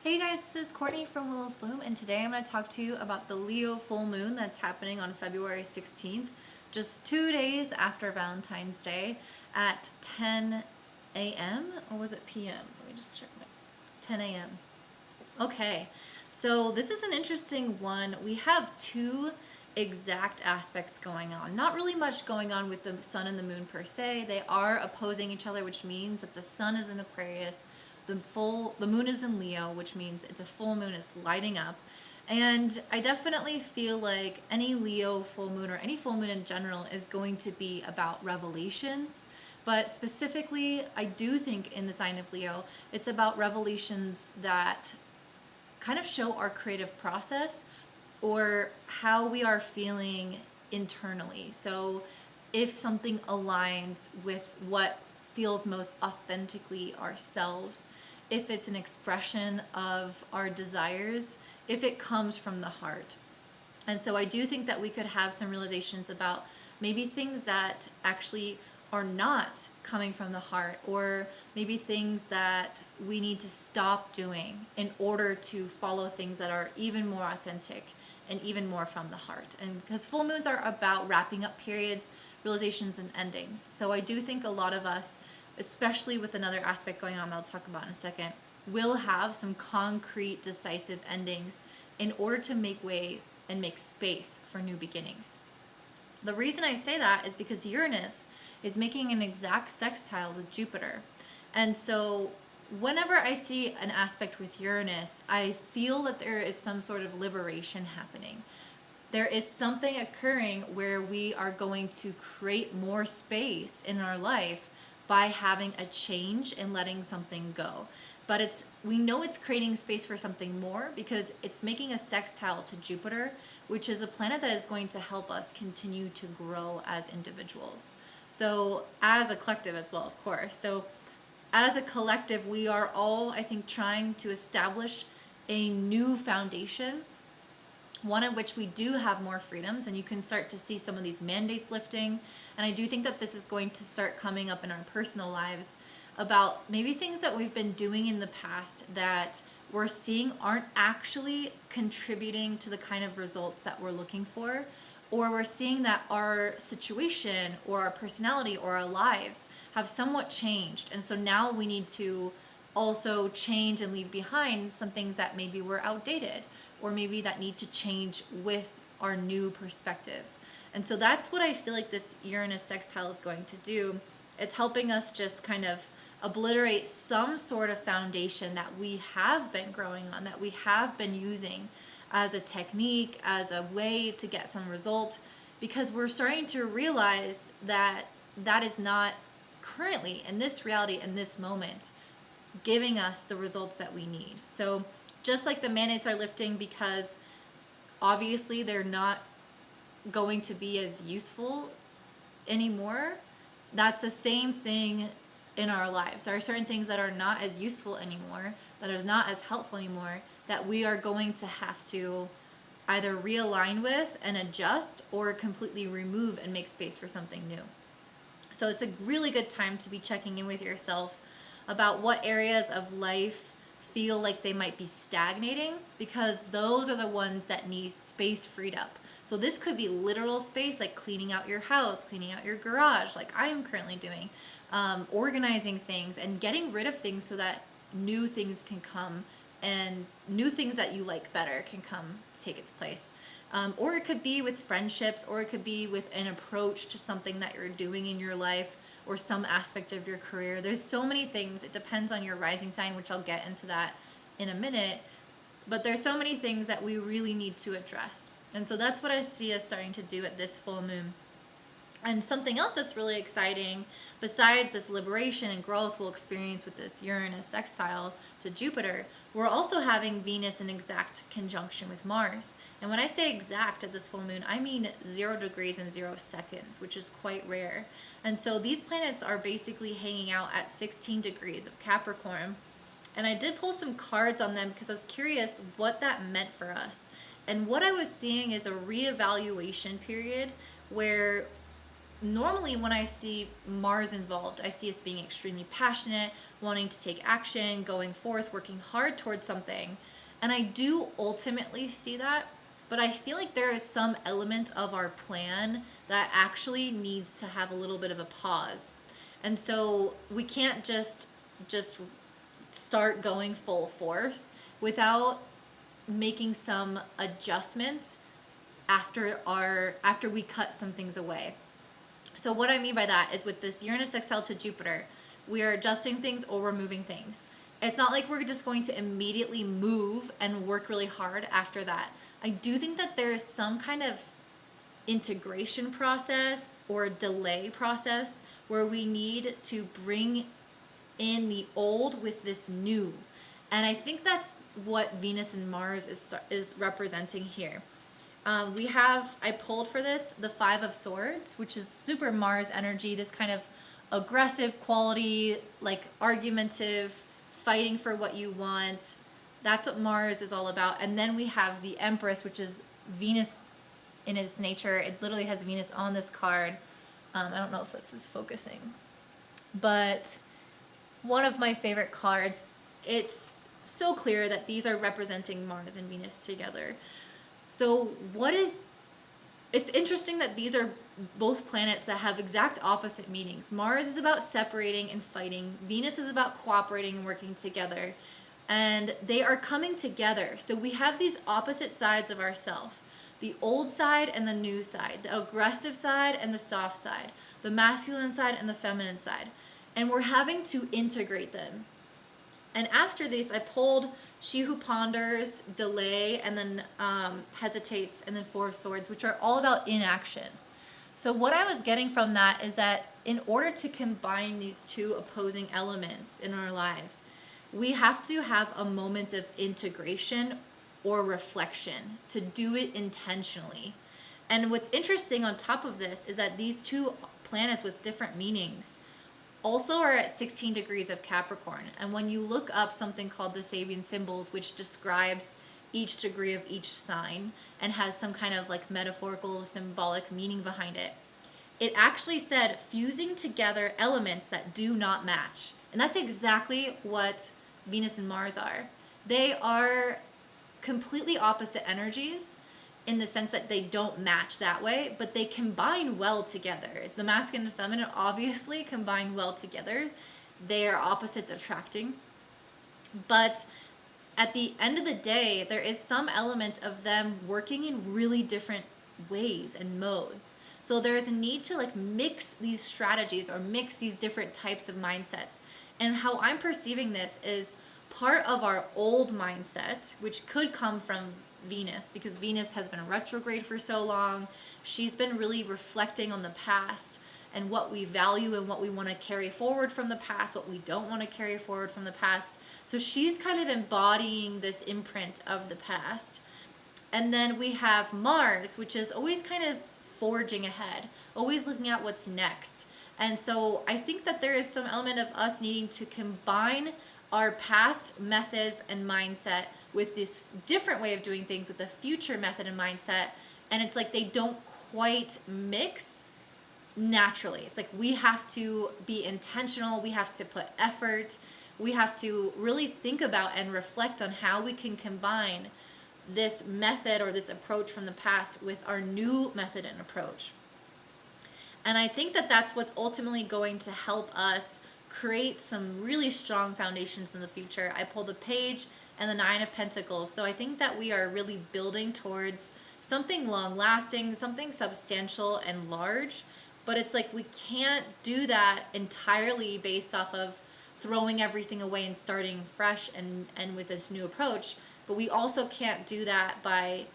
Hey guys, this is Courtney from Willow's Bloom, and today I'm going to talk to you about the Leo full moon that's happening on February 16th, just 2 days after Valentine's Day at 10 a.m. or was it p.m.? Let me just check. 10 a.m. Okay, so this is an interesting one. We have two exact aspects going on. Not really much going on with the sun and the moon per se. They are opposing each other, which means that the sun is in Aquarius, the moon is in Leo, which means it's a full moon, it's lighting up. And I definitely feel like any Leo full moon or any full moon in general is going to be about revelations. But specifically, I do think in the sign of Leo, it's about revelations that kind of show our creative process or how we are feeling internally. So if something aligns with what feels most authentically ourselves, if it's an expression of our desires, if it comes from the heart. And so I do think that we could have some realizations about maybe things that actually are not coming from the heart, or maybe things that we need to stop doing in order to follow things that are even more authentic and even more from the heart. And because full moons are about wrapping up periods, realizations, and endings. So I do think a lot of us, especially with another aspect going on that I'll talk about in a second, will have some concrete, decisive endings in order to make way and make space for new beginnings. The reason I say that is because Uranus is making an exact sextile with Jupiter. And so whenever I see an aspect with Uranus, I feel that there is some sort of liberation happening. There is something occurring where we are going to create more space in our life by having a change and letting something go. But we know it's creating space for something more because it's making a sextile to Jupiter, which is a planet that is going to help us continue to grow as individuals. So as a collective as well, of course. So as a collective, we are all, I think, trying to establish a new foundation, one in which we do have more freedoms, and you can start to see some of these mandates lifting. And I do think that this is going to start coming up in our personal lives about maybe things that we've been doing in the past that we're seeing aren't actually contributing to the kind of results that we're looking for, or we're seeing that our situation or our personality or our lives have somewhat changed. And so now we need to also change and leave behind some things that maybe were outdated, or maybe that need to change with our new perspective. And so that's what I feel like this Uranus sextile is going to do. It's helping us just kind of obliterate some sort of foundation that we have been growing on, that we have been using as a technique, as a way to get some result, because we're starting to realize that that is not currently in this reality, in this moment, giving us the results that we need. So just like the mandates are lifting because obviously they're not going to be as useful anymore, that's the same thing in our lives. There are certain things that are not as useful anymore, that are not as helpful anymore, that we are going to have to either realign with and adjust or completely remove and make space for something new. So it's a really good time to be checking in with yourself about what areas of life feel like they might be stagnating, because those are the ones that need space freed up. So this could be literal space, like cleaning out your house, cleaning out your garage, like I am currently doing, organizing things and getting rid of things so that new things can come and new things that you like better can come take its place. Or it could be with friendships, or it could be with an approach to something that you're doing in your life or some aspect of your career. There's so many things. It depends on your rising sign, which I'll get into that in a minute. But there's so many things that we really need to address. And so that's what I see us starting to do at this full moon. And something else that's really exciting, besides this liberation and growth we'll experience with this Uranus sextile to Jupiter, we're also having Venus in exact conjunction with Mars. And when I say exact at this full moon, I mean 0 degrees and 0 seconds, which is quite rare. And so these planets are basically hanging out at 16 degrees of Capricorn. And I did pull some cards on them because I was curious what that meant for us. And what I was seeing is a reevaluation period where normally when I see Mars involved, I see us being extremely passionate, wanting to take action, going forth, working hard towards something. And I do ultimately see that, but I feel like there is some element of our plan that actually needs to have a little bit of a pause. And so we can't just start going full force without making some adjustments after we cut some things away. So what I mean by that is with this Uranus sextile to Jupiter, we are adjusting things or removing things. It's not like we're just going to immediately move and work really hard after that. I do think that there's some kind of integration process or delay process where we need to bring in the old with this new. And I think that's what Venus and Mars is representing here. I pulled for this the Five of Swords, which is super Mars energy, this kind of aggressive quality, like argumentative, fighting for what you want. That's what Mars is all about. And then we have the Empress, which is Venus in its nature. It literally has Venus on this card. I don't know if this is focusing, but one of my favorite cards. It's so clear that these are representing Mars and Venus together. So it's interesting that these are both planets that have exact opposite meanings. Mars is about separating and fighting. Venus is about cooperating and working together. And they are coming together. So we have these opposite sides of ourselves. The old side and the new side. The aggressive side and the soft side. The masculine side and the feminine side. And we're having to integrate them. And after this, I pulled She Who Ponders, Delay, and then Hesitates, and then Four of Swords, which are all about inaction. So what I was getting from that is that in order to combine these two opposing elements in our lives, we have to have a moment of integration or reflection to do it intentionally. And what's interesting on top of this is that these two planets with different meanings also are at 16 degrees of Capricorn. And when you look up something called the Sabian symbols, which describes each degree of each sign and has some kind of like metaphorical, symbolic meaning behind it, it actually said fusing together elements that do not match. And that's exactly what Venus and Mars are. They are completely opposite energies in the sense that they don't match that way, but they combine well together. The masculine and feminine obviously combine well together. They are opposites attracting. But at the end of the day, there is some element of them working in really different ways and modes. So there is a need to like mix these strategies or mix these different types of mindsets. And how I'm perceiving this is part of our old mindset, which could come from Venus, because Venus has been retrograde for so long. She's been really reflecting on the past and what we value and what we want to carry forward from the past, what we don't want to carry forward from the past. So she's kind of embodying this imprint of the past. And then we have Mars, which is always kind of forging ahead, always looking at what's next. And so I think that there is some element of us needing to combine our past methods and mindset with this different way of doing things with the future method and mindset. And it's like they don't quite mix naturally. It's like we have to be intentional. We have to put effort. We have to really think about and reflect on how we can combine this method or this approach from the past with our new method and approach. And I think that that's what's ultimately going to help us create some really strong foundations in the future. I pulled the Page and the Nine of Pentacles. So I think that we are really building towards something long lasting, something substantial and large. But it's like we can't do that entirely based off of throwing everything away and starting fresh and with this new approach. But we also can't do that by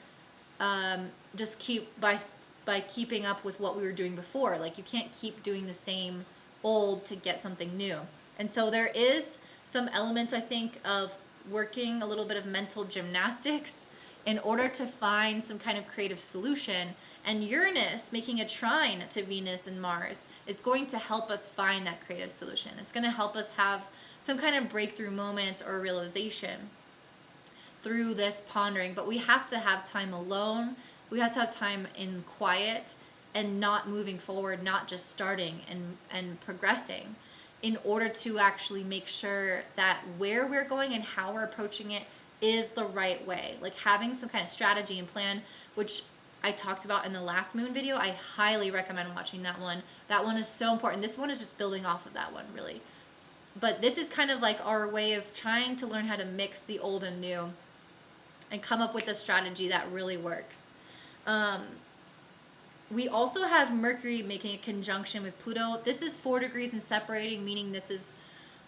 by keeping up with what we were doing before. Like you can't keep doing the same old to get something new. And so there is some element, I think, of working a little bit of mental gymnastics in order to find some kind of creative solution. And Uranus making a trine to Venus and Mars is going to help us find that creative solution. It's going to help us have some kind of breakthrough moment or realization through this pondering. But we have to have time alone. We have to have time in quiet and not moving forward, not just starting and progressing, in order to actually make sure that where we're going and how we're approaching it is the right way. Like having some kind of strategy and plan, which I talked about in the last moon video. I highly recommend watching that one. That one is so important. This one is just building off of that one, really. But this is kind of like our way of trying to learn how to mix the old and new and come up with a strategy that really works. We also have Mercury making a conjunction with Pluto. This is 4 degrees and separating, meaning this is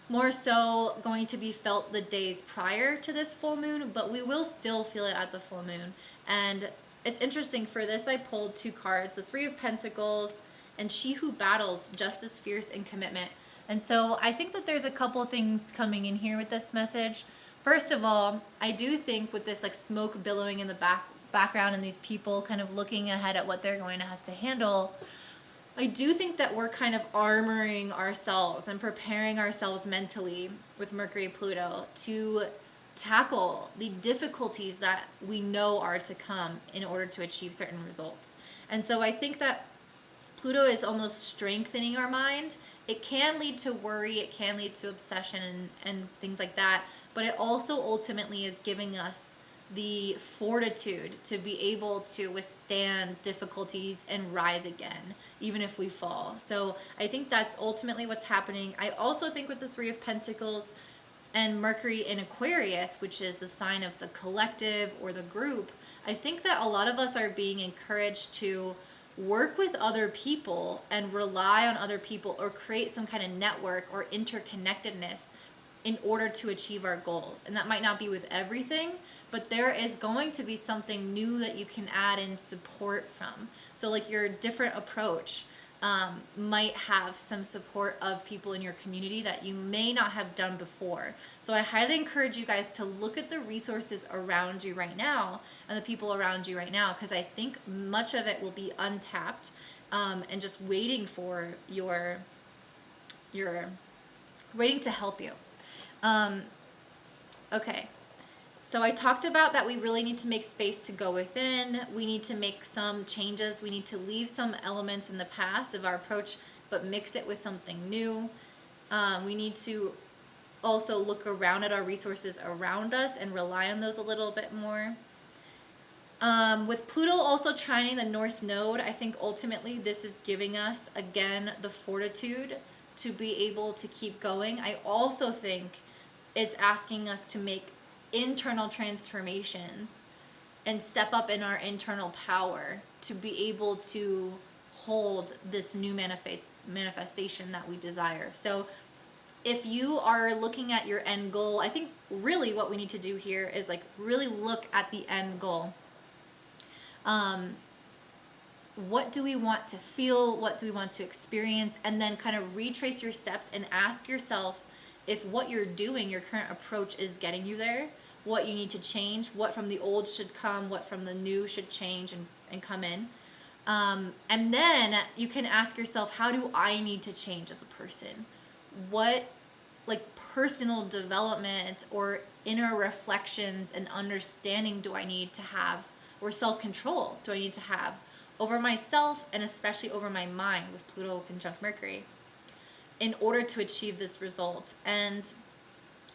more so going to be felt the days prior to this full moon, but we will still feel it at the full moon. And it's interesting, for this I pulled 2 cards, the 3 of Pentacles and She Who Battles, Justice, Fierce, and Commitment. And so I think that there's a couple things coming in here with this message. First of all, I do think with this like smoke billowing in the background and these people kind of looking ahead at what they're going to have to handle, I do think that we're kind of armoring ourselves and preparing ourselves mentally with Mercury Pluto to tackle the difficulties that we know are to come in order to achieve certain results. And so I think that Pluto is almost strengthening our mind. It can lead to worry, it can lead to obsession and things like that, but it also ultimately is giving us the fortitude to be able to withstand difficulties and rise again, even if we fall. So I think that's ultimately what's happening. I also think with the 3 of Pentacles and Mercury in Aquarius, which is the sign of the collective or the group, I think that a lot of us are being encouraged to work with other people and rely on other people or create some kind of network or interconnectedness in order to achieve our goals. And that might not be with everything, but there is going to be something new that you can add in support from. So like your different approach might have some support of people in your community that you may not have done before. So I highly encourage you guys to look at the resources around you right now and the people around you right now, because I think much of it will be untapped and just waiting for your waiting to help you. Okay. So I talked about that we really need to make space to go within. We need to make some changes. We need to leave some elements in the past of our approach, but mix it with something new. We need to also look around at our resources around us and rely on those a little bit more. With Pluto also trining the North Node, I think ultimately this is giving us, again, the fortitude to be able to keep going. I also think it's asking us to make internal transformations and step up in our internal power to be able to hold this new manifestation that we desire. So if you are looking at your end goal, I think really what we need to do here is like really look at the end goal. What do we want to feel? What do we want to experience? And then kind of retrace your steps and ask yourself if what you're doing, your current approach, is getting you there, what you need to change, what from the old should come, what from the new should change and come in. And then you can ask yourself, how do I need to change as a person? What like personal development or inner reflections and understanding do I need to have, or self-control do I need to have over myself and especially over my mind with Pluto conjunct Mercury in order to achieve this result? And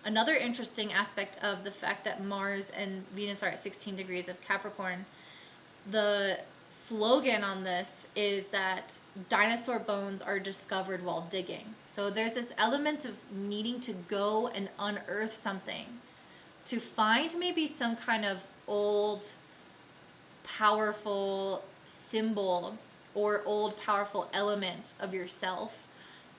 another interesting aspect of the fact that Mars and Venus are at 16 degrees of Capricorn, the slogan on this is that dinosaur bones are discovered while digging. So there's this element of needing to go and unearth something to find maybe some kind of old powerful symbol or old powerful element of yourself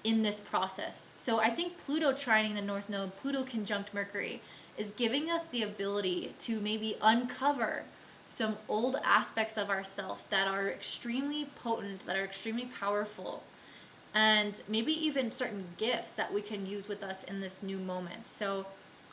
in this process. So I think Pluto trining the North Node, Pluto conjunct Mercury, is giving us the ability to maybe uncover some old aspects of ourself that are extremely potent, that are extremely powerful, and maybe even certain gifts that we can use with us in this new moment. So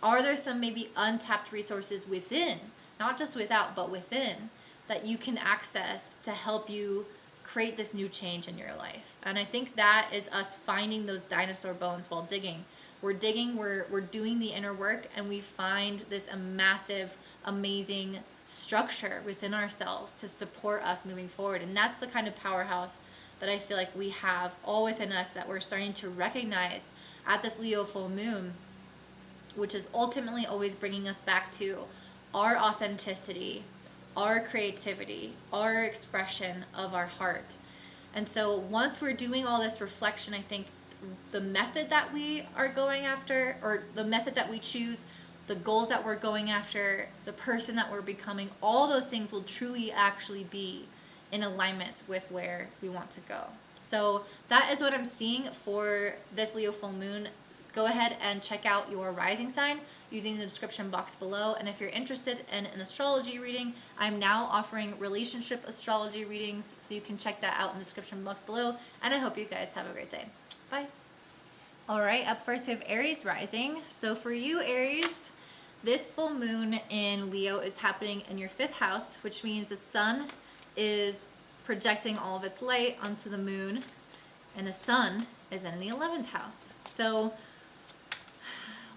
are there some maybe untapped resources within, not just without, but within, that you can access to help you create this new change in your life? And I think that is us finding those dinosaur bones while digging. We're digging, we're doing the inner work, and we find this massive, amazing structure within ourselves to support us moving forward. And that's the kind of powerhouse that I feel like we have all within us that we're starting to recognize at this Leo full moon, which is ultimately always bringing us back to our authenticity, our creativity, our expression of our heart. And so once we're doing all this reflection, I think the method that we are going after, or the method that we choose, the goals that we're going after, the person that we're becoming, all those things will truly actually be in alignment with where we want to go. So that is what I'm seeing for this Leo full moon. Go ahead and check out your rising sign using the description box below. And if you're interested in an astrology reading, I'm now offering relationship astrology readings, so you can check that out in the description box below. And I hope you guys have a great day. Bye. All right, up first we have Aries Rising. So for you, Aries, this full moon in Leo is happening in your 5th house, which means the sun is projecting all of its light onto the moon, and the sun is in the 11th house. So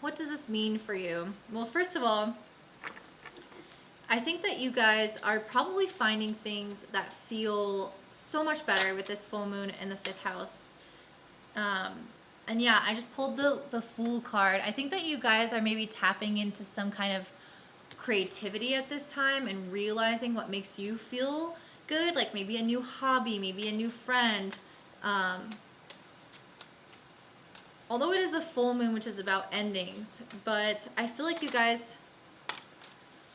what does this mean for you? Well, first of all, I think that you guys are probably finding things that feel so much better with this full moon in the 5th house. And yeah, I just pulled the Fool card. I think that you guys are maybe tapping into some kind of creativity at this time and realizing what makes you feel good, like maybe a new hobby, maybe a new friend. Although it is a full moon, which is about endings, but I feel like you guys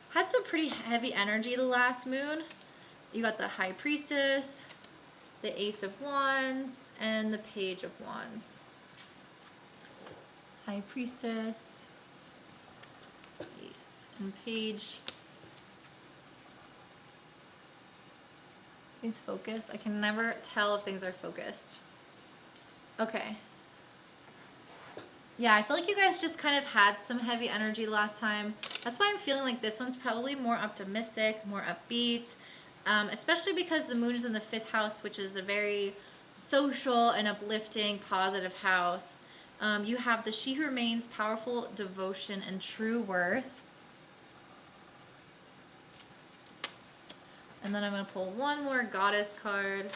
had some pretty heavy energy the last moon. You got the High Priestess, the Ace of Wands, and the Page of Wands. High Priestess, Ace, and Page. Things focus. I can never tell if things are focused. Okay. Yeah, I feel like you guys just kind of had some heavy energy last time. That's why I'm feeling like this one's probably more optimistic, more upbeat, especially because the moon is in the 5th house, which is a very social and uplifting, positive house. You have the She Who Remains, Powerful Devotion, and True Worth. And then I'm going to pull one more Goddess card.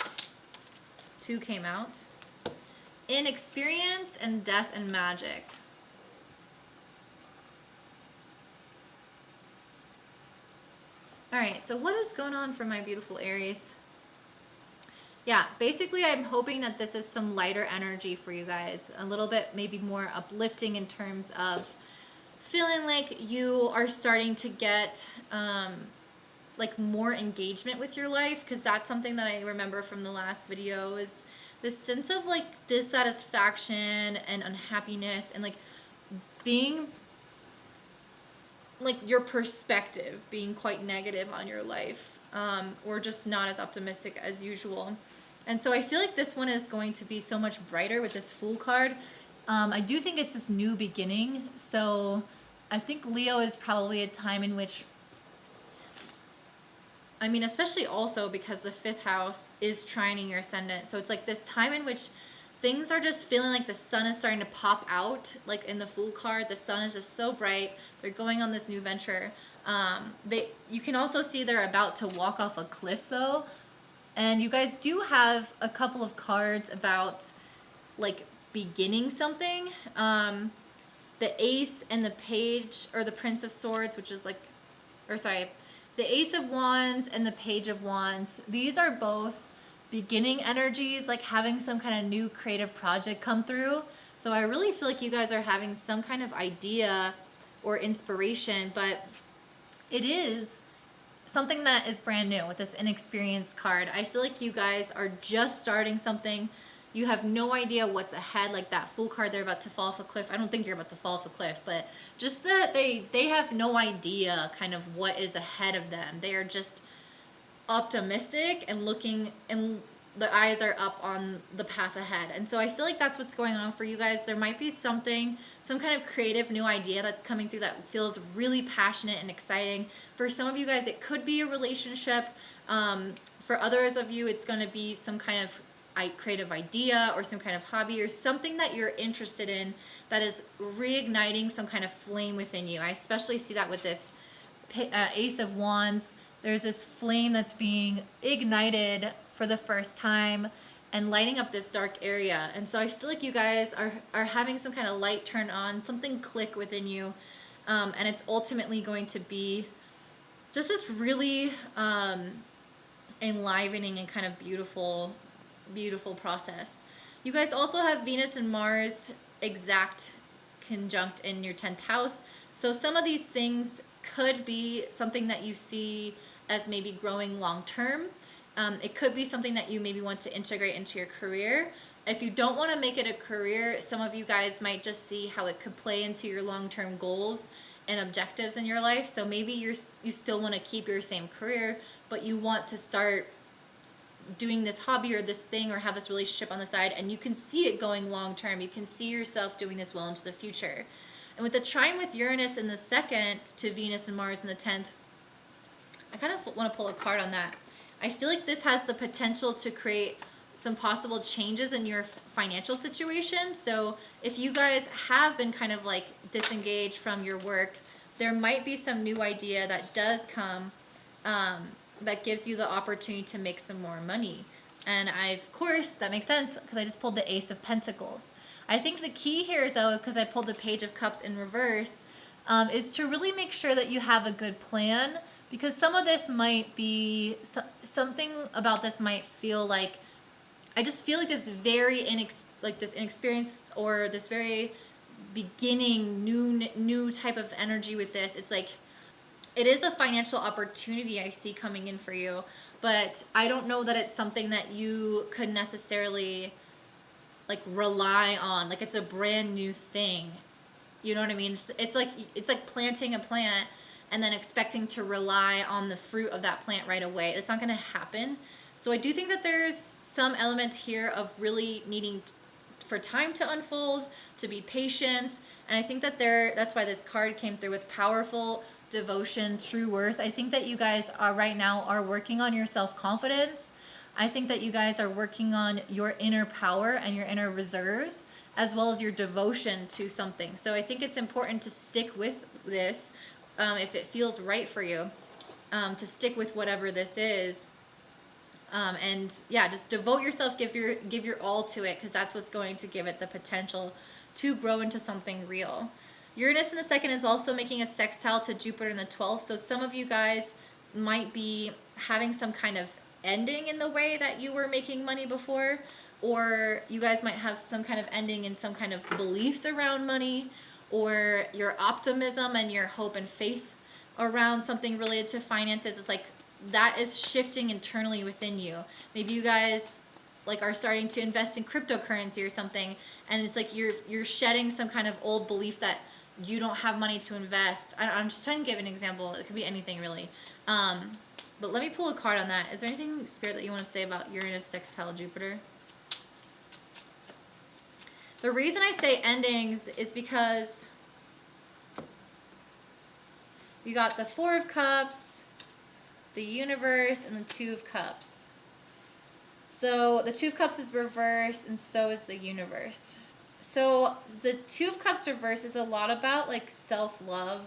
2 came out. Inexperience and Death and Magic. All right, so what is going on for my beautiful Aries? Yeah, basically I'm hoping that this is some lighter energy for you guys. A little bit maybe more uplifting in terms of feeling like you are starting to get like more engagement with your life, because that's something that I remember from the last video, is this sense of like dissatisfaction and unhappiness, and like being like your perspective being quite negative on your life, or just not as optimistic as usual. And so I feel like this one is going to be so much brighter with this Fool card. I do think it's this new beginning. So I think Leo is probably a time in which, I mean, especially also because the 5th house is trining your ascendant. So it's like this time in which things are just feeling like the sun is starting to pop out. Like in the Fool card, the sun is just so bright. They're going on this new venture. You can also see they're about to walk off a cliff though. And you guys do have a couple of cards about like beginning something. The Ace and the Page, or the Prince of Swords, which is like, or sorry, the Ace of Wands and the Page of Wands. These are both beginning energies, like having some kind of new creative project come through. So I really feel like you guys are having some kind of idea or inspiration, but it is something that is brand new with this inexperienced card. I feel like you guys are just starting something. You have no idea what's ahead, like that Fool card, they're about to fall off a cliff. I don't think you're about to fall off a cliff, but just that they have no idea kind of what is ahead of them. They are just optimistic and looking, and the eyes are up on the path ahead. And so I feel like that's what's going on for you guys. There might be something, some kind of creative new idea that's coming through that feels really passionate and exciting. For some of you guys, it could be a relationship. For others of you, it's going to be some kind of creative idea or some kind of hobby or something that you're interested in that is reigniting some kind of flame within you. I especially see that with this Ace of Wands. There's this flame that's being ignited for the first time and lighting up this dark area. And so I feel like you guys are having some kind of light turn on, something click within you. And it's ultimately going to be just this really enlivening and kind of beautiful process. You guys also have Venus and Mars exact conjunct in your 10th house. So some of these things could be something that you see as maybe growing long term. It could be something that you maybe want to integrate into your career. If you don't want to make it a career, some of you guys might just see how it could play into your long-term goals and objectives in your life. So maybe you still want to keep your same career, but you want to start doing this hobby or this thing or have this relationship on the side, and you can see it going long term. You can see yourself doing this well into the future. And with the trine with Uranus in the 2nd to Venus and Mars in the 10th, I kind of want to pull a card on that. I feel like this has the potential to create some possible changes in your financial situation. So if you guys have been kind of like disengaged from your work, there might be some new idea that does come that gives you the opportunity to make some more money. And of course, that makes sense because I just pulled the Ace of Pentacles. I think the key here, though, because I pulled the Page of Cups in reverse, is to really make sure that you have a good plan, because some of this might be, something about this might feel like, I just feel like this very inexperienced or this very beginning new type of energy with this. It's like, it is a financial opportunity I see coming in for you, but I don't know that it's something that you could necessarily like rely on. Like it's a brand new thing. You know what I mean? It's like planting a plant and then expecting to rely on the fruit of that plant right away. It's not going to happen. So I do think that there's some element here of really needing for time to unfold, to be patient. And I think that that's why this card came through with powerful devotion, true worth. I think that you guys are right now are working on your self-confidence. I think that you guys are working on your inner power and your inner reserves, as well as your devotion to something. So I think it's important to stick with this if it feels right for you, to stick with whatever this is. And yeah, just devote yourself, give your all to it, because that's what's going to give it the potential to grow into something real. Uranus in the 2nd is also making a sextile to Jupiter in the 12th. So some of you guys might be having some kind of ending in the way that you were making money before, or you guys might have some kind of ending in some kind of beliefs around money, or your optimism and your hope and faith around something related to finances. It's like that is shifting internally within you. Maybe you guys like are starting to invest in cryptocurrency or something, and it's like you're shedding some kind of old belief that you don't have money to invest. I'm just trying to give an example. It could be anything really. But let me pull a card on that. Is there anything, Spirit, that you want to say about Uranus sextile Jupiter? The reason I say endings is because you got the 4 of Cups, the Universe, and the 2 of Cups. So the 2 of Cups is reversed, and so is the Universe. So the 2 of Cups reverse is a lot about like self-love,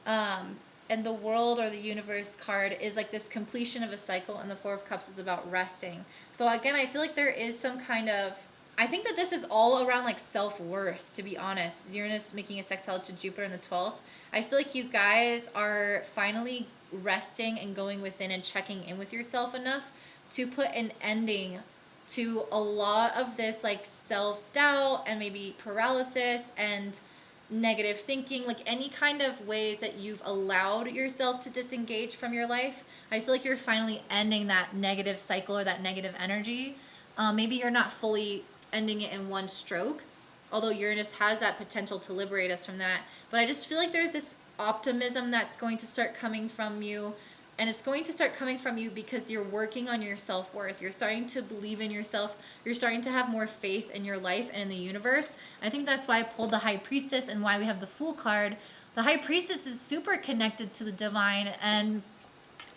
and the World or the Universe card is like this completion of a cycle, and the 4 of Cups is about resting. So again, I feel like there is some kind of, I think that this is all around like self-worth, to be honest. Uranus making a sextile to Jupiter in the 12th. I feel like you guys are finally resting and going within and checking in with yourself enough to put an ending to a lot of this like self-doubt and maybe paralysis and negative thinking, like any kind of ways that you've allowed yourself to disengage from your life. I feel like you're finally ending that negative cycle or that negative energy. Maybe you're not fully ending it in one stroke, although Uranus has that potential to liberate us from that. But I just feel like there's this optimism that's going to start coming from you. And it's going to start coming from you because you're working on your self-worth. You're starting to believe in yourself. You're starting to have more faith in your life and in the universe. I think that's why I pulled the High Priestess and why we have the Fool card. The High Priestess is super connected to the divine, and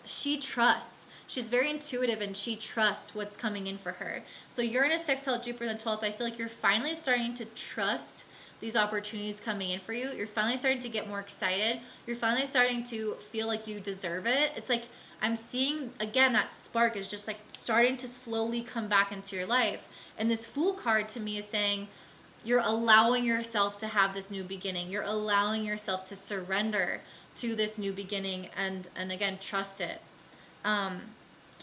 she trusts. She's very intuitive, and she trusts what's coming in for her. So Uranus sextile Jupiter in the 12th, I feel like you're finally starting to trust these opportunities coming in for you. You're finally starting to get more excited. You're finally starting to feel like you deserve it. It's like I'm seeing, again, that spark is just like starting to slowly come back into your life. And this Fool card to me is saying, you're allowing yourself to have this new beginning. You're allowing yourself to surrender to this new beginning and again, trust it.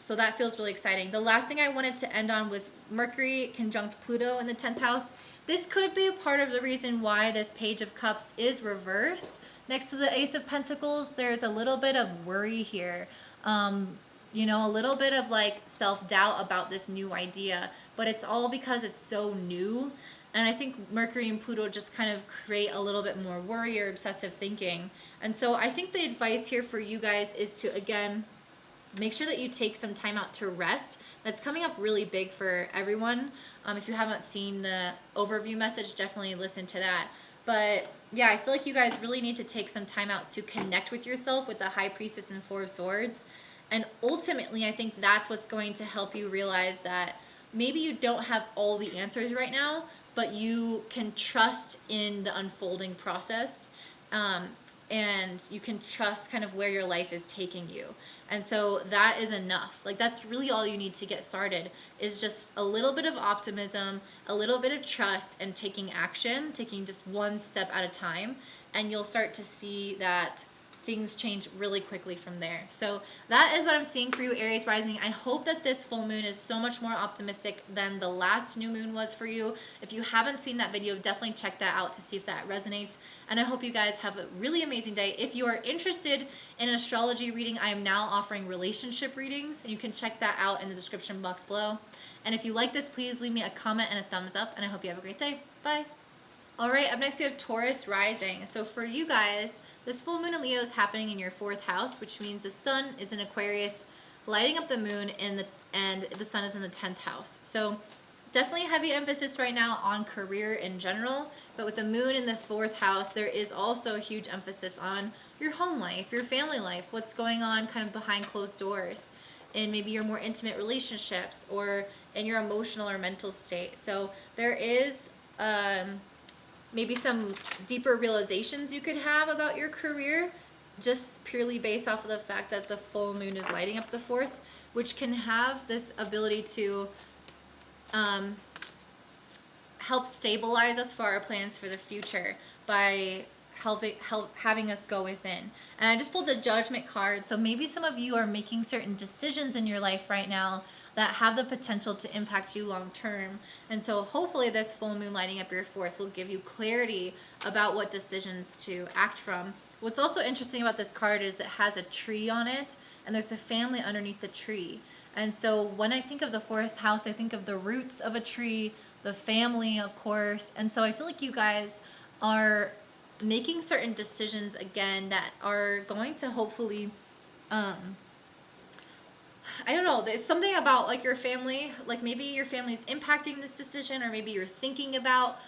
So that feels really exciting. The last thing I wanted to end on was Mercury conjunct Pluto in the 10th house. This could be a part of the reason why this Page of Cups is reversed. Next to the Ace of Pentacles, there's a little bit of worry here. You know, a little bit of like self-doubt about this new idea, but it's all because it's so new. And I think Mercury and Pluto just kind of create a little bit more worry or obsessive thinking. And so I think the advice here for you guys is to, again, make sure that you take some time out to rest. That's coming up really big for everyone. If you haven't seen the overview message, definitely listen to that. But yeah, I feel like you guys really need to take some time out to connect with yourself with the High Priestess and Four of Swords. And ultimately, I think that's what's going to help you realize that maybe you don't have all the answers right now, but you can trust in the unfolding process. And you can trust kind of where your life is taking you. And so that is enough. Like, that's really all you need to get started, is just a little bit of optimism, a little bit of trust, and taking action, taking just one step at a time. And you'll start to see that things change really quickly from there. So that is what I'm seeing for you, Aries Rising. I hope that this full moon is so much more optimistic than the last new moon was for you. If you haven't seen that video, definitely check that out to see if that resonates. And I hope you guys have a really amazing day. If you are interested in an astrology reading, I am now offering relationship readings, and you can check that out in the description box below. And if you like this, please leave me a comment and a thumbs up, and I hope you have a great day. Bye. All right, up next we have Taurus Rising. So for you guys, this full moon in Leo is happening in your 4th house, which means the sun is in Aquarius, lighting up the moon, and the sun is in the 10th house. So definitely heavy emphasis right now on career in general, but with the moon in the 4th house, there is also a huge emphasis on your home life, your family life, what's going on kind of behind closed doors, in maybe your more intimate relationships or in your emotional or mental state. So there is maybe some deeper realizations you could have about your career, just purely based off of the fact that the full moon is lighting up the 4th, which can have this ability to help stabilize us for our plans for the future by having us go within. And I just pulled the Judgment card, so maybe some of you are making certain decisions in your life right now that have the potential to impact you long term. And so hopefully this full moon lighting up your 4th will give you clarity about what decisions to act from. What's also interesting about this card is it has a tree on it, and there's a family underneath the tree. And so when I think of the 4th house, I think of the roots of a tree, the family, of course. And so I feel like you guys are making certain decisions again that are going to hopefully I don't know, there's something about like your family, like maybe your family's impacting this decision, or maybe you're thinking about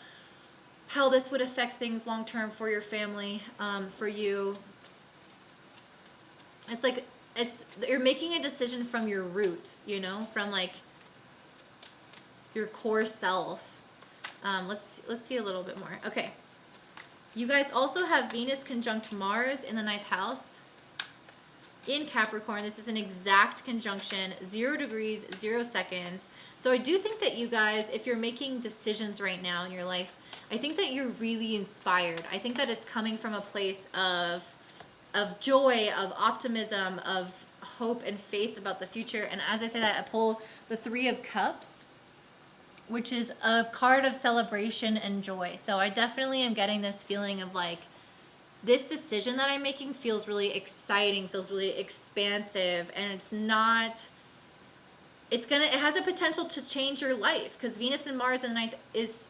how this would affect things long term for your family, for you. It's like you're making a decision from your root, you know, from like your core self. Let's see a little bit more. Okay. You guys also have Venus conjunct Mars in the 9th house. In Capricorn, this is an exact conjunction, 0 degrees, 0 seconds. So I do think that you guys, if you're making decisions right now in your life, I think that you're really inspired. I think that it's coming from a place of joy, of optimism, of hope and faith about the future. And as I say that, I pull the 3 of Cups, which is a card of celebration and joy. So I definitely am getting this feeling of like, this decision that I'm making feels really exciting, feels really expansive, and it has a potential to change your life, because Venus and Mars in the 9th is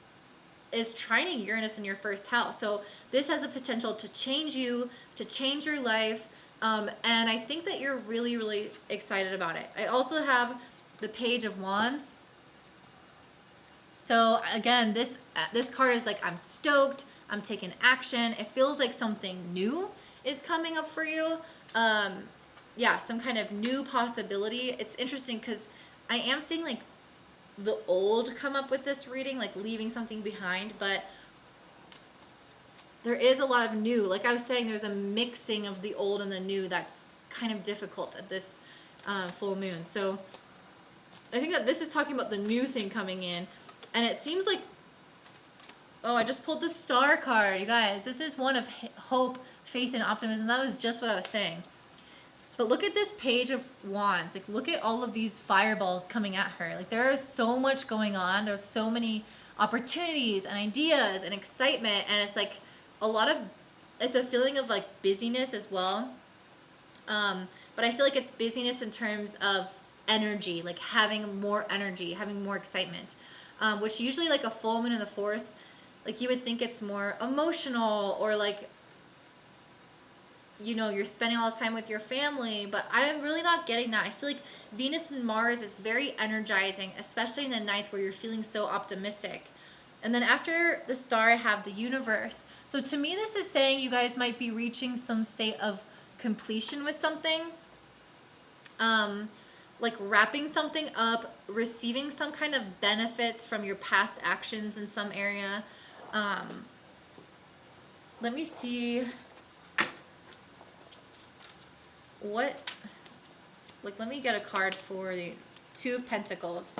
trining Uranus in your 1st house. So this has a potential to change you, to change your life, and I think that you're really, really excited about it. I also have the Page of Wands. So again, this card is like, I'm stoked, I'm taking action. It feels like something new is coming up for you. Yeah, some kind of new possibility. It's interesting because I am seeing like the old come up with this reading, like leaving something behind, but there is a lot of new. Like I was saying, there's a mixing of the old and the new that's kind of difficult at this full moon. So I think that this is talking about the new thing coming in. And it seems like, oh, I just pulled the Star card. You guys, this is one of hope, faith, and optimism. That was just what I was saying. But look at this Page of Wands. Like, look at all of these fireballs coming at her. Like, there is so much going on. There's so many opportunities and ideas and excitement. And it's like a lot of, it's a feeling of like busyness as well. But I feel like it's busyness in terms of energy, like having more energy, having more excitement, which usually like a full moon in the fourth, like you would think it's more emotional or like, you know, you're spending all this time with your family, but I'm really not getting that. I feel like Venus and Mars is very energizing, especially in the ninth where you're feeling so optimistic. And then after the Star, I have the Universe. So to me, this is saying you guys might be reaching some state of completion with something, like wrapping something up, receiving some kind of benefits from your past actions in some area. Let me see what, like, let me get a card for the Two of Pentacles.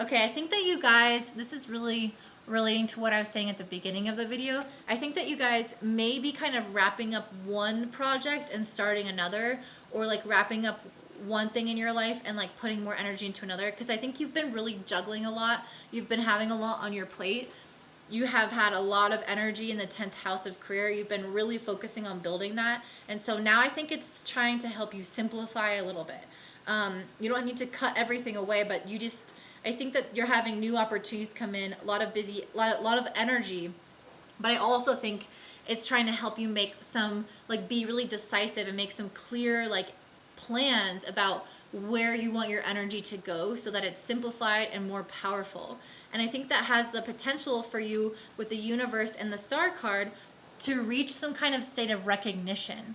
Okay, I think that you guys, this is really relating to what I was saying at the beginning of the video. I think that you guys may be kind of wrapping up one project and starting another, or like wrapping up one thing in your life and like putting more energy into another, because I think you've been really juggling a lot. You've been having a lot on your plate. You have had a lot of energy in the 10th house of career. You've been really focusing on building that. And so now I think it's trying to help you simplify a little bit. You don't need to cut everything away, but you just, I think that you're having new opportunities come in, a lot of energy. But I also think it's trying to help you make some, like, be really decisive and make some clear, like, plans about where you want your energy to go so that it's simplified and more powerful. And I think that has the potential for you with the Universe and the Star card to reach some kind of state of recognition.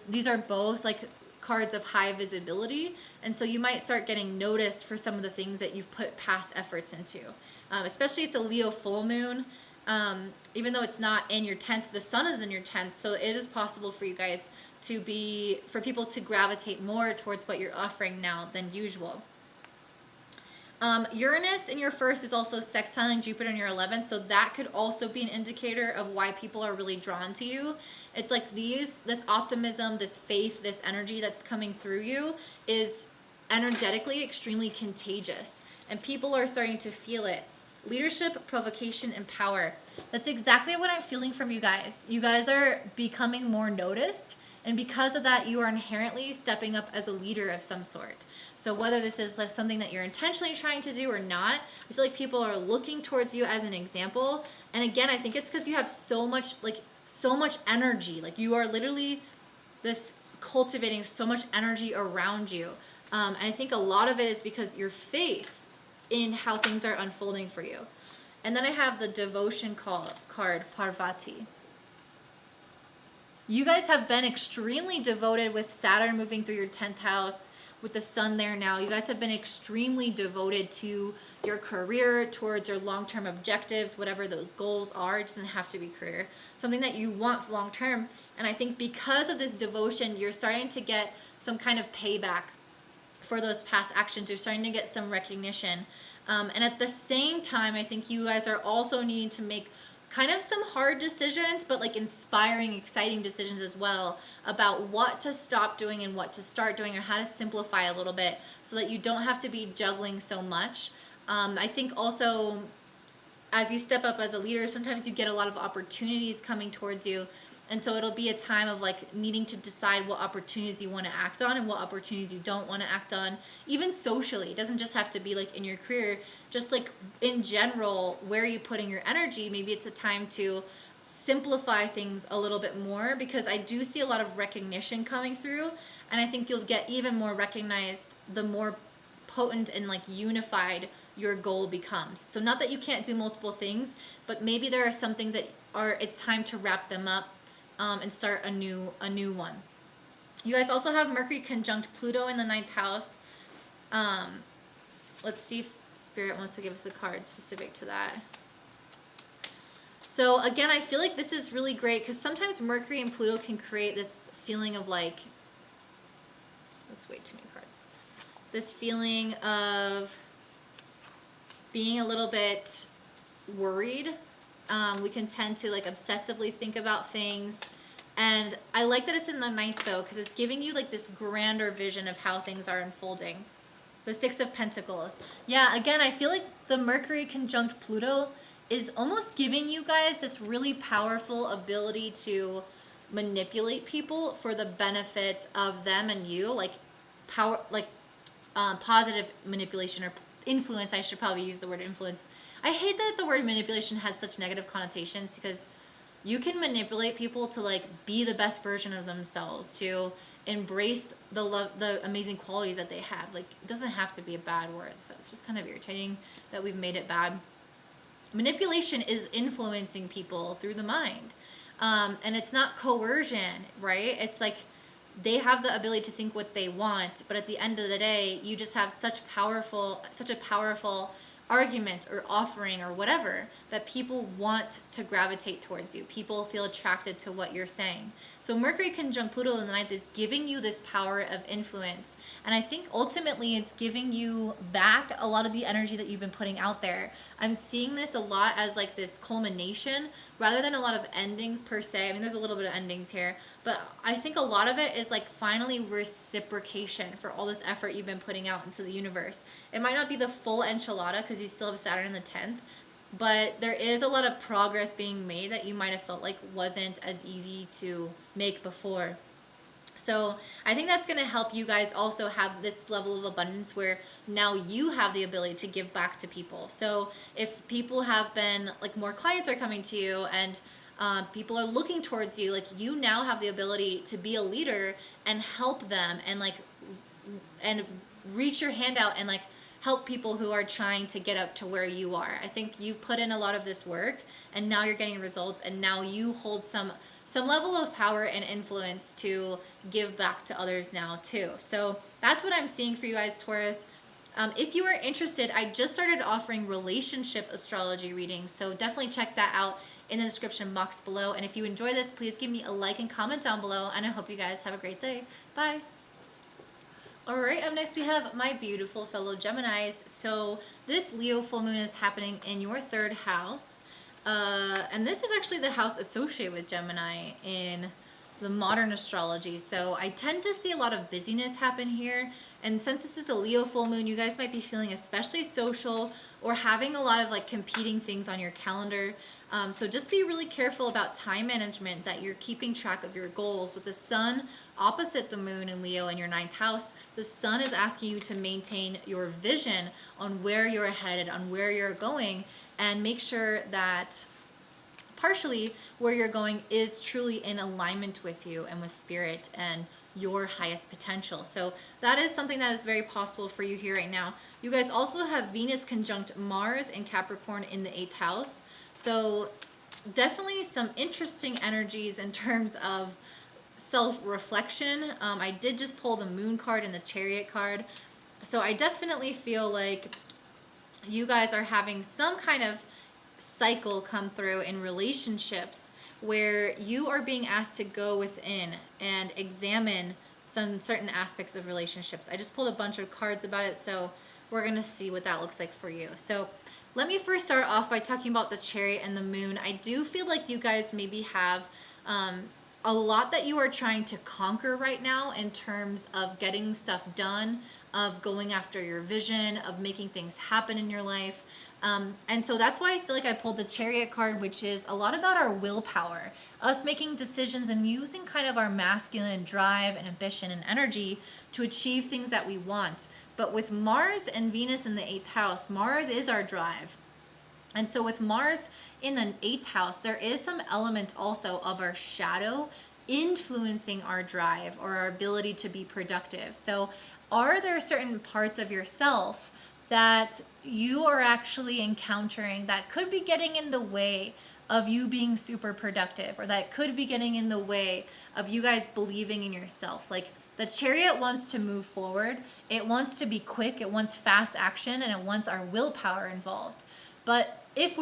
These are both like cards of high visibility, and so you might start getting noticed for some of the things that you've put past efforts into. Especially it's a Leo full moon. Even though it's not in your 10th, the sun is in your 10th, so it is possible for you guys to be, for people to gravitate more towards what you're offering now than usual. Uranus in your first is also sextiling Jupiter in your 11th, so that could also be an indicator of why people are really drawn to you. It's like this optimism, this faith, this energy that's coming through you is energetically extremely contagious, and people are starting to feel it. Leadership, provocation, and power. That's exactly what I'm feeling from you guys. You guys are becoming more noticed, and because of that, you are inherently stepping up as a leader of some sort. So whether this is like something that you're intentionally trying to do or not, I feel like people are looking towards you as an example. And again, I think it's because you have so much energy. Like, you are literally cultivating so much energy around you. And I think a lot of it is because your faith in how things are unfolding for you. And then I have the devotion card, Parvati. You guys have been extremely devoted with Saturn moving through your 10th house, with the sun there now. You guys have been extremely devoted to your career, towards your long-term objectives, whatever those goals are. It doesn't have to be career, something that you want long-term. And I think because of this devotion, you're starting to get some kind of payback for those past actions. You're starting to get some recognition. And at the same time, I think you guys are also needing to make kind of some hard decisions, but like inspiring, exciting decisions as well, about what to stop doing and what to start doing, or how to simplify a little bit so that you don't have to be juggling so much. I think also as you step up as a leader, sometimes you get a lot of opportunities coming towards you. And so it'll be a time of like needing to decide what opportunities you want to act on and what opportunities you don't want to act on, even socially. It doesn't just have to be like in your career, just like in general, where are you putting your energy? Maybe it's a time to simplify things a little bit more, because I do see a lot of recognition coming through. And I think you'll get even more recognized the more potent and like unified your goal becomes. So not that you can't do multiple things, but maybe there are some things that it's time to wrap them up. And start a new one. You guys also have Mercury conjunct Pluto in the 9th house. Let's see if Spirit wants to give us a card specific to that. So again, I feel like this is really great because sometimes Mercury and Pluto can create this feeling of like, that's way too many cards. This feeling of being a little bit worried. We can tend to like obsessively think about things. And I like that it's in the ninth though, because it's giving you like this grander vision of how things are unfolding. The Six of Pentacles. Yeah, again, I feel like the Mercury conjunct Pluto is almost giving you guys this really powerful ability to manipulate people for the benefit of them and you, like power, like positive manipulation or influence. I should probably use the word influence. I hate that the word manipulation has such negative connotations because you can manipulate people to like be the best version of themselves, to embrace the love, the amazing qualities that they have. Like, it doesn't have to be a bad word. So it's just kind of irritating that we've made it bad. Manipulation is influencing people through the mind. And it's not coercion, right? It's like they have the ability to think what they want, but at the end of the day, you just have such a powerful argument or offering or whatever that people want to gravitate towards you. People feel attracted to what you're saying. So Mercury conjunct Pluto in the ninth is giving you this power of influence. And I think ultimately it's giving you back a lot of the energy that you've been putting out there. I'm seeing this a lot as like this culmination rather than a lot of endings per se. I mean, there's a little bit of endings here, but I think a lot of it is like finally reciprocation for all this effort you've been putting out into the universe. It might not be the full enchilada because you still have Saturn in the 10th, but there is a lot of progress being made that you might have felt like wasn't as easy to make before. So I think that's going to help you guys also have this level of abundance where now you have the ability to give back to people. So if people have been like more clients are coming to you and people are looking towards you, like you now have the ability to be a leader and help them and like and reach your hand out and like help people who are trying to get up to where you are. I think you've put in a lot of this work and now you're getting results, and now you hold some level of power and influence to give back to others now too. So that's what I'm seeing for you guys, Taurus. If you are interested, I just started offering relationship astrology readings, so definitely check that out in the description box below. And if you enjoy this, please give me a like and comment down below, and I hope you guys have a great day. Bye. All right, up next we have my beautiful fellow Geminis. So this Leo full moon is happening in your third house. And this is actually the house associated with Gemini in the modern astrology. So I tend to see a lot of busyness happen here. And since this is a Leo full moon, you guys might be feeling especially social or having a lot of like competing things on your calendar. So just be really careful about time management, that you're keeping track of your goals. With the sun opposite the moon in Leo in your ninth house, the sun is asking you to maintain your vision on where you're headed, on where you're going, and make sure that partially where you're going is truly in alignment with you and with spirit and your highest potential. So that is something that is very possible for you here right now. You guys also have Venus conjunct Mars and Capricorn in the 8th house. So definitely some interesting energies in terms of self-reflection. I did just pull the Moon card and the Chariot card. So I definitely feel like you guys are having some kind of cycle come through in relationships where you are being asked to go within and examine some certain aspects of relationships. I just pulled a bunch of cards about it, so we're going to see what that looks like for you. So let me first start off by talking about the Chariot and the Moon. I do feel like you guys maybe have a lot that you are trying to conquer right now in terms of getting stuff done, of going after your vision, of making things happen in your life. And so that's why I feel like I pulled the Chariot card, which is a lot about our willpower, us making decisions and using kind of our masculine drive and ambition and energy to achieve things that we want. But with Mars and Venus in the 8th house, Mars is our drive. And so with Mars in the 8th house, there is some element also of our shadow influencing our drive or our ability to be productive. So are there certain parts of yourself that you are actually encountering that could be getting in the way of you being super productive, or that could be getting in the way of you guys believing in yourself? Like, the Chariot wants to move forward. It wants to be quick. It wants fast action, and it wants our willpower involved. But if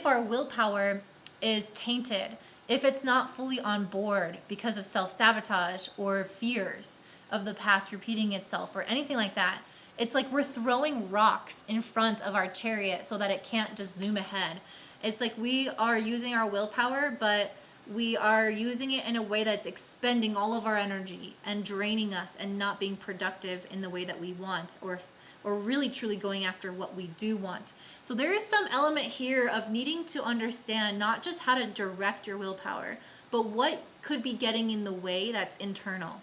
our willpower is tainted, if it's not fully on board because of self-sabotage or fears of the past repeating itself or anything like that, it's like we're throwing rocks in front of our chariot so that it can't just zoom ahead. It's like we are using our willpower, but we are using it in a way that's expending all of our energy and draining us and not being productive in the way that we want, or really truly going after what we do want. So there is some element here of needing to understand not just how to direct your willpower, but what could be getting in the way that's internal.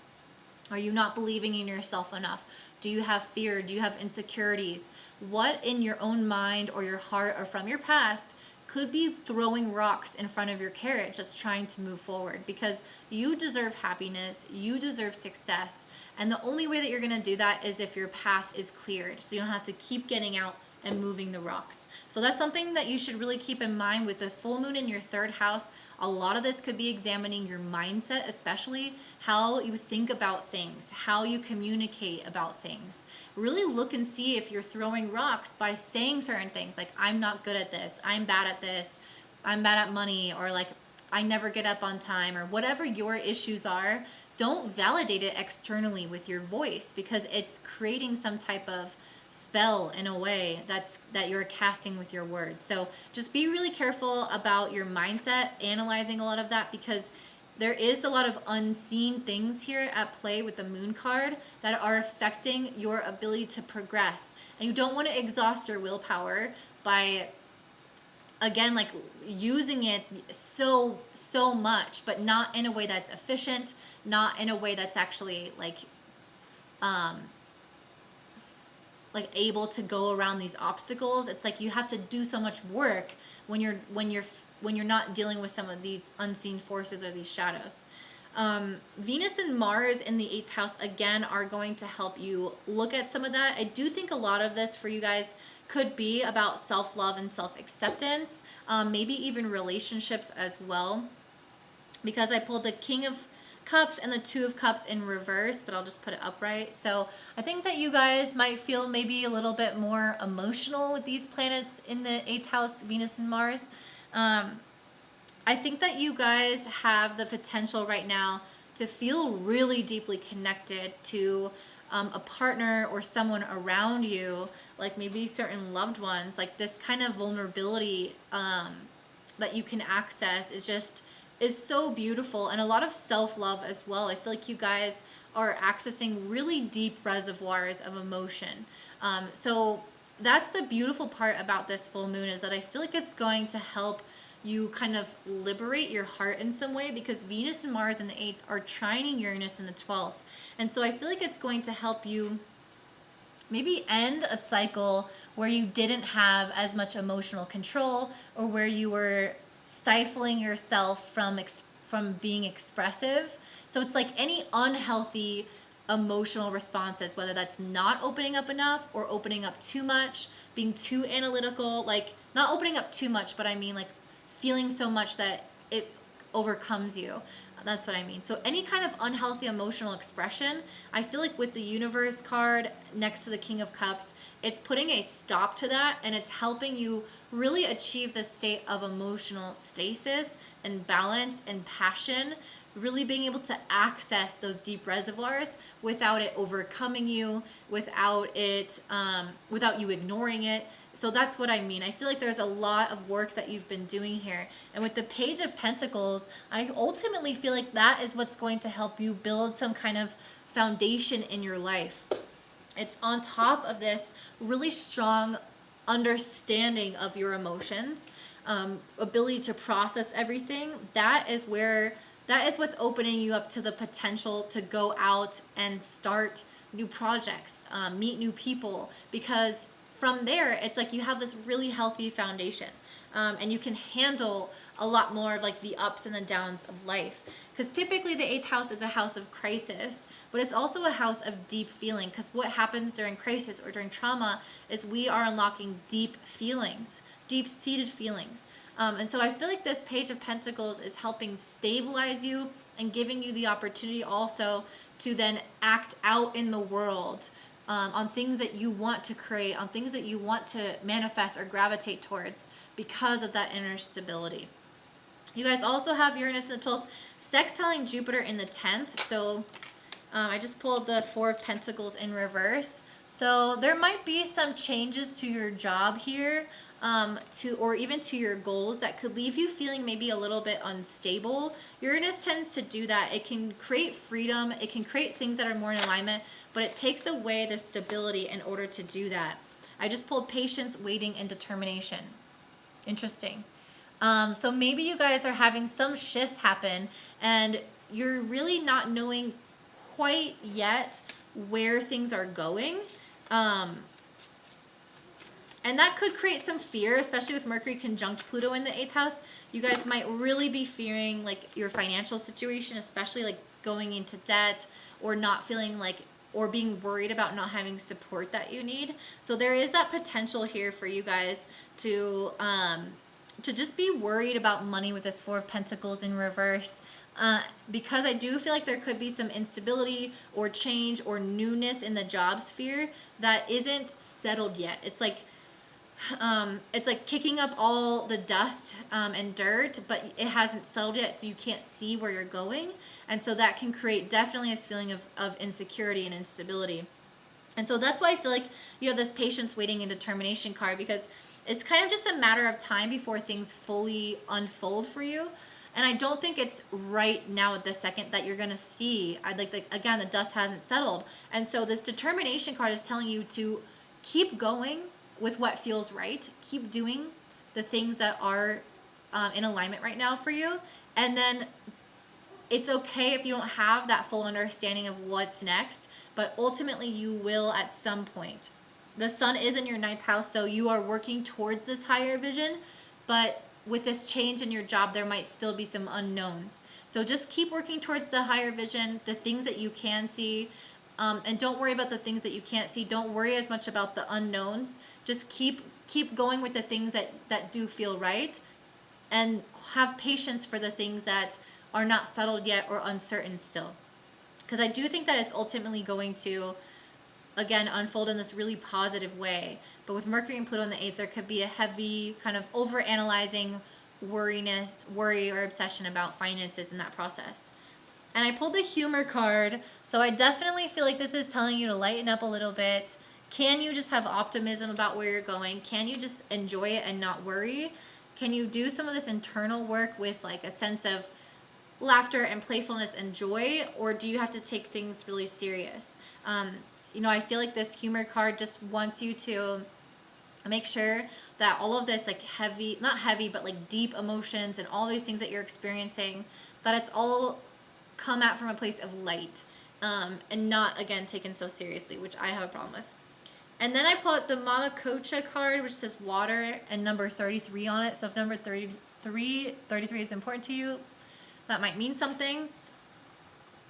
Are you not believing in yourself enough? Do you have fear? Do you have insecurities? What in your own mind or your heart or from your past could be throwing rocks in front of your carriage that's trying to move forward? Because you deserve happiness, you deserve success, and the only way that you're going to do that is if your path is cleared, so you don't have to keep getting out and moving the rocks. So that's something that you should really keep in mind with the full moon in your third house. A lot of this could be examining your mindset, especially how you think about things, how you communicate about things. Really look and see if you're throwing rocks by saying certain things like, I'm not good at this, I'm bad at this, I'm bad at money, or like, I never get up on time, or whatever your issues are. Don't validate it externally with your voice, because it's creating some type of spell in a way that you're casting with your words. So just be really careful about your mindset, analyzing a lot of that, because there is a lot of unseen things here at play with the moon card that are affecting your ability to progress. And you don't want to exhaust your willpower by, again, like using it so much, but not in a way that's efficient, not in a way that's actually like able to go around these obstacles. It's like you have to do so much work when you're not dealing with some of these unseen forces or these shadows. Venus and Mars in the 8th house again are going to help you look at some of that. I do think a lot of this for you guys could be about self-love and self-acceptance, maybe even relationships as well, because I pulled the King of Cups and the Two of Cups in reverse, but I'll just put it upright. So I think that you guys might feel maybe a little bit more emotional with these planets in the 8th house, Venus and Mars. I think that you guys have the potential right now to feel really deeply connected to a partner or someone around you, like maybe certain loved ones. Like this kind of vulnerability that you can access is so beautiful, and a lot of self-love as well. I feel like you guys are accessing really deep reservoirs of emotion. So that's the beautiful part about this full moon, is that I feel like it's going to help you kind of liberate your heart in some way, because Venus and Mars in the 8th are trining Uranus in the 12th. And so I feel like it's going to help you maybe end a cycle where you didn't have as much emotional control, or where you were stifling yourself from being expressive. So it's like any unhealthy emotional responses, whether that's not opening up enough or opening up too much, being too analytical, like not opening up too much, but I mean like feeling so much that it overcomes you. That's what I mean. So any kind of unhealthy emotional expression, I feel like with the Universe card next to the King of Cups, it's putting a stop to that, and it's helping you really achieve the state of emotional stasis and balance and passion, really being able to access those deep reservoirs without it overcoming you, without you ignoring it. So that's what I mean. I feel like there's a lot of work that you've been doing here. And with the Page of Pentacles, I ultimately feel like that is what's going to help you build some kind of foundation in your life. It's on top of this really strong understanding of your emotions, ability to process everything. That is what's opening you up to the potential to go out and start new projects, meet new people, because from there, it's like you have this really healthy foundation, and you can handle a lot more of like the ups and the downs of life. Because typically the 8th house is a house of crisis, but it's also a house of deep feeling. Because what happens during crisis or during trauma is we are unlocking deep feelings, deep-seated feelings. And so I feel like this Page of Pentacles is helping stabilize you and giving you the opportunity also to then act out in the world, on things that you want to create, on things that you want to manifest or gravitate towards because of that inner stability. You guys also have Uranus in the 12th, sextiling Jupiter in the 10th. So I just pulled the Four of Pentacles in reverse. So there might be some changes to your job here, or even to your goals that could leave you feeling maybe a little bit unstable. Uranus tends to do that. It can create freedom. It can create things that are more in alignment, but it takes away the stability in order to do that. I just pulled patience, waiting, and determination. Interesting. So maybe you guys are having some shifts happen and you're really not knowing quite yet where things are going. And that could create some fear, especially with Mercury conjunct Pluto in the 8th house. You guys might really be fearing like your financial situation, especially like going into debt or not feeling like, or being worried about not having support that you need. So there is that potential here for you guys to just be worried about money with this Four of Pentacles in reverse. Because I do feel like there could be some instability or change or newness in the job sphere that isn't settled yet. It's like kicking up all the dust and dirt, but it hasn't settled yet, so you can't see where you're going. And so that can create definitely this feeling of insecurity and instability. And so that's why I feel like you have this patience, waiting, and determination card, because it's kind of just a matter of time before things fully unfold for you. And I don't think it's right now at the second that you're going to see. Again, the dust hasn't settled. And so this determination card is telling you to keep going with what feels right. Keep doing the things that are in alignment right now for you. And then it's okay if you don't have that full understanding of what's next, but ultimately you will at some point. The sun is in your 9th house, so you are working towards this higher vision, but with this change in your job, there might still be some unknowns. So just keep working towards the higher vision, the things that you can see, and don't worry about the things that you can't see. Don't worry as much about the unknowns. Just keep going with the things that do feel right, and have patience for the things that are not settled yet or uncertain still. Because I do think that it's ultimately going to, again, unfold in this really positive way. But with Mercury and Pluto in the 8th, there could be a heavy kind of over-analyzing worry or obsession about finances in that process. And I pulled the humor card, so I definitely feel like this is telling you to lighten up a little bit. Can you just have optimism about where you're going? Can you just enjoy it and not worry? Can you do some of this internal work with like a sense of laughter and playfulness and joy? Or do you have to take things really serious? I feel like this humor card just wants you to make sure that all of this like not heavy, but like deep emotions and all these things that you're experiencing, that it's all come out from a place of light, and not, again, taken so seriously, which I have a problem with. And then I pull out the Mama Cocha card, which says water and number 33 on it. So if number 33 is important to you, that might mean something.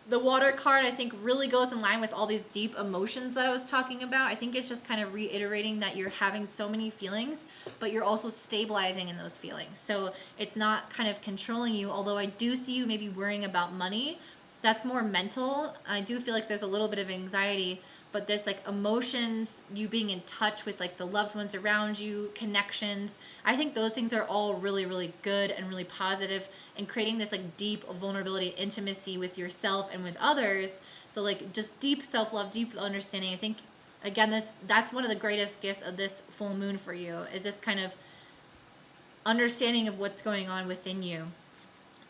The water card, I think, really goes in line with all these deep emotions that I was talking about. I think it's just kind of reiterating that you're having so many feelings, but you're also stabilizing in those feelings. So it's not kind of controlling you, although I do see you maybe worrying about money. That's more mental. I do feel like there's a little bit of anxiety, but this like emotions, you being in touch with like the loved ones around you, connections, I think those things are all really, really good and really positive, and creating this like deep vulnerability, intimacy with yourself and with others. So like just deep self-love, deep understanding. I think, again, that's one of the greatest gifts of this full moon for you, is this kind of understanding of what's going on within you.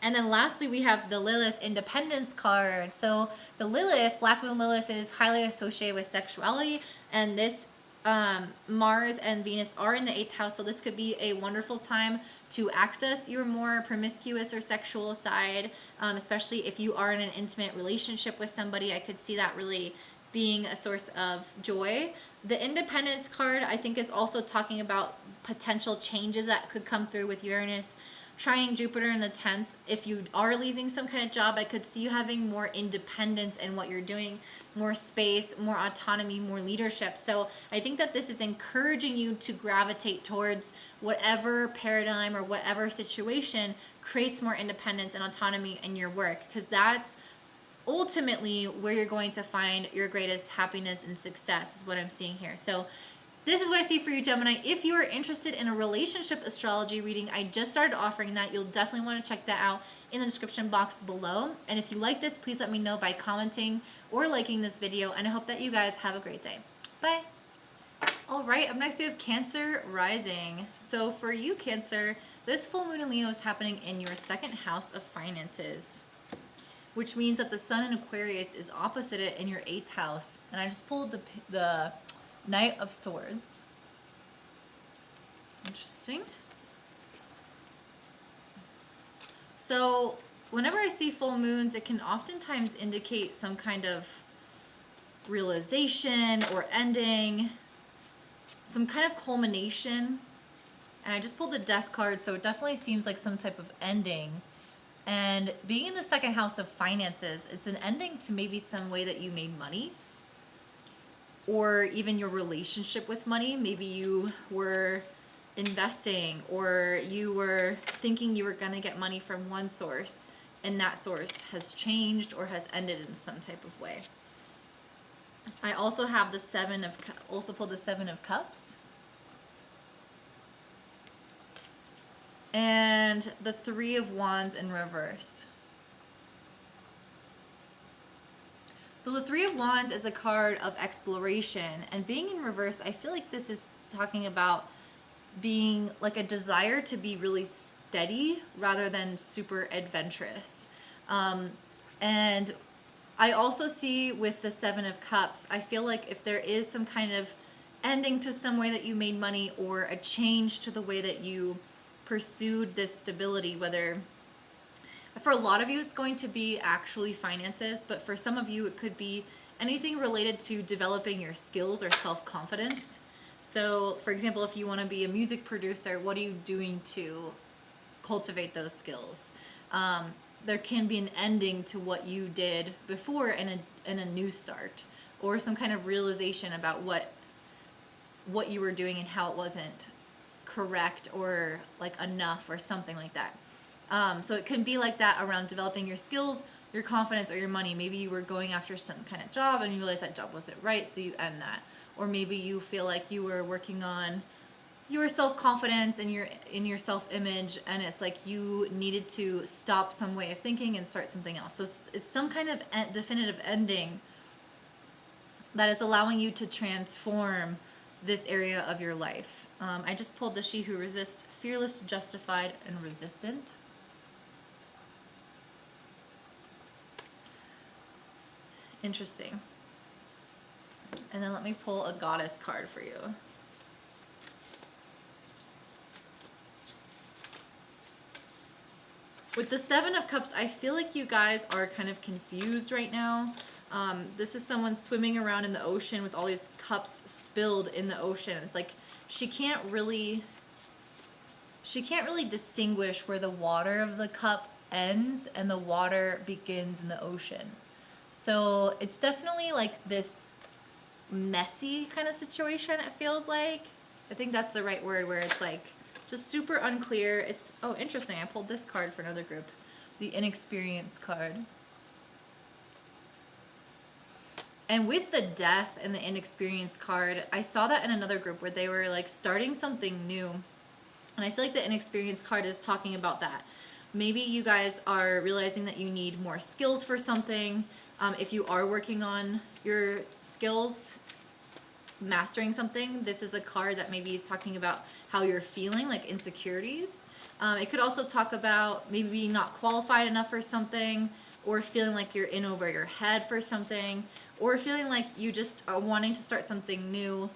And then lastly, we have the Lilith Independence card. So the Lilith, Black Moon Lilith, is highly associated with sexuality, and this Mars and Venus are in the 8th house. So this could be a wonderful time to access your more promiscuous or sexual side, especially if you are in an intimate relationship with somebody. I could see that really being a source of joy. The Independence card, I think, is also talking about potential changes that could come through with Uranus trining Jupiter in the 10th. If you are leaving some kind of job, I could see you having more independence in what you're doing, more space, more autonomy, more leadership. So I think that this is encouraging you to gravitate towards whatever paradigm or whatever situation creates more independence and autonomy in your work, because that's ultimately where you're going to find your greatest happiness and success, is what I'm seeing here. So This is what I see for you, Gemini. If you are interested in a relationship astrology reading, I just started offering that. You'll definitely want to check that out in the description box below. And if you like this, please let me know by commenting or liking this video. And I hope that you guys have a great day. Bye. All right, up next we have Cancer Rising. So for you, Cancer, this full moon in Leo is happening in your second house of finances, which means that the sun in Aquarius is opposite it in your 8th house. And I just pulled the Knight of Swords. Interesting. So whenever I see full moons, it can oftentimes indicate some kind of realization or ending, some kind of culmination. And I just pulled the Death card, so it definitely seems like some type of ending. And being in the second house of finances, it's an ending to maybe some way that you made money, or even your relationship with money. Maybe you were investing, or you were thinking you were going to get money from one source, and that source has changed or has ended in some type of way. I also have the also pulled the Seven of Cups. And the Three of Wands in reverse. So the Three of Wands is a card of exploration, and being in reverse, I feel like this is talking about being like a desire to be really steady rather than super adventurous. And I also see with the Seven of Cups, I feel like if there is some kind of ending to some way that you made money, or a change to the way that you pursued this stability, whether for a lot of you, it's going to be actually finances, but for some of you, it could be anything related to developing your skills or self-confidence. So, for example, if you want to be a music producer, what are you doing to cultivate those skills? There can be an ending to what you did before and a new start, or some kind of realization about what you were doing and how it wasn't correct or like enough or something like that. So it can be like that around developing your skills, your confidence, or your money. Maybe you were going after some kind of job and you realize that job wasn't right, so you end that. Or maybe you feel like you were working on your self-confidence and your self-image, and it's like you needed to stop some way of thinking and start something else. So it's some kind of definitive ending that is allowing you to transform this area of your life. I just pulled the She Who Resists, Fearless, Justified, and Resistant. Interesting. And then let me pull a Goddess card for you. With the Seven of Cups, I feel like you guys are kind of confused right now. This is someone swimming around in the ocean with all these cups spilled in the ocean. It's like she can't really distinguish where the water of the cup ends and the water begins in the ocean. So it's definitely like this messy kind of situation, it feels like. I think that's the right word, where it's like just super unclear. It's, oh, interesting. I pulled this card for another group, the Inexperienced card. And with the Death and the Inexperienced card, I saw that in another group where they were like starting something new. And I feel like the Inexperienced card is talking about that. Maybe you guys are realizing that you need more skills for something. If you are working on your skills, mastering something, this is a card that maybe is talking about how you're feeling, like insecurities. It could also talk about maybe not qualified enough for something, or feeling like you're in over your head for something, or feeling like you just are wanting to start something new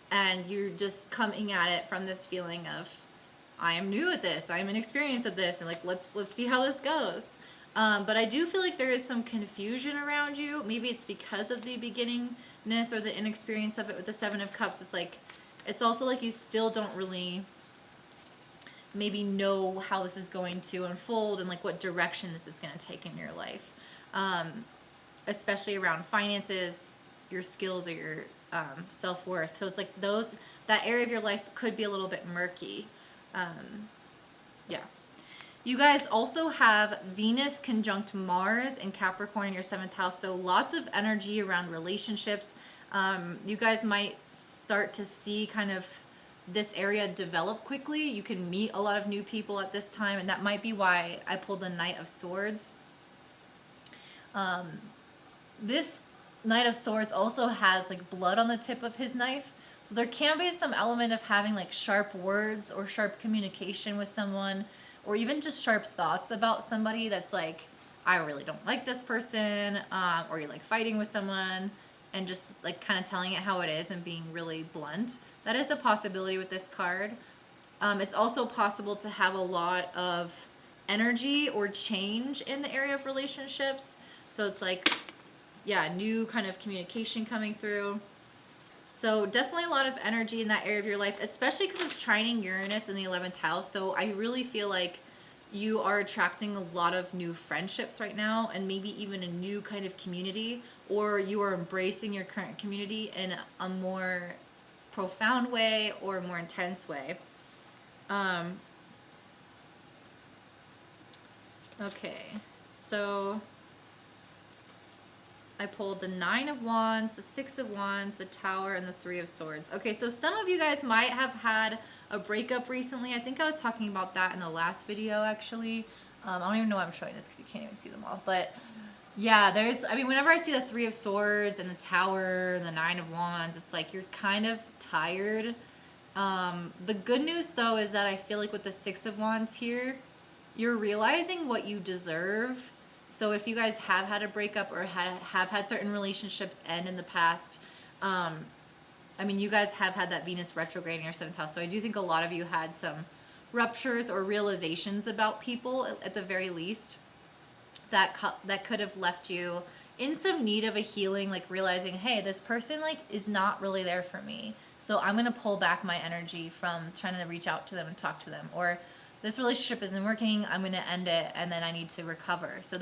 and you're just coming at it from this feeling of, I am new at this, I am inexperienced at this, and like let's see how this goes. But I do feel like there is some confusion around you. Maybe it's because of the beginningness or the inexperience of it with the Seven of Cups. It's like, it's also like you still don't really maybe know how this is going to unfold and like what direction this is going to take in your life. Especially around finances, your skills, or your self-worth. So it's like that area of your life could be a little bit murky. Yeah. You guys also have Venus conjunct Mars in Capricorn in your 7th house. So lots of energy around relationships. You guys might start to see kind of this area develop quickly. You can meet a lot of new people at this time, and that might be why I pulled the Knight of Swords. This Knight of Swords also has like blood on the tip of his knife. So there can be some element of having like sharp words or sharp communication with someone, or even just sharp thoughts about somebody that's like, I really don't like this person, or you're like fighting with someone and just like kind of telling it how it is and being really blunt. That is a possibility with this card. It's also possible to have a lot of energy or change in the area of relationships. So it's like, yeah, new kind of communication coming through. So definitely a lot of energy in that area of your life, especially because it's trining Uranus in the 11th house. So I really feel like you are attracting a lot of new friendships right now, and maybe even a new kind of community, or you are embracing your current community in a more profound way or a more intense way. Okay, so I pulled the 9 of Wands, the 6 of Wands, the Tower, and the 3 of Swords. Okay, so some of you guys might have had a breakup recently. I think I was talking about that in the last video, actually. I don't even know why I'm showing this because you can't even see them all. But yeah, whenever I see the 3 of Swords and the Tower and the 9 of Wands, it's like you're kind of tired. The good news, though, is that I feel like with the 6 of Wands here, you're realizing what you deserve. So if you guys have had a breakup or have had certain relationships end in the past, you guys have had that Venus retrograde in your 7th house. So I do think a lot of you had some ruptures or realizations about people at the very least that could have left you in some need of a healing, like realizing, hey, this person like is not really there for me. So I'm going to pull back my energy from trying to reach out to them and talk to them. Or this relationship isn't working, I'm going to end it, and then I need to recover. So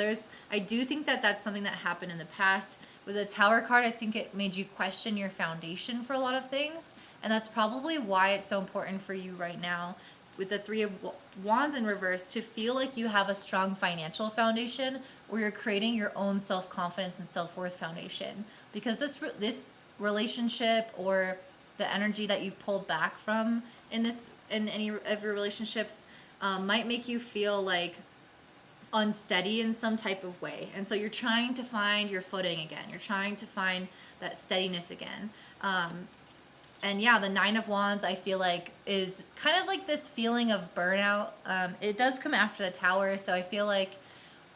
I do think that that's something that happened in the past. With the Tower card, I think it made you question your foundation for a lot of things, and that's probably why it's so important for you right now, with the 3 of Wands in reverse, to feel like you have a strong financial foundation, or you're creating your own self-confidence and self-worth foundation. Because this relationship, or the energy that you've pulled back from in any of your relationships, might make you feel like unsteady in some type of way. And so you're trying to find your footing again. You're trying to find that steadiness again. And yeah, the 9 of Wands, I feel like, is kind of like this feeling of burnout. It does come after the Tower. So I feel like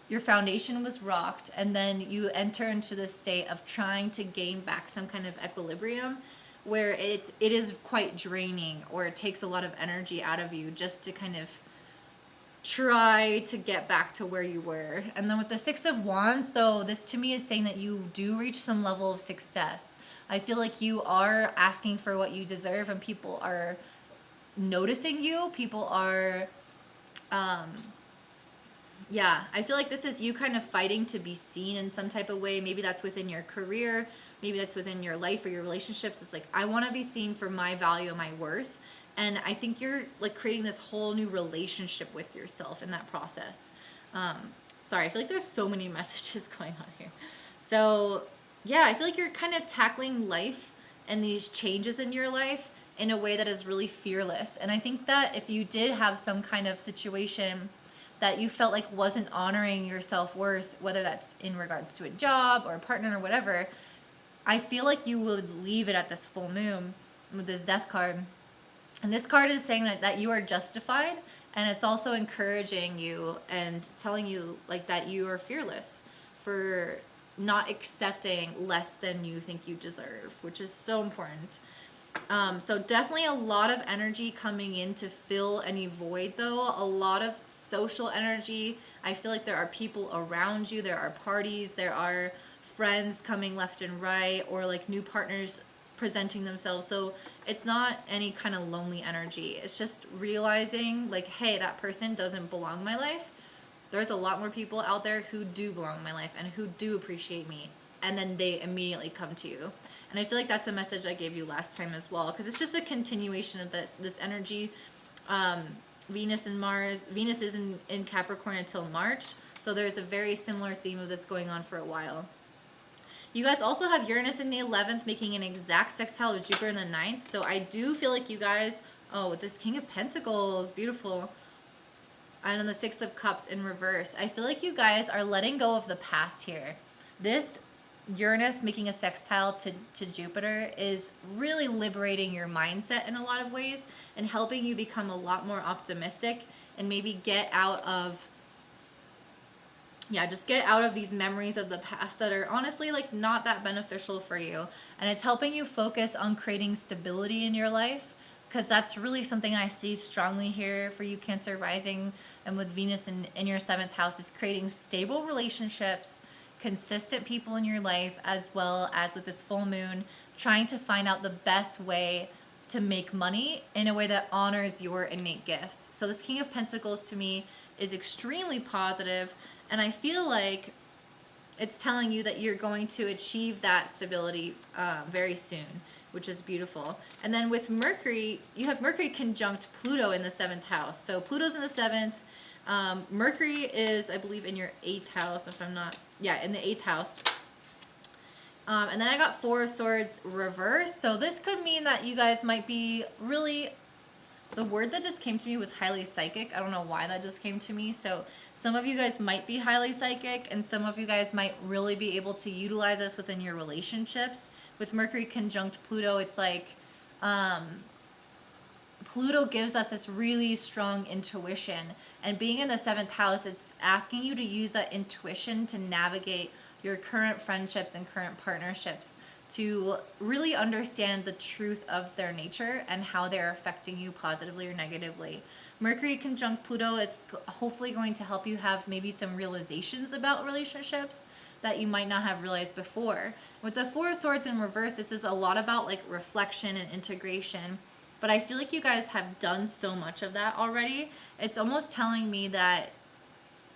your foundation was rocked, and then you enter into this state of trying to gain back some kind of equilibrium, where it is quite draining, or it takes a lot of energy out of you just to kind of try to get back to where you were. And then with the 6 of Wands, though, this to me is saying that you do reach some level of success. I feel like you are asking for what you deserve, and people are noticing you. People are, I feel like this is you kind of fighting to be seen in some type of way. Maybe that's within your career. Maybe that's within your life or your relationships. It's like, I want to be seen for my value and my worth. And I think you're like creating this whole new relationship with yourself in that process. Sorry, I feel like there's so many messages going on here. So yeah, I feel like you're kind of tackling life and these changes in your life in a way that is really fearless. And I think that if you did have some kind of situation that you felt like wasn't honoring your self-worth, whether that's in regards to a job or a partner or whatever, I feel like you would leave it at this full moon with this Death card. And this card is saying that you are justified, and it's also encouraging you and telling you like that you are fearless for not accepting less than you think you deserve, which is so important. So definitely a lot of energy coming in to fill any void, though. A lot of social energy. I feel like there are people around you. There are parties. There are friends coming left and right, or like new partners presenting themselves. So it's not any kind of lonely energy. It's just realizing like, hey, that person doesn't belong in my life. There's a lot more people out there who do belong in my life and who do appreciate me. And then they immediately come to you. And I feel like that's a message I gave you last time as well, because it's just a continuation of this energy. Venus and Mars. Venus is in Capricorn until March. So there's a very similar theme of this going on for a while. You guys also have Uranus in the 11th making an exact sextile with Jupiter in the 9th. So I do feel like you guys, oh, with this King of Pentacles, beautiful. And then the Six of Cups in reverse. I feel like you guys are letting go of the past here. This Uranus making a sextile to Jupiter is really liberating your mindset in a lot of ways and helping you become a lot more optimistic and maybe get out of, just get out of these memories of the past that are honestly like not that beneficial for you. And it's helping you focus on creating stability in your life, because that's really something I see strongly here for you, Cancer rising, and with Venus in your 7th house, is creating stable relationships, consistent people in your life, as well as with this full moon, trying to find out the best way to make money in a way that honors your innate gifts. So this King of Pentacles to me is extremely positive, and I feel like it's telling you that you're going to achieve that stability very soon, which is beautiful. And then with Mercury, you have Mercury conjunct Pluto in the 7th house. So Pluto's in the 7th. Mercury is, I believe, in your 8th house, if I'm not, in the 8th house. And then I got Four of Swords reverse. So this could mean that you guys might be really, the word that just came to me was highly psychic. I don't know why that just came to me. So some of you guys might be highly psychic, and some of you guys might really be able to utilize this within your relationships. With Mercury conjunct Pluto, it's like Pluto gives us this really strong intuition, and being in the 7th house, it's asking you to use that intuition to navigate your current friendships and current partnerships, to really understand the truth of their nature and how they're affecting you positively or negatively. Mercury conjunct Pluto is hopefully going to help you have maybe some realizations about relationships that you might not have realized before. With the Four of Swords in reverse, this is a lot about like reflection and integration. But I feel like you guys have done so much of that already. It's almost telling me that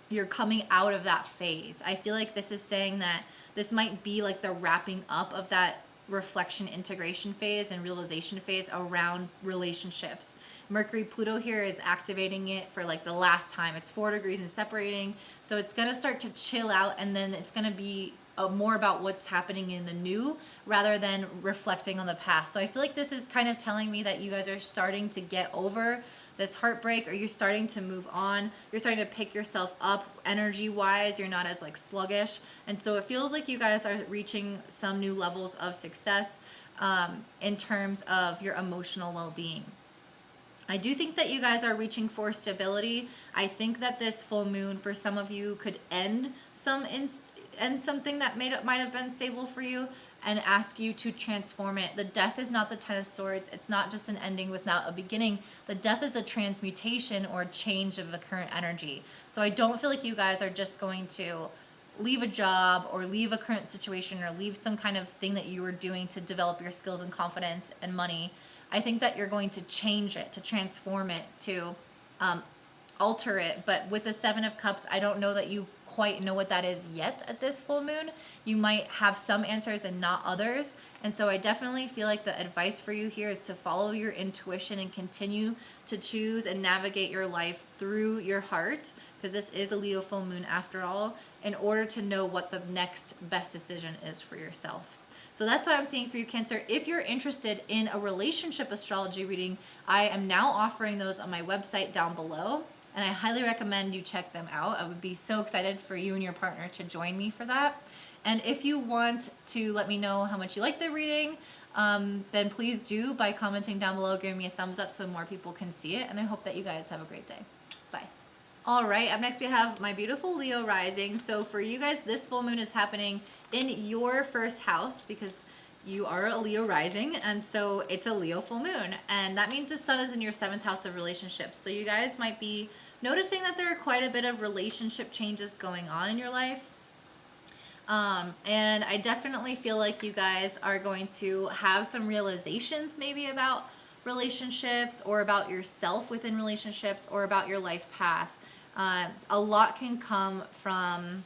you're coming out of that phase. I feel like this is saying that this might be like the wrapping up of that reflection, integration phase and realization phase around relationships. Mercury Pluto here is activating it for like the last time. It's 4 degrees and separating. So it's going to start to chill out, and then it's going to be more about what's happening in the new rather than reflecting on the past. So I feel like this is kind of telling me that you guys are starting to get over this heartbreak, or you're starting to move on. You're starting to pick yourself up energy wise. You're not as like sluggish. And so it feels like you guys are reaching some new levels of success in terms of your emotional well-being. I do think that you guys are reaching for stability. I think that this full moon for some of you could end something that might have been stable for you and ask you to transform it. The death is not the 10 of Swords. It's not just an ending without a beginning. The death is a transmutation or a change of the current energy. So I don't feel like you guys are just going to leave a job or leave a current situation or leave some kind of thing that you were doing to develop your skills and confidence and money. I think that you're going to change it, to transform it, to alter it. But with the 7 of Cups, I don't know that you quite know what that is yet at this full moon. You might have some answers and not others. And so I definitely feel like the advice for you here is to follow your intuition and continue to choose and navigate your life through your heart, because this is a Leo full moon after all, in order to know what the next best decision is for yourself. So that's what I'm seeing for you, Cancer. If you're interested in a relationship astrology reading, I am now offering those on my website down below, and I highly recommend you check them out. I would be so excited for you and your partner to join me for that. And if you want to let me know how much you like the reading, then please do by commenting down below, giving me a thumbs up so more people can see it. And I hope that you guys have a great day. Bye. All right, up next we have my beautiful Leo rising. So for you guys, this full moon is happening in your first house because you are a Leo rising, and so it's a Leo full moon. And that means the sun is in your 7th house of relationships. So you guys might be noticing that there are quite a bit of relationship changes going on in your life. And I definitely feel like you guys are going to have some realizations maybe about relationships or about yourself within relationships or about your life path. A lot can come from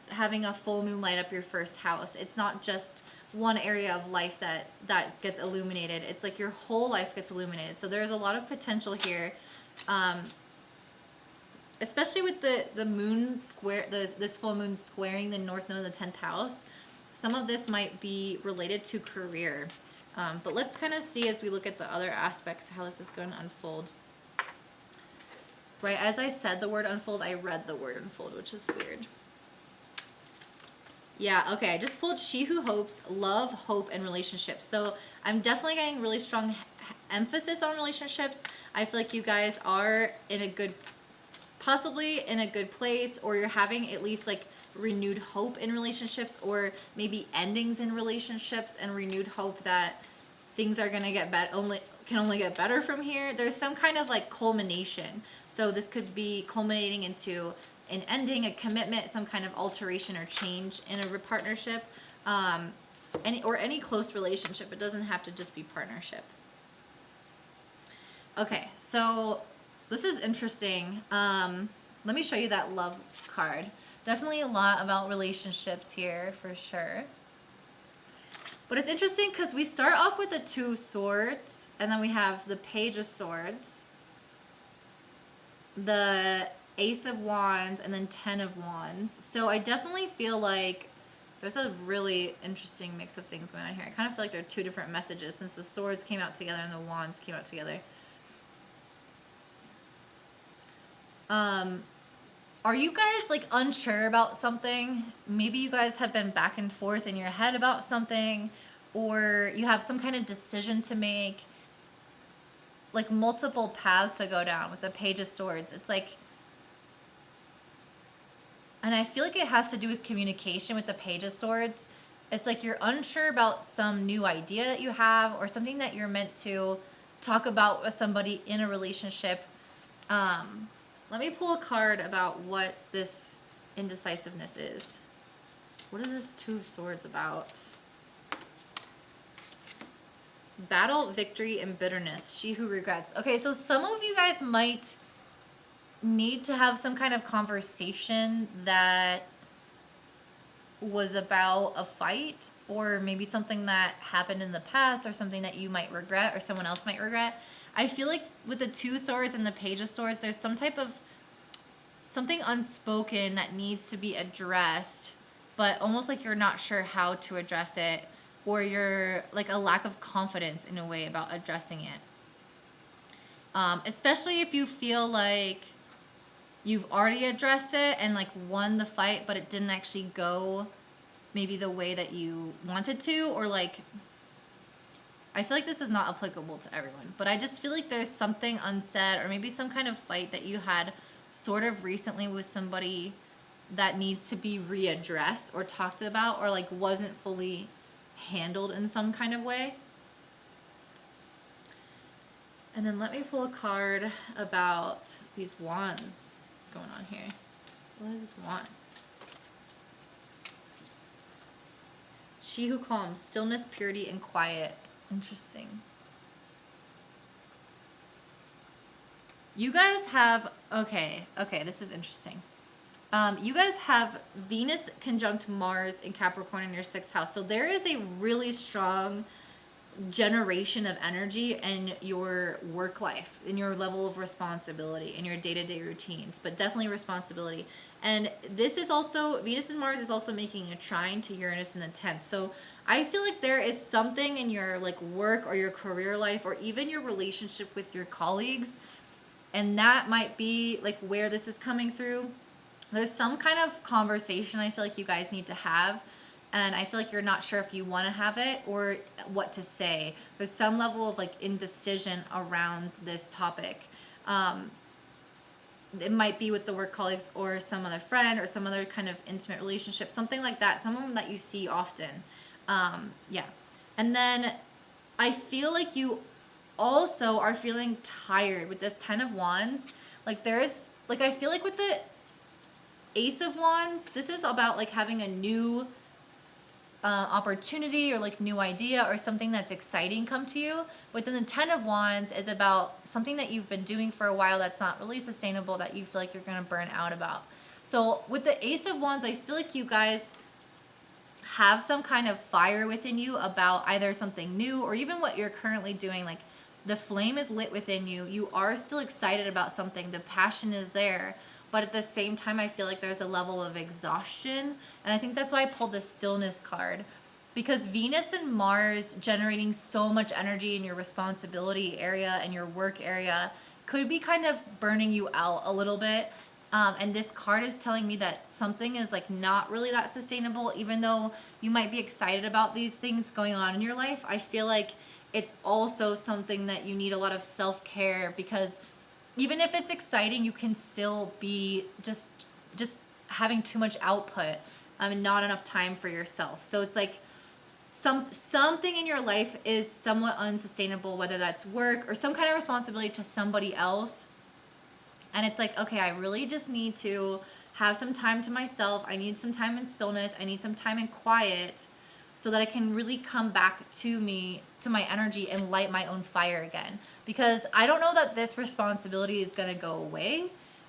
having a full moon light up your first house. It's not just one area of life that gets illuminated. It's like your whole life gets illuminated. So there's a lot of potential here, especially with the moon square, this full moon squaring the north node of the 10th house. Some of this might be related to career. But let's kind of see as we look at the other aspects how this is going to unfold. Right, as I said the word unfold, I read the word unfold, which is weird. Yeah, okay, I just pulled She Who Hopes, Love, Hope, and Relationships. So I'm definitely getting really strong emphasis on relationships. I feel like you guys are in a good, possibly in a good place, or you're having at least like renewed hope in relationships, or maybe endings in relationships and renewed hope that things are going to get better, can only get better from here. There's some kind of like culmination. So this could be culminating into an ending, a commitment, some kind of alteration or change in a partnership, any close relationship. It doesn't have to just be partnership. Okay, so this is interesting. Let me show you that love card. Definitely a lot about relationships here for sure. But it's interesting because we start off with the 2 swords, and then we have the Page of Swords, the Ace of Wands, and then 10 of Wands. So I definitely feel like there's a really interesting mix of things going on here. I kind of feel like there are 2 different messages since the swords came out together and the wands came out together. Are you guys like unsure about something? Maybe you guys have been back and forth in your head about something, or you have some kind of decision to make, like multiple paths to go down with the Page of Swords. It's like, and I feel like it has to do with communication with the Page of Swords. It's like you're unsure about some new idea that you have, or something that you're meant to talk about with somebody in a relationship. Let me pull a card about what this indecisiveness is. What is this 2 of Swords about? Battle, victory, and bitterness. She who regrets. Okay, so some of you guys might need to have some kind of conversation that was about a fight, or maybe something that happened in the past, or something that you might regret, or someone else might regret. I feel like with the 2 swords and the Page of Swords, there's some type of something unspoken that needs to be addressed, but almost like you're not sure how to address it, or you're like a lack of confidence in a way about addressing it. Especially if you feel like you've already addressed it and like won the fight, but it didn't actually go maybe the way that you wanted to, or like, I feel like this is not applicable to everyone, but I just feel like there's something unsaid, or maybe some kind of fight that you had sort of recently with somebody that needs to be readdressed or talked about, or like wasn't fully handled in some kind of way. And then let me pull a card about these wands going on here. What is this wands? She who calms, stillness, purity, and quiet. Interesting. You guys have, okay, this is interesting. You guys have Venus conjunct Mars in Capricorn in your 6th house. So there is a really strong generation of energy in your work life, in your level of responsibility, in your day-to-day routines, but definitely responsibility. And this is also, Venus and Mars is also making a trine to Uranus in the 10th. So I feel like there is something in your like work or your career life, or even your relationship with your colleagues, and that might be like where this is coming through. There's some kind of conversation I feel like you guys need to have, and I feel like you're not sure if you want to have it or what to say. There's some level of like indecision around this topic. It might be with the work colleagues, or some other friend, or some other kind of intimate relationship, something like that, someone that you see often. Yeah. And then I feel like you also are feeling tired with this 10 of Wands. Like there's, like I feel like with the Ace of Wands, this is about like having a new opportunity, or like new idea, or something that's exciting come to you. But then the 10 of Wands is about something that you've been doing for a while that's not really sustainable, that you feel like you're going to burn out about. So with the Ace of Wands, I feel like you guys have some kind of fire within you about either something new or even what you're currently doing. Like the flame is lit within you. You are still excited about something. The passion is there. But at the same time, I feel like there's a level of exhaustion. And I think that's why I pulled the stillness card. Because Venus and Mars generating so much energy in your responsibility area and your work area could be kind of burning you out a little bit. And this card is telling me that something is like not really that sustainable, even though you might be excited about these things going on in your life. I feel like it's also something that you need a lot of self-care, because even if it's exciting, you can still be just having too much output and not enough time for yourself. So it's like something in your life is somewhat unsustainable, whether that's work or some kind of responsibility to somebody else. And it's like, okay, I really just need to have some time to myself. I need some time in stillness. I need some time in quiet so that I can really come back to my energy and light my own fire again. Because I don't know that this responsibility is going to go away.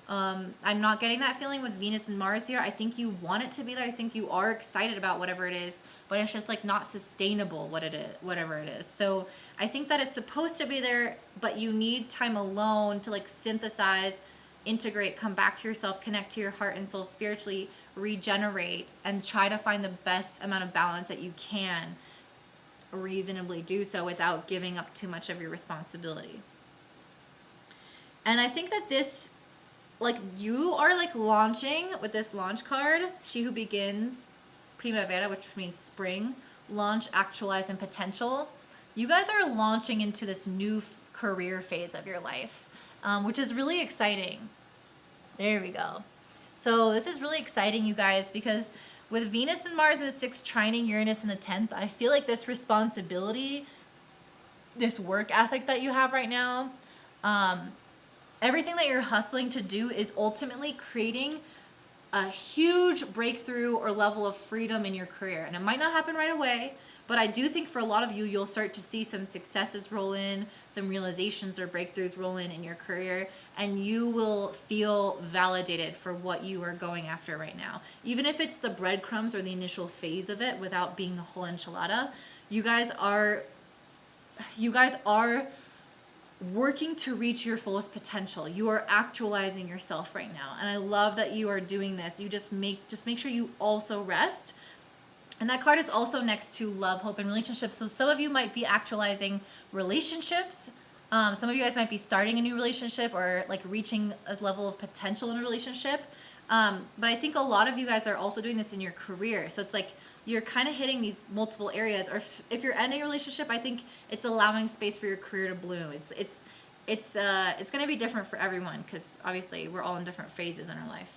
I'm not getting that feeling with Venus and Mars here. I think you want it to be there. I think you are excited about whatever it is, but it's just like not sustainable whatever it is. So I think that it's supposed to be there, but you need time alone to like synthesize, integrate, come back to yourself, connect to your heart and soul spiritually, regenerate, and try to find the best amount of balance that you can reasonably do so without giving up too much of your responsibility. And I think that this, like, you are like launching with this launch card, She Who Begins, Primavera, which means spring, launch, actualize, and potential. You guys are launching into this new career phase of your life, which is really exciting. There we go. So this is really exciting, you guys, because with Venus and Mars in the 6th trining Uranus in the 10th, I feel like this responsibility, this work ethic that you have right now, everything that you're hustling to do is ultimately creating a huge breakthrough or level of freedom in your career. And it might not happen right away, but I do think for a lot of you, you'll start to see some successes roll in, some realizations or breakthroughs roll in your career, and you will feel validated for what you are going after right now. Even if it's the breadcrumbs or the initial phase of it without being the whole enchilada, you guys are working to reach your fullest potential. You are actualizing yourself right now. And I love that you are doing this. You just make sure you also rest. And that card is also next to love, hope, and relationships. So some of you might be actualizing relationships. Some of you guys might be starting a new relationship or like reaching a level of potential in a relationship. But I think a lot of you guys are also doing this in your career. So it's like you're kind of hitting these multiple areas. Or if you're ending a relationship, I think it's allowing space for your career to bloom. It's going to be different for everyone because obviously we're all in different phases in our life.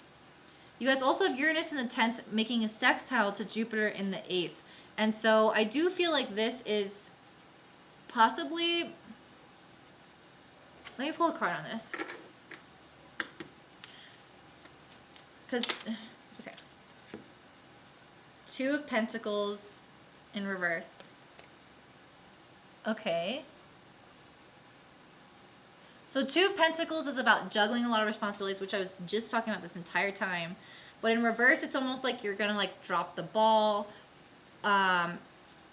You guys also have Uranus in the 10th making a sextile to Jupiter in the 8th. And so I do feel like this is possibly... Let me pull a card on this. Because, okay. 2 of Pentacles in reverse. Okay. So 2 of Pentacles is about juggling a lot of responsibilities, which I was just talking about this entire time. But in reverse, it's almost like you're going to like drop the ball,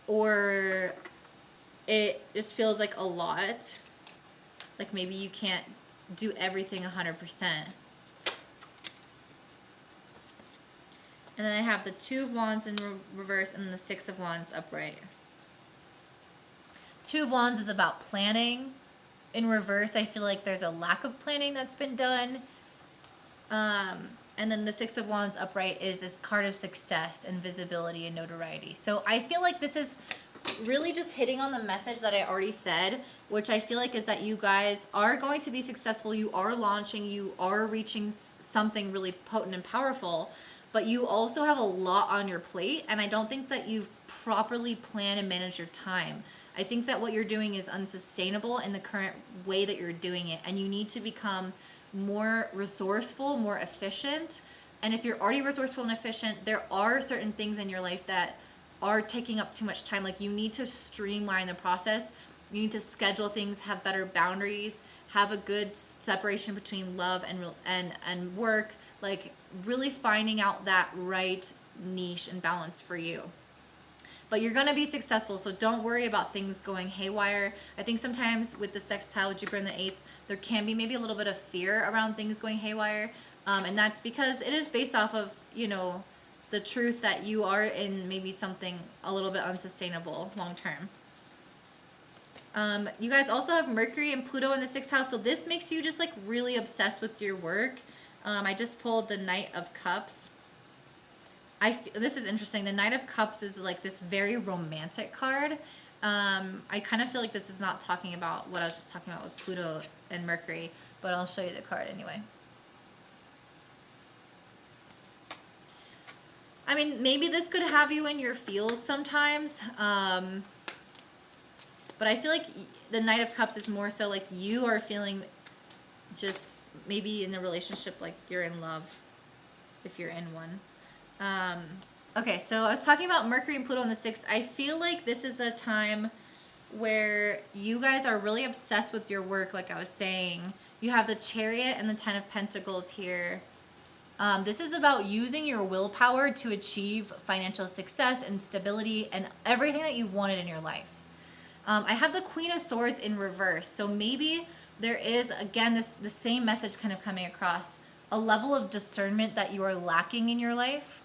or it just feels like a lot. Like maybe you can't do everything 100%. And then I have the 2 of Wands in reverse and then the 6 of Wands upright. 2 of Wands is about planning. In reverse, I feel like there's a lack of planning that's been done. And then the 6 of Wands upright is this card of success and visibility and notoriety. So I feel like this is really just hitting on the message that I already said, which I feel like is that you guys are going to be successful. You are launching. You are reaching something really potent and powerful. But you also have a lot on your plate. And I don't think that you've properly planned and managed your time. I think that what you're doing is unsustainable in the current way that you're doing it. And you need to become more resourceful, more efficient. And if you're already resourceful and efficient, there are certain things in your life that are taking up too much time. Like you need to streamline the process You need to schedule things, have better boundaries, have a good separation between love and work, like really finding out that right niche and balance for you. But you're going to be successful, so don't worry about things going haywire. I think sometimes with the sextile with Jupiter in the 8th, there can be maybe a little bit of fear around things going haywire. And that's because it is based off of, you know, the truth that you are in maybe something a little bit unsustainable long term. You guys also have Mercury and Pluto in the 6th house, so this makes you just like really obsessed with your work. I just pulled the Knight of Cups. This is interesting. The Knight of Cups is like this very romantic card. I kind of feel like this is not talking about what I was just talking about with Pluto and Mercury, but I'll show you the card anyway. I mean, maybe this could have you in your feels sometimes. But I feel like the Knight of Cups is more so like you are feeling just maybe in a relationship like you're in love, if you're in one. Okay, so I was talking about Mercury and Pluto in the 6th. I feel like this is a time where you guys are really obsessed with your work, like I was saying. You have the Chariot and the 10 of Pentacles here. This is about using your willpower to achieve financial success and stability and everything that you wanted in your life. I have the Queen of Swords in reverse. So maybe there is, again, the same message kind of coming across, a level of discernment that you are lacking in your life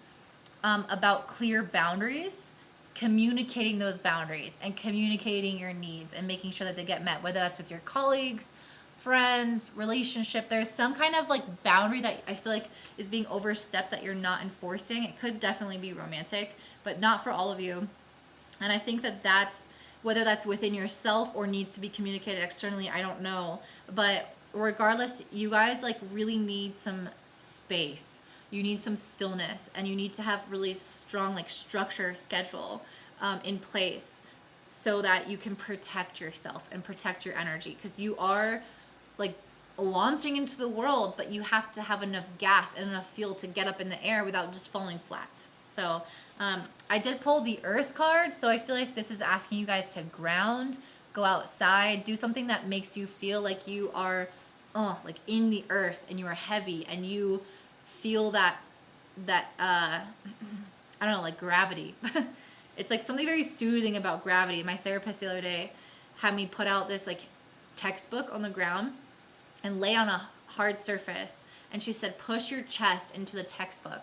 about clear boundaries, communicating those boundaries and communicating your needs and making sure that they get met, whether that's with your colleagues, friends, relationship. There's some kind of like boundary that I feel like is being overstepped that you're not enforcing. It could definitely be romantic, but not for all of you. And I think that that's, whether that's within yourself or needs to be communicated externally, I don't know. But regardless, you guys like really need some space. You need some stillness, and you need to have really strong like structure, schedule in place so that you can protect yourself and protect your energy, because you are like launching into the world, but you have to have enough gas and enough fuel to get up in the air without just falling flat. So I did pull the Earth card, so I feel like this is asking you guys to ground, go outside, do something that makes you feel like you are like in the earth and you are heavy and you feel that I don't know, like gravity. It's like something very soothing about gravity. My therapist the other day had me put out this like textbook on the ground and lay on a hard surface, and she said push your chest into the textbook,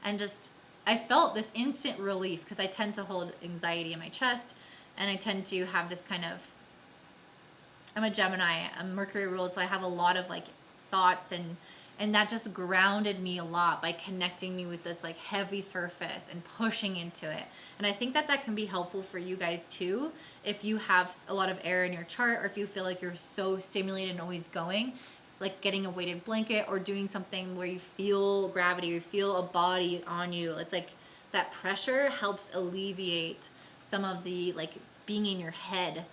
and just I felt this instant relief, because I tend to hold anxiety in my chest, and I tend to have this kind of, I'm a Gemini, I'm Mercury ruled, so I have a lot of like thoughts, and that just grounded me a lot by connecting me with this like heavy surface and pushing into it. And I think that that can be helpful for you guys too, if you have a lot of air in your chart, or if you feel like you're so stimulated and always going, like getting a weighted blanket or doing something where you feel gravity, you feel a body on you. It's like that pressure helps alleviate some of the like being in your head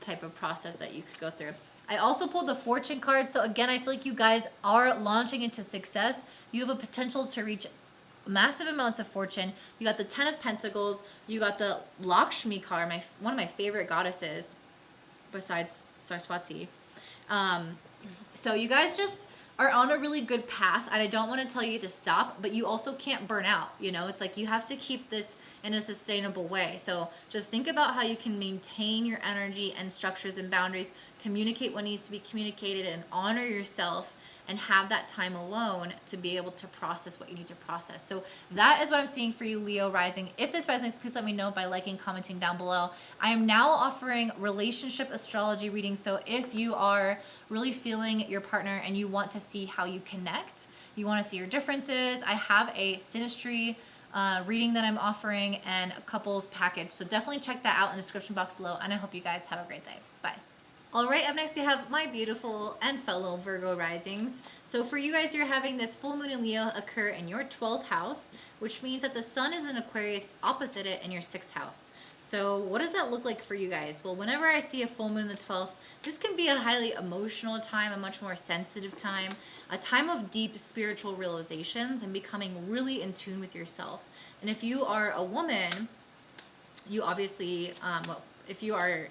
type of process that you could go through. I also pulled the Fortune card. So again, I feel like you guys are launching into success. You have a potential to reach massive amounts of fortune. You got the 10 of Pentacles. You got the Lakshmi card, one of my favorite goddesses besides Saraswati. So you guys just are on a really good path, and I don't want to tell you to stop, but you also can't burn out. You know, it's like you have to keep this in a sustainable way. So just think about how you can maintain your energy and structures and boundaries, communicate what needs to be communicated, and honor yourself, and have that time alone to be able to process what you need to process. So that is what I'm seeing for you, Leo Rising. If this resonates, please let me know by liking, commenting down below. I am now offering relationship astrology readings. So if you are really feeling your partner and you want to see how you connect, you want to see your differences, I have a synastry reading that I'm offering and a couples package. So definitely check that out in the description box below, and I hope you guys have a great day. Bye. All right, up next we have my beautiful and fellow Virgo risings. So for you guys, you're having this full moon in Leo occur in your 12th house, which means that the sun is in Aquarius opposite it in your 6th house. So what does that look like for you guys? Well, whenever I see a full moon in the 12th, this can be a highly emotional time, a much more sensitive time, a time of deep spiritual realizations and becoming really in tune with yourself. And if you are a woman, you obviously, if you are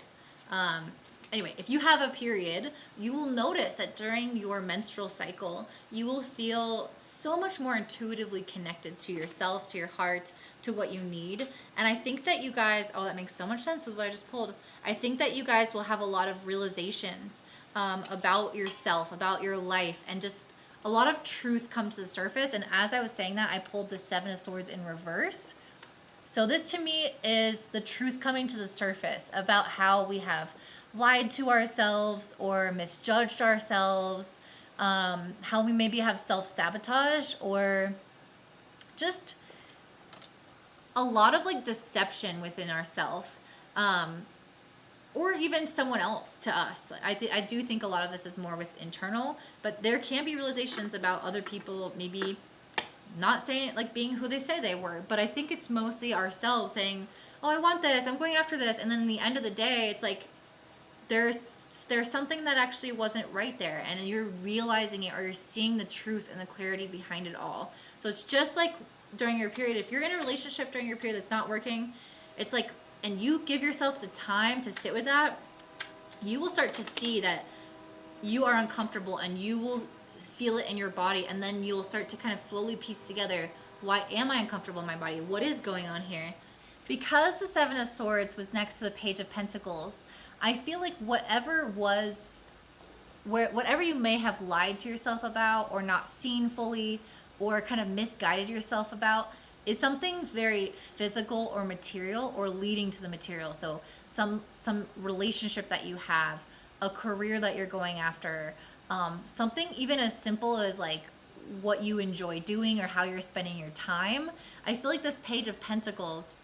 Anyway, if you have a period, you will notice that during your menstrual cycle, you will feel so much more intuitively connected to yourself, to your heart, to what you need. And I think that you guys, oh, that makes so much sense with what I just pulled. I think that you guys will have a lot of realizations about yourself, about your life, and just a lot of truth come to the surface. And as I was saying that, I pulled the Seven of Swords in reverse. So this to me is the truth coming to the surface about how we have lied to ourselves or misjudged ourselves, how we maybe have self-sabotage, or just a lot of like deception within ourselves, or even someone else to us. I do think a lot of this is more with internal, but there can be realizations about other people maybe not saying it, like being who they say they were, but I think it's mostly ourselves saying, oh, I want this, I'm going after this, and then in the end of the day, it's like there's something that actually wasn't right there, and you're realizing it, or you're seeing the truth and the clarity behind it all. So it's just like during your period, if you're in a relationship during your period that's not working, it's like, and you give yourself the time to sit with that, you will start to see that you are uncomfortable, and you will feel it in your body, and then you'll start to kind of slowly piece together, why am I uncomfortable in my body? What is going on here? Because the Seven of Swords was next to the Page of Pentacles, I feel like whatever you may have lied to yourself about, or not seen fully, or kind of misguided yourself about, is something very physical or material, or leading to the material. So some relationship that you have, a career that you're going after, something even as simple as like what you enjoy doing or how you're spending your time. I feel like this Page of Pentacles,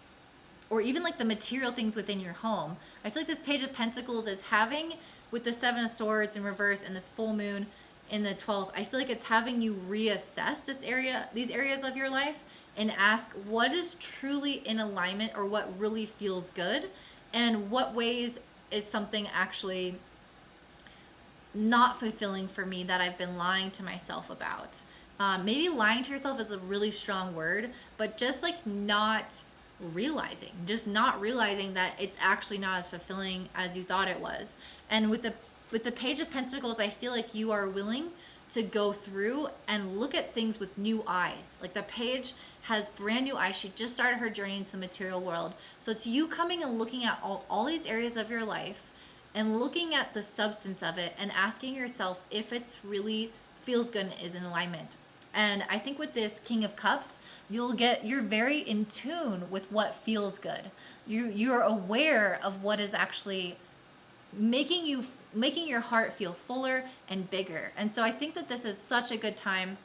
or even like the material things within your home, I feel like this Page of Pentacles is having, with the Seven of Swords in reverse and this full moon in the 12th, I feel like it's having you reassess these areas of your life, and ask what is truly in alignment, or what really feels good, and what ways is something actually not fulfilling for me that I've been lying to myself about. Maybe lying to yourself is a really strong word, but just like not realizing that it's actually not as fulfilling as you thought it was. And with the Page of Pentacles, I feel like you are willing to go through and look at things with new eyes. Like the page has brand new eyes. She just started her journey into the material world. So it's you coming and looking at all these areas of your life, and looking at the substance of it, and asking yourself if it's really feels good and is in alignment. And I think with this King of Cups, you're very in tune with what feels good. You're aware of what is actually making your heart feel fuller and bigger. And so I think that this is such a good time,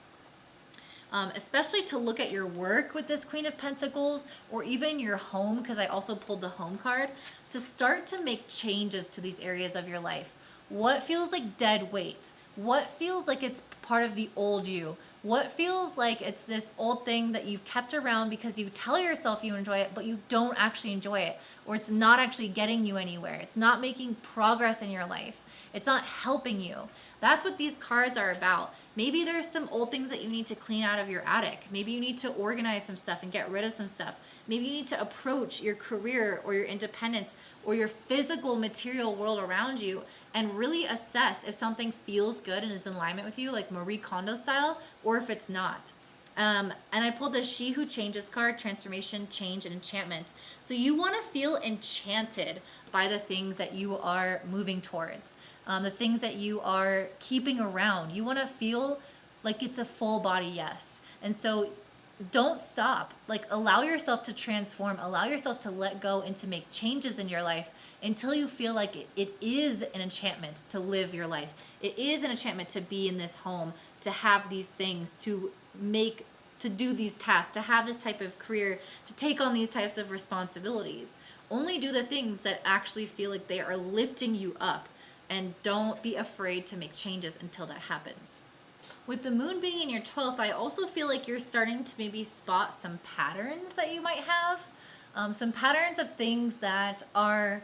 especially to look at your work with this Queen of Pentacles, or even your home, because I also pulled the home card, to start to make changes to these areas of your life. What feels like dead weight? What feels like it's part of the old you? What feels like it's this old thing that you've kept around because you tell yourself you enjoy it, but you don't actually enjoy it, or it's not actually getting you anywhere. It's not making progress in your life. It's not helping you. That's what these cards are about. Maybe there's some old things that you need to clean out of your attic. Maybe you need to organize some stuff and get rid of some stuff. Maybe you need to approach your career or your independence or your physical material world around you and really assess if something feels good and is in alignment with you, like Marie Kondo style, or if it's not. And I pulled the She Who Changes card, transformation, change, and enchantment. So you want to feel enchanted by the things that you are moving towards, the things that you are keeping around. You want to feel like it's a full body yes. And so don't stop. Like, allow yourself to transform, allow yourself to let go and to make changes in your life until you feel like it is an enchantment to live your life. It is an enchantment to be in this home, to have these things, to do these tasks, to have this type of career, to take on these types of responsibilities. Only do the things that actually feel like they are lifting you up, and don't be afraid to make changes until that happens. With the moon being in your 12th, I also feel like you're starting to maybe spot some patterns that you might have, some patterns of things that are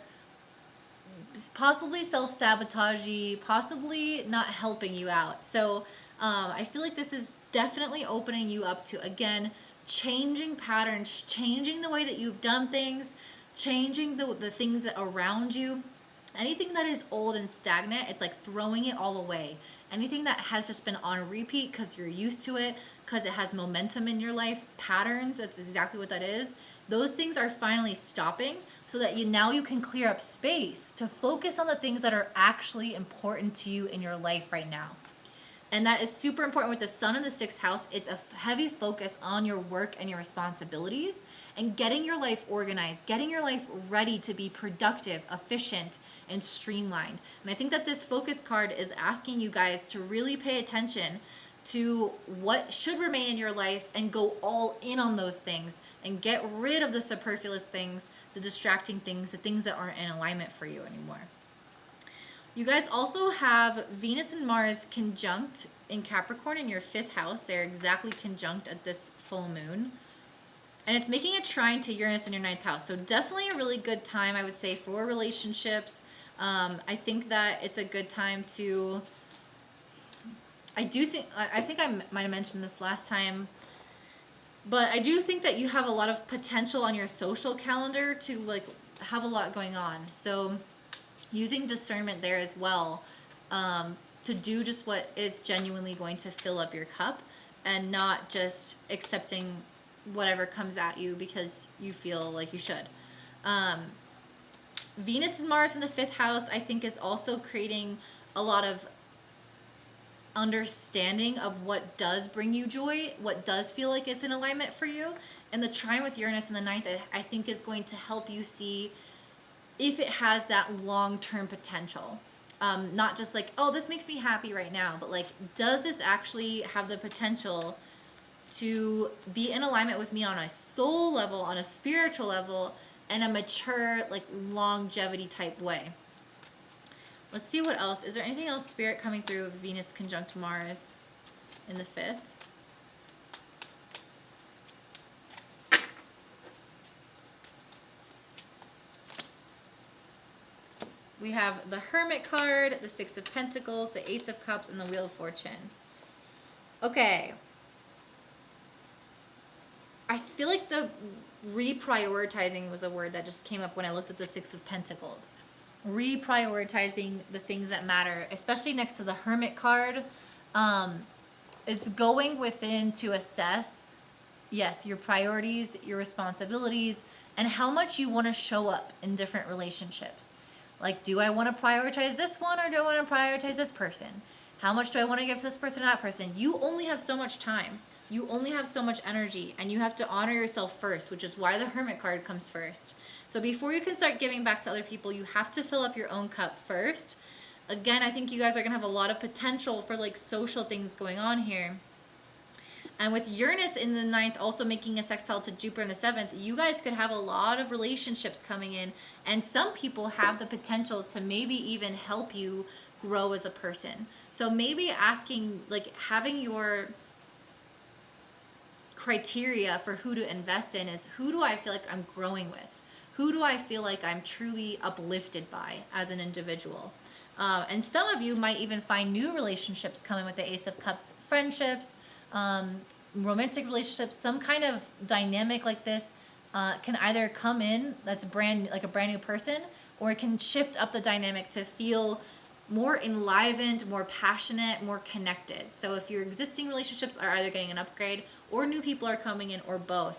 possibly self-sabotagey, possibly not helping you out. So I feel like this is definitely opening you up to, again, changing patterns, changing the way that you've done things, changing the things that around you. Anything that is old and stagnant, it's like throwing it all away. Anything that has just been on repeat because you're used to it, because it has momentum in your life, patterns, that's exactly what that is. Those things are finally stopping so that you can clear up space to focus on the things that are actually important to you in your life right now. And that is super important with the sun in the sixth house. It's a heavy focus on your work and your responsibilities and getting your life organized, getting your life ready to be productive, efficient, and streamlined. And I think that this focus card is asking you guys to really pay attention to what should remain in your life and go all in on those things and get rid of the superfluous things, the distracting things, the things that aren't in alignment for you anymore. You guys also have Venus and Mars conjunct in Capricorn in your 5th house. They're exactly conjunct at this full moon. And it's making a trine to Uranus in your 9th house. So definitely a really good time, I would say, for relationships. I think that it's a good time to... I think I might have mentioned this last time, but I do think that you have a lot of potential on your social calendar to like have a lot going on. So using discernment there as well, to do just what is genuinely going to fill up your cup and not just accepting whatever comes at you because you feel like you should. Venus and Mars in the 5th house, I think, is also creating a lot of understanding of what does bring you joy, what does feel like it's in alignment for you. And the trine with Uranus in the 9th, I think, is going to help you see if it has that long-term potential. Not just like, oh, this makes me happy right now, but like, does this actually have the potential to be in alignment with me on a soul level, on a spiritual level, and a mature, like, longevity type way? Let's see what else. Is there anything else, Spirit, coming through with Venus conjunct Mars in the 5th? We have the Hermit card, the Six of Pentacles, the Ace of Cups, and the Wheel of Fortune. Okay. I feel like the reprioritizing was a word that just came up when I looked at the Six of Pentacles. Reprioritizing the things that matter, especially next to the Hermit card. It's going within to assess, yes, your priorities, your responsibilities, and how much you want to show up in different relationships. Like, do I want to prioritize this one or do I want to prioritize this person? How much do I want to give to this person or that person? You only have so much time. You only have so much energy, and you have to honor yourself first, which is why the Hermit card comes first. So before you can start giving back to other people, you have to fill up your own cup first. Again, I think you guys are going to have a lot of potential for like social things going on here. And with Uranus in the 9th also making a sextile to Jupiter in the 7th, you guys could have a lot of relationships coming in. And some people have the potential to maybe even help you grow as a person. So maybe asking, like, having your criteria for who to invest in is, who do I feel like I'm growing with? Who do I feel like I'm truly uplifted by as an individual? And some of you might even find new relationships coming with the Ace of Cups, friendships, romantic relationships, some kind of dynamic like this can either come in that's a brand new person, or it can shift up the dynamic to feel more enlivened, more passionate, more connected. So if your existing relationships are either getting an upgrade or new people are coming in, or both.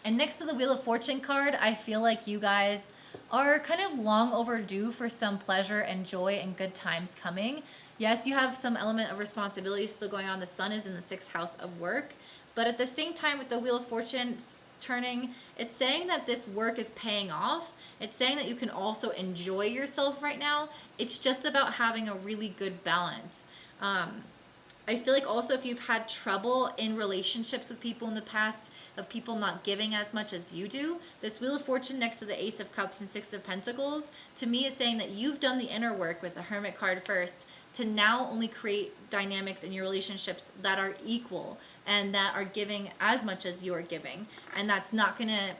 And next to the Wheel of Fortune card, I feel like you guys are kind of long overdue for some pleasure and joy and good times coming. Yes, you have some element of responsibility still going on. The sun is in the 6th house of work. But at the same time, with the Wheel of Fortune turning, it's saying that this work is paying off. It's saying that you can also enjoy yourself right now. It's just about having a really good balance. I feel like also if you've had trouble in relationships with people in the past, of people not giving as much as you do, this Wheel of Fortune next to the Ace of Cups and Six of Pentacles, to me, is saying that you've done the inner work with the Hermit card first to now only create dynamics in your relationships that are equal and that are giving as much as you're giving. And that's not going to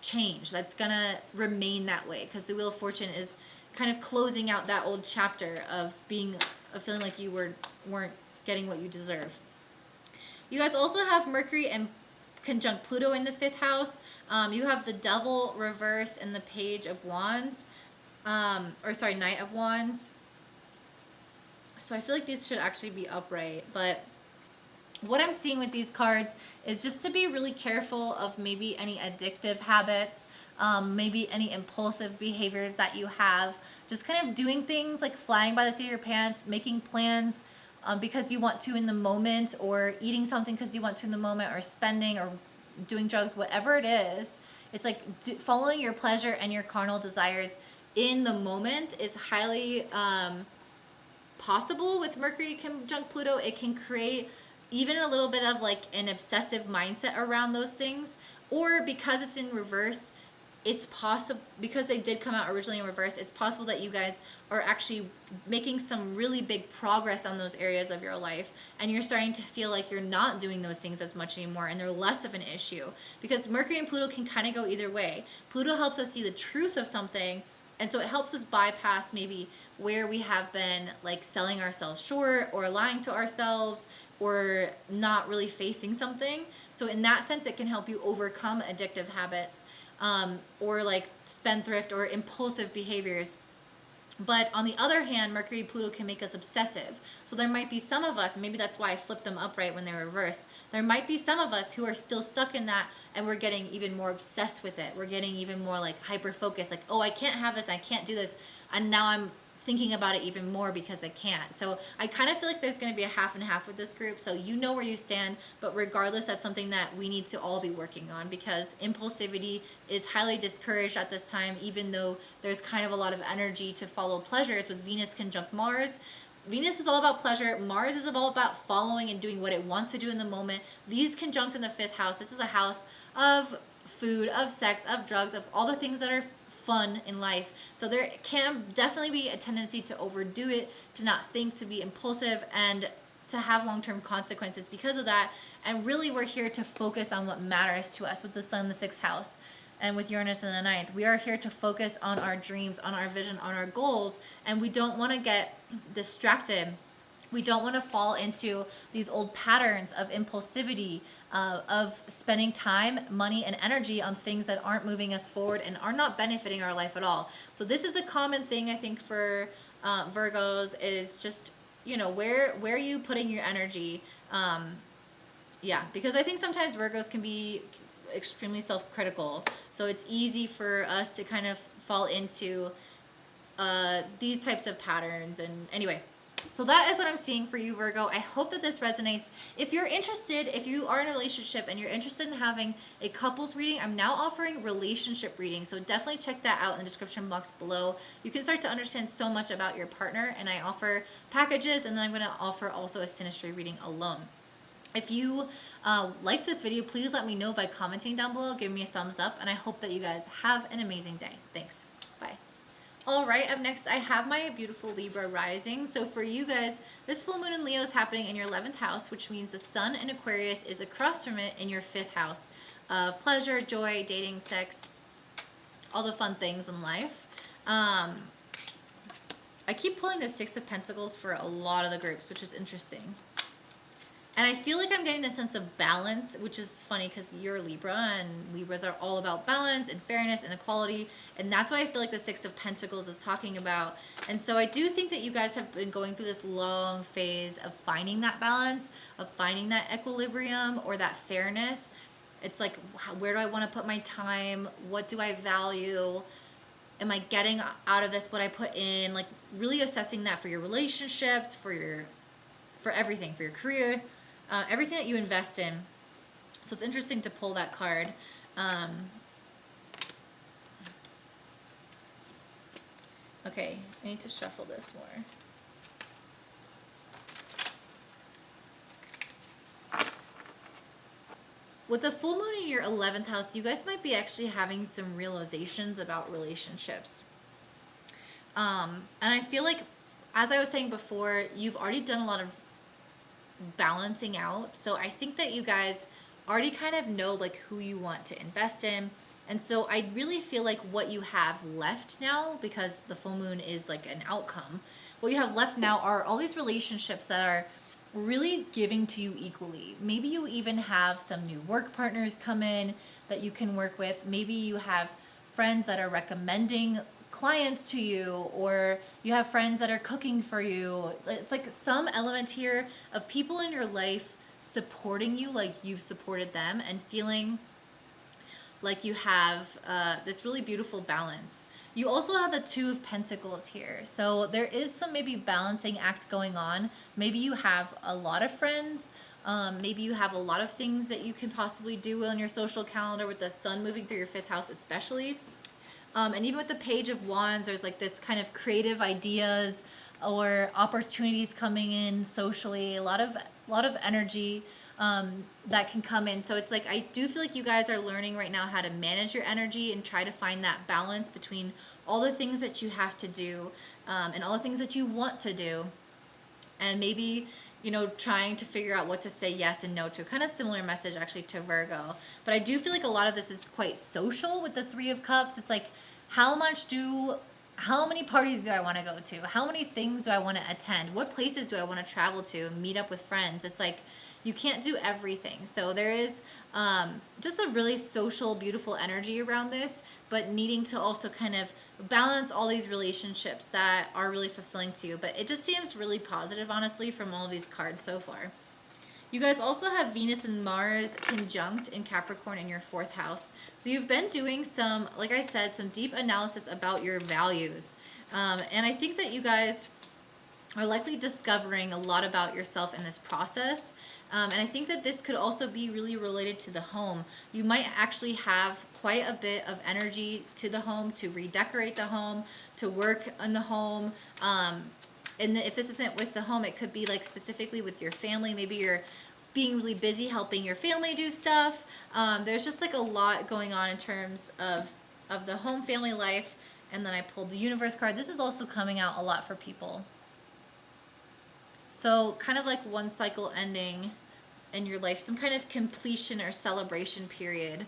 change. That's going to remain that way, because the Wheel of Fortune is kind of closing out that old chapter of feeling like you weren't getting what you deserve. You guys also have Mercury and conjunct Pluto in the 5th house. You have the Devil reverse and the Page of Wands. or sorry, Knight of Wands. So I feel like these should actually be upright, but what I'm seeing with these cards is just to be really careful of maybe any addictive habits, maybe any impulsive behaviors that you have, just kind of doing things like flying by the seat of your pants, making plans because you want to in the moment, or eating something because you want to in the moment, or spending or doing drugs, whatever it is. It's like following your pleasure and your carnal desires in the moment is highly possible with Mercury conjunct Pluto. It can create even a little bit of like an obsessive mindset around those things, or because it's in reverse, it's possible, because they did come out originally in reverse, it's possible that you guys are actually making some really big progress on those areas of your life, and you're starting to feel like you're not doing those things as much anymore, and they're less of an issue, because Mercury and Pluto can kind of go either way. Pluto helps us see the truth of something, and so it helps us bypass maybe where we have been like selling ourselves short or lying to ourselves or not really facing something. So in that sense, it can help you overcome addictive habits, or like spendthrift or impulsive behaviors. But on the other hand, Mercury Pluto can make us obsessive. So there might be some of us, maybe that's why I flipped them upright when they were reversed. There might be some of us who are still stuck in that, and we're getting even more obsessed with it. We're getting even more like hyper focused, like, oh, I can't have this, I can't do this. And now I'm thinking about it even more because I can't. So I kind of feel like there's going to be a half and half with this group. So you know where you stand, but regardless, that's something that we need to all be working on, because impulsivity is highly discouraged at this time, even though there's kind of a lot of energy to follow pleasures with Venus conjunct Mars. Venus is all about pleasure. Mars is all about following and doing what it wants to do in the moment. These conjunct in the 5th house. This is a house of food, of sex, of drugs, of all the things that are fun in life. So there can definitely be a tendency to overdo it, to not think, to be impulsive, and to have long-term consequences because of that. And really, we're here to focus on what matters to us with the Sun in the 6th house and with Uranus in the 9th. We are here to focus on our dreams, on our vision, on our goals, and we don't want to get distracted. We don't want to fall into these old patterns of impulsivity, of spending time, money, and energy on things that aren't moving us forward and are not benefiting our life at all. So this is a common thing, I think, for Virgos, is just, you know, where are you putting your energy? Yeah, because I think sometimes Virgos can be extremely self-critical. So it's easy for us to kind of fall into these types of patterns. And anyway, so that is what I'm seeing for you, Virgo. I hope that this resonates. If you're interested, if you are in a relationship and you're interested in having a couples reading, I'm now offering relationship readings. So definitely check that out in the description box below. You can start to understand so much about your partner, and I offer packages, and then I'm going to offer also a synastry reading alone. If you liked this video, please let me know by commenting down below. Give me a thumbs up, and I hope that you guys have an amazing day. Thanks. Bye. All right, up next, I have my beautiful Libra Rising. So for you guys, this full moon in Leo is happening in your 11th house, which means the Sun in Aquarius is across from it in your 5th house of pleasure, joy, dating, sex, all the fun things in life. I keep pulling the 6 of Pentacles for a lot of the groups, which is interesting. And I feel like I'm getting the sense of balance, which is funny because you're Libra, and Libras are all about balance and fairness and equality. And that's what I feel like the 6 of Pentacles is talking about. And so I do think that you guys have been going through this long phase of finding that balance, of finding that equilibrium or that fairness. It's like, where do I want to put my time? What do I value? Am I getting out of this what I put in? Like really assessing that for your relationships, for everything, for your career. Everything that you invest in. So it's interesting to pull that card. Okay, I need to shuffle this more. With the full moon in your 11th house, you guys might be actually having some realizations about relationships. And I feel like, as I was saying before, you've already done a lot of balancing out. So I think that you guys already kind of know like who you want to invest in. And so I really feel like what you have left now, because the full moon is like an outcome, what you have left now are all these relationships that are really giving to you equally. Maybe you even have some new work partners come in that you can work with. Maybe you have friends that are recommending clients to you, or you have friends that are cooking for you. It's like some element here of people in your life supporting you like you've supported them, and feeling like you have this really beautiful balance. You also have the Two of Pentacles here. So there is some maybe balancing act going on. Maybe you have a lot of friends. Maybe you have a lot of things that you can possibly do on your social calendar, with the sun moving through your 5th house especially. And even with the Page of Wands, there's like this kind of creative ideas or opportunities coming in socially, a lot of energy that can come in. So it's like, I do feel like you guys are learning right now how to manage your energy and try to find that balance between all the things that you have to do and all the things that you want to do. And maybe, you know, trying to figure out what to say yes and no to. Kind of similar message actually to Virgo. But I do feel like a lot of this is quite social with the Three of Cups. It's like, how many parties do I want to go to? How many things do I want to attend? What places do I want to travel to and meet up with friends? It's like, you can't do everything. So there is just a really social, beautiful energy around this, but needing to also kind of balance all these relationships that are really fulfilling to you. But it just seems really positive, honestly, from all of these cards so far. You guys also have Venus and Mars conjunct in Capricorn in your 4th house. So you've been doing some, like I said, some deep analysis about your values. And I think that you guys are likely discovering a lot about yourself in this process. And I think that this could also be really related to the home. You might actually have quite a bit of energy to the home, to redecorate the home, to work on the home. And if this isn't with the home, it could be like specifically with your family. Maybe you're being really busy helping your family do stuff. There's just like a lot going on in terms of the home family life. And then I pulled the Universe card. This is also coming out a lot for people. So kind of like one cycle ending in your life, some kind of completion or celebration period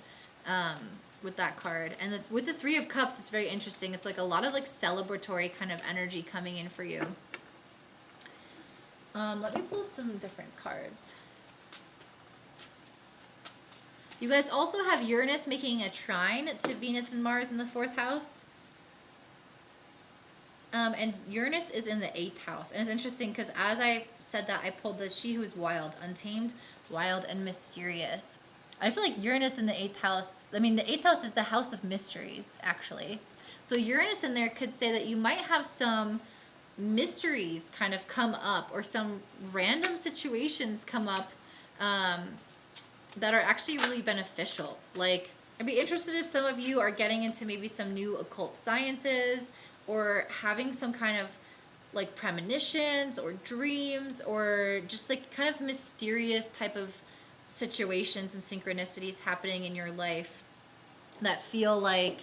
with that card. And with the Three of Cups, it's very interesting. It's like a lot of like celebratory kind of energy coming in for you. Let me pull some different cards. You guys also have Uranus making a trine to Venus and Mars in the 4th house. And Uranus is in the 8th house. And it's interesting because as I said that, I pulled the She Who is Wild, Untamed, Wild, and Mysterious. I feel like Uranus in the 8th house, I mean, the 8th house is the house of mysteries, actually. So Uranus in there could say that you might have some mysteries kind of come up, or some random situations come up that are actually really beneficial. Like, I'd be interested if some of you are getting into maybe some new occult sciences, or having some kind of like premonitions or dreams, or just like kind of mysterious type of situations and synchronicities happening in your life that feel like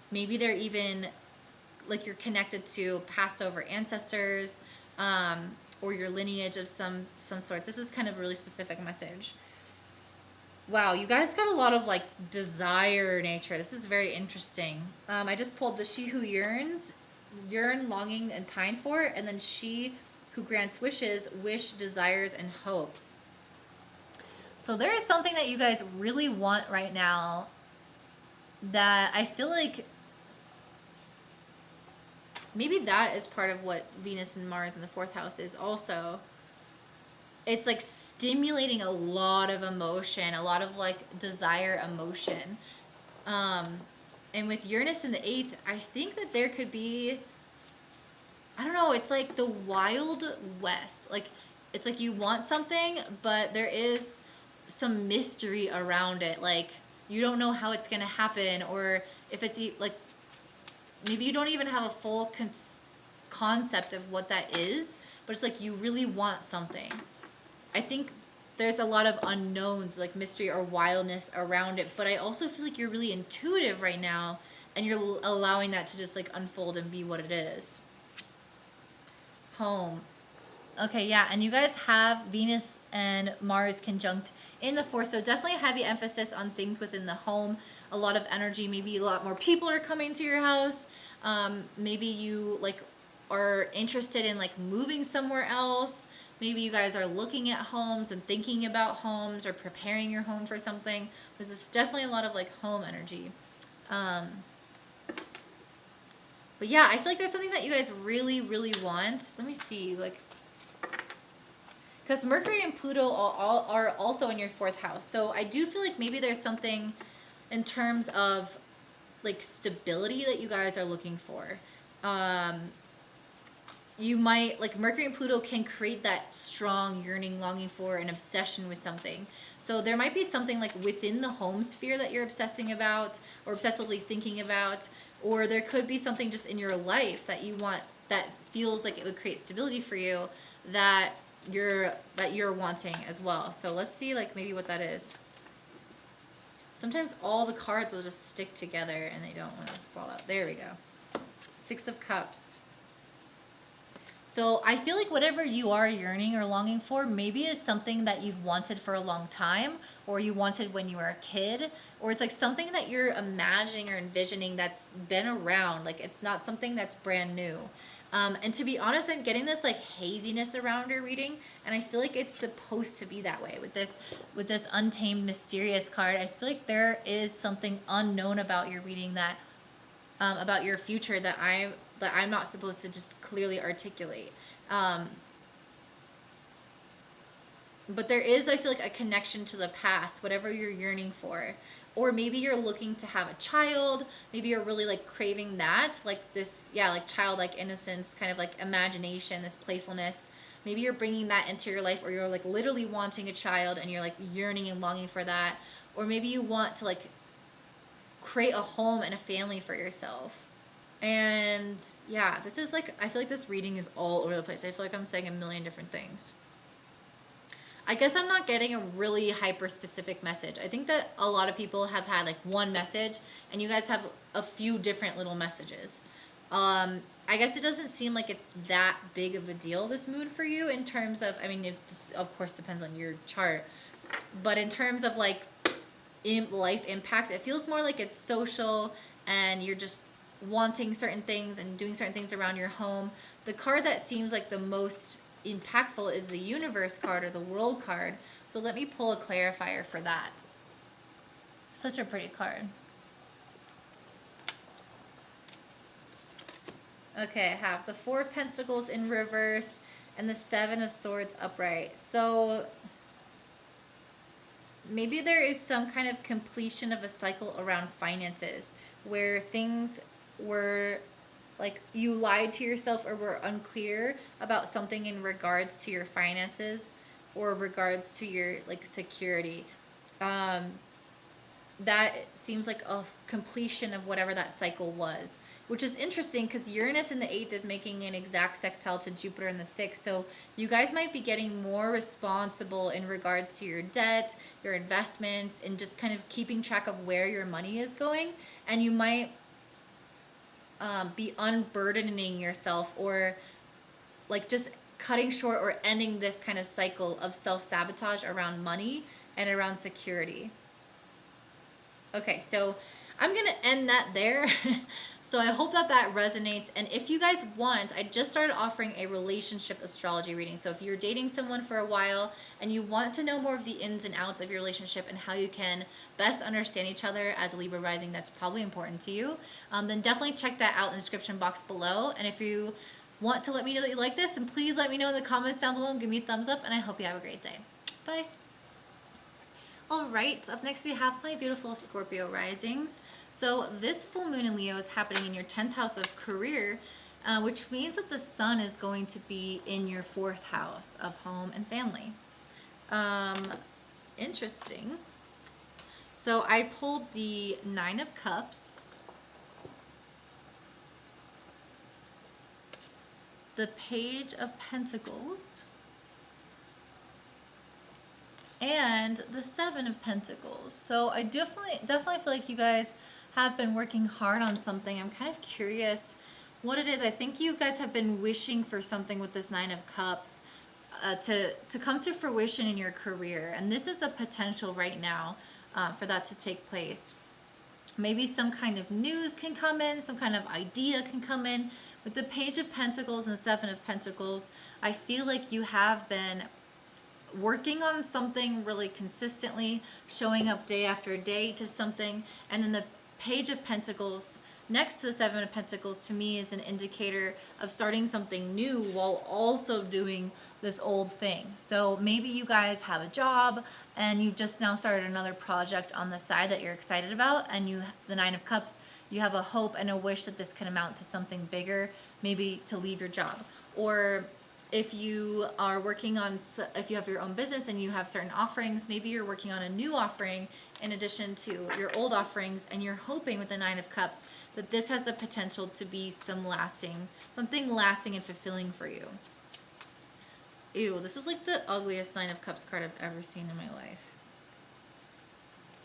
maybe they're even like you're connected to past over ancestors, or your lineage of some sort. This is kind of a really specific message. Wow, you guys got a lot of like desire nature. This is very interesting. I just pulled the She Who Yearns, Yearn, Longing, and Pine for, and then She Who Grants Wishes, Wish, Desires, and Hope. So there is something that you guys really want right now that I feel like maybe that is part of what Venus and Mars in the 4th house is also. It's like stimulating a lot of emotion, a lot of like desire emotion. And with Uranus in the 8th, I think that there could be, I don't know, it's like the Wild West. Like, it's like you want something, but there is some mystery around it. Like, you don't know how it's going to happen, or if it's like, maybe you don't even have a full concept of what that is, but it's like you really want something. I think there's a lot of unknowns, like mystery or wildness around it, but I also feel like you're really intuitive right now, and you're allowing that to just like unfold and be what it is. Home. Okay, yeah, and you guys have Venus and Mars conjunct in the 4th, so definitely a heavy emphasis on things within the home. A lot of energy, maybe a lot more people are coming to your house. Maybe you like are interested in like moving somewhere else. Maybe you guys are looking at homes and thinking about homes, or preparing your home for something. There's definitely a lot of like home energy. But yeah, I feel like there's something that you guys really, really want. Let me see, like, because Mercury and Pluto are also in your 4th house. So I do feel like maybe there's something in terms of like stability that you guys are looking for. You might, like, Mercury and Pluto can create that strong yearning, longing for, an obsession with something. So there might be something like within the home sphere that you're obsessing about or obsessively thinking about, or there could be something just in your life that you want, that feels like it would create stability for you, that you're wanting as well. So let's see, like, maybe what that is. Sometimes all the cards will just stick together and they don't want to fall out. There we go. 6 of Cups. So I feel like whatever you are yearning or longing for maybe is something that you've wanted for a long time, or you wanted when you were a kid, or it's like something that you're imagining or envisioning that's been around. Like, it's not something that's brand new. And to be honest, I'm getting this like haziness around your reading, and I feel like it's supposed to be that way with this Untamed Mysterious card. I feel like there is something unknown about your reading, that about your future, that I'm not supposed to just clearly articulate. But there is, I feel like, a connection to the past, whatever you're yearning for. Or maybe you're looking to have a child. Maybe you're really like craving that, like this, yeah, like childlike innocence, kind of like imagination, this playfulness. Maybe you're bringing that into your life, or you're like literally wanting a child and you're like yearning and longing for that. Or maybe you want to like create a home and a family for yourself. And yeah, this is like, I feel like this reading is all over the place. I feel like I'm saying a million different things. I guess I'm not getting a really hyper specific message. I think that a lot of people have had like one message, and you guys have a few different little messages. I guess it doesn't seem like it's that big of a deal, this mood for you, in terms of, I mean, it of course depends on your chart, but in terms of like life impact, it feels more like it's social, and you're just wanting certain things and doing certain things around your home. The card that seems like the most impactful is the Universe card, or the World card. So let me pull a clarifier for that. Such a pretty card. Okay, I have the 4 of Pentacles in reverse and the 7 of Swords upright. So maybe there is some kind of completion of a cycle around finances, where things were like you lied to yourself or were unclear about something in regards to your finances or regards to your like security. That seems like a completion of whatever that cycle was, which is interesting because Uranus in the 8th is making an exact sextile to Jupiter in the 6th. So you guys might be getting more responsible in regards to your debt, your investments, and just kind of keeping track of where your money is going. And you might be unburdening yourself, or like just cutting short or ending this kind of cycle of self-sabotage around money and around security. Okay, so I'm going to end that there. So I hope that that resonates. And if you guys want, I just started offering a relationship astrology reading. So if you're dating someone for a while and you want to know more of the ins and outs of your relationship and how you can best understand each other as a Libra rising, that's probably important to you, then definitely check that out in the description box below. And if you want to let me know that you like this, and please let me know in the comments down below and give me a thumbs up. And I hope you have a great day. Bye. All right, up next we have my beautiful Scorpio risings. So this full moon in Leo is happening in your 10th house of career, which means that the sun is going to be in your 4th house of home and family. Interesting. So I pulled the 9 of Cups, the Page of Pentacles, and the 7 of Pentacles. So I definitely feel like you guys have been working hard on something. I'm kind of curious what it is. I think you guys have been wishing for something with this 9 of Cups to come to fruition in your career. And this is a potential right now for that to take place. Maybe some kind of news can come in, some kind of idea can come in. With the Page of Pentacles and 7 of Pentacles, I feel like you have been working on something really consistently, showing up day after day to something. And then the Page of Pentacles next to the Seven of Pentacles to me is an indicator of starting something new while also doing this old thing. So maybe you guys have a job and you just now started another project on the side that you're excited about, and you, the Nine of Cups, you have a hope and a wish that this can amount to something bigger, maybe to leave your job. Or if you are working on, if you have your own business and you have certain offerings, maybe you're working on a new offering in addition to your old offerings, and you're hoping with the Nine of Cups that this has the potential to be something lasting and fulfilling for you. Ew, this is like the ugliest Nine of Cups card I've ever seen in my life.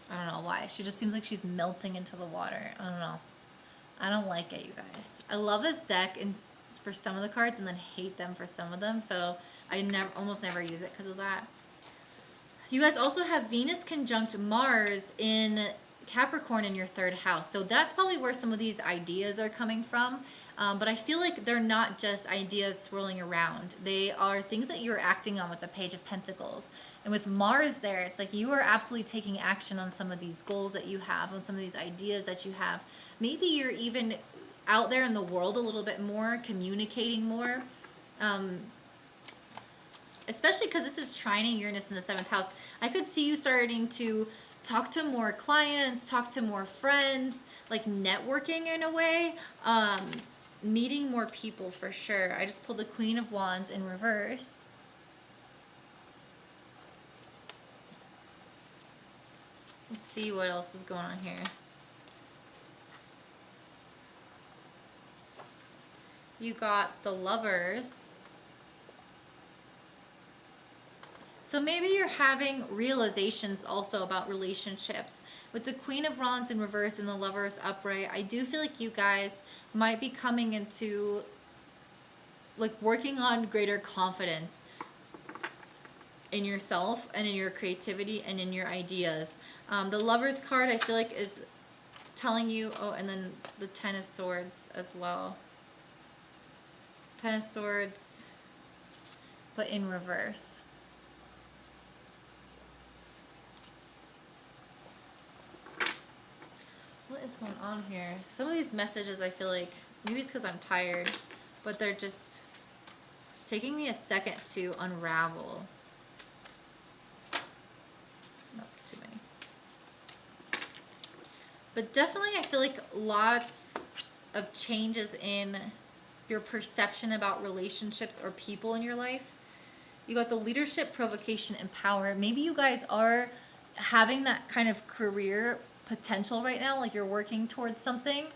I don't know why. She just seems like she's melting into the water. I don't know. I don't like it, you guys. I love this deck for some of the cards and then hate them for some of them. So I almost never use it because of that. You guys also have Venus conjunct Mars in Capricorn in your 3rd house. So that's probably where some of these ideas are coming from. But I feel like they're not just ideas swirling around. They are things that you're acting on with the Page of Pentacles. And with Mars there, it's like you are absolutely taking action on some of these goals that you have, on some of these ideas that you have. Maybe you're even out there in the world a little bit more, communicating more. Especially because this is trining Uranus in the 7th house. I could see you starting to talk to more clients, talk to more friends, like networking in a way. Meeting more people for sure. I just pulled the Queen of Wands in reverse. Let's see what else is going on here. You got the Lovers. So maybe you're having realizations also about relationships. With the Queen of Wands in reverse and the Lovers upright, I do feel like you guys might be coming into like working on greater confidence in yourself and in your creativity and in your ideas. The Lovers card I feel like is telling you, oh, and then the Ten of Swords as well. Ten of Swords, but in reverse. What is going on here? Some of these messages I feel like, maybe it's because I'm tired, but they're just taking me a second to unravel. Not too many. But definitely I feel like lots of changes in your perception about relationships or people in your life. You got the leadership, provocation, and power. Maybe you guys are having that kind of career potential right now, like you're working towards something.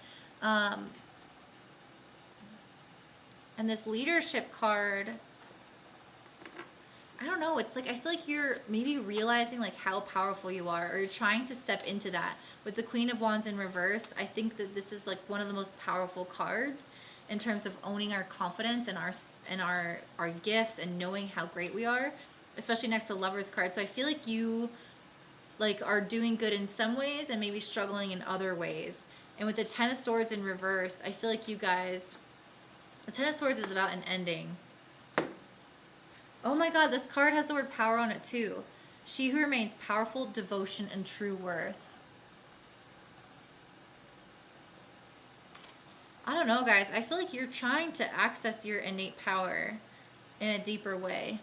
And this leadership card, I don't know, it's like I feel like you're maybe realizing like how powerful you are, or you're trying to step into that. With the Queen of Wands in reverse, I think that this is like one of the most powerful cards in terms of owning our confidence and our gifts and knowing how great we are, especially next to the Lovers card. So I feel like you like are doing good in some ways and maybe struggling in other ways. And with the Ten of Swords in reverse, I feel like you guys, the Ten of Swords is about an ending. Oh my God, this card has the word power on it too. She who remains powerful, devotion, and true worth. I don't know, guys. I feel like you're trying to access your innate power in a deeper way.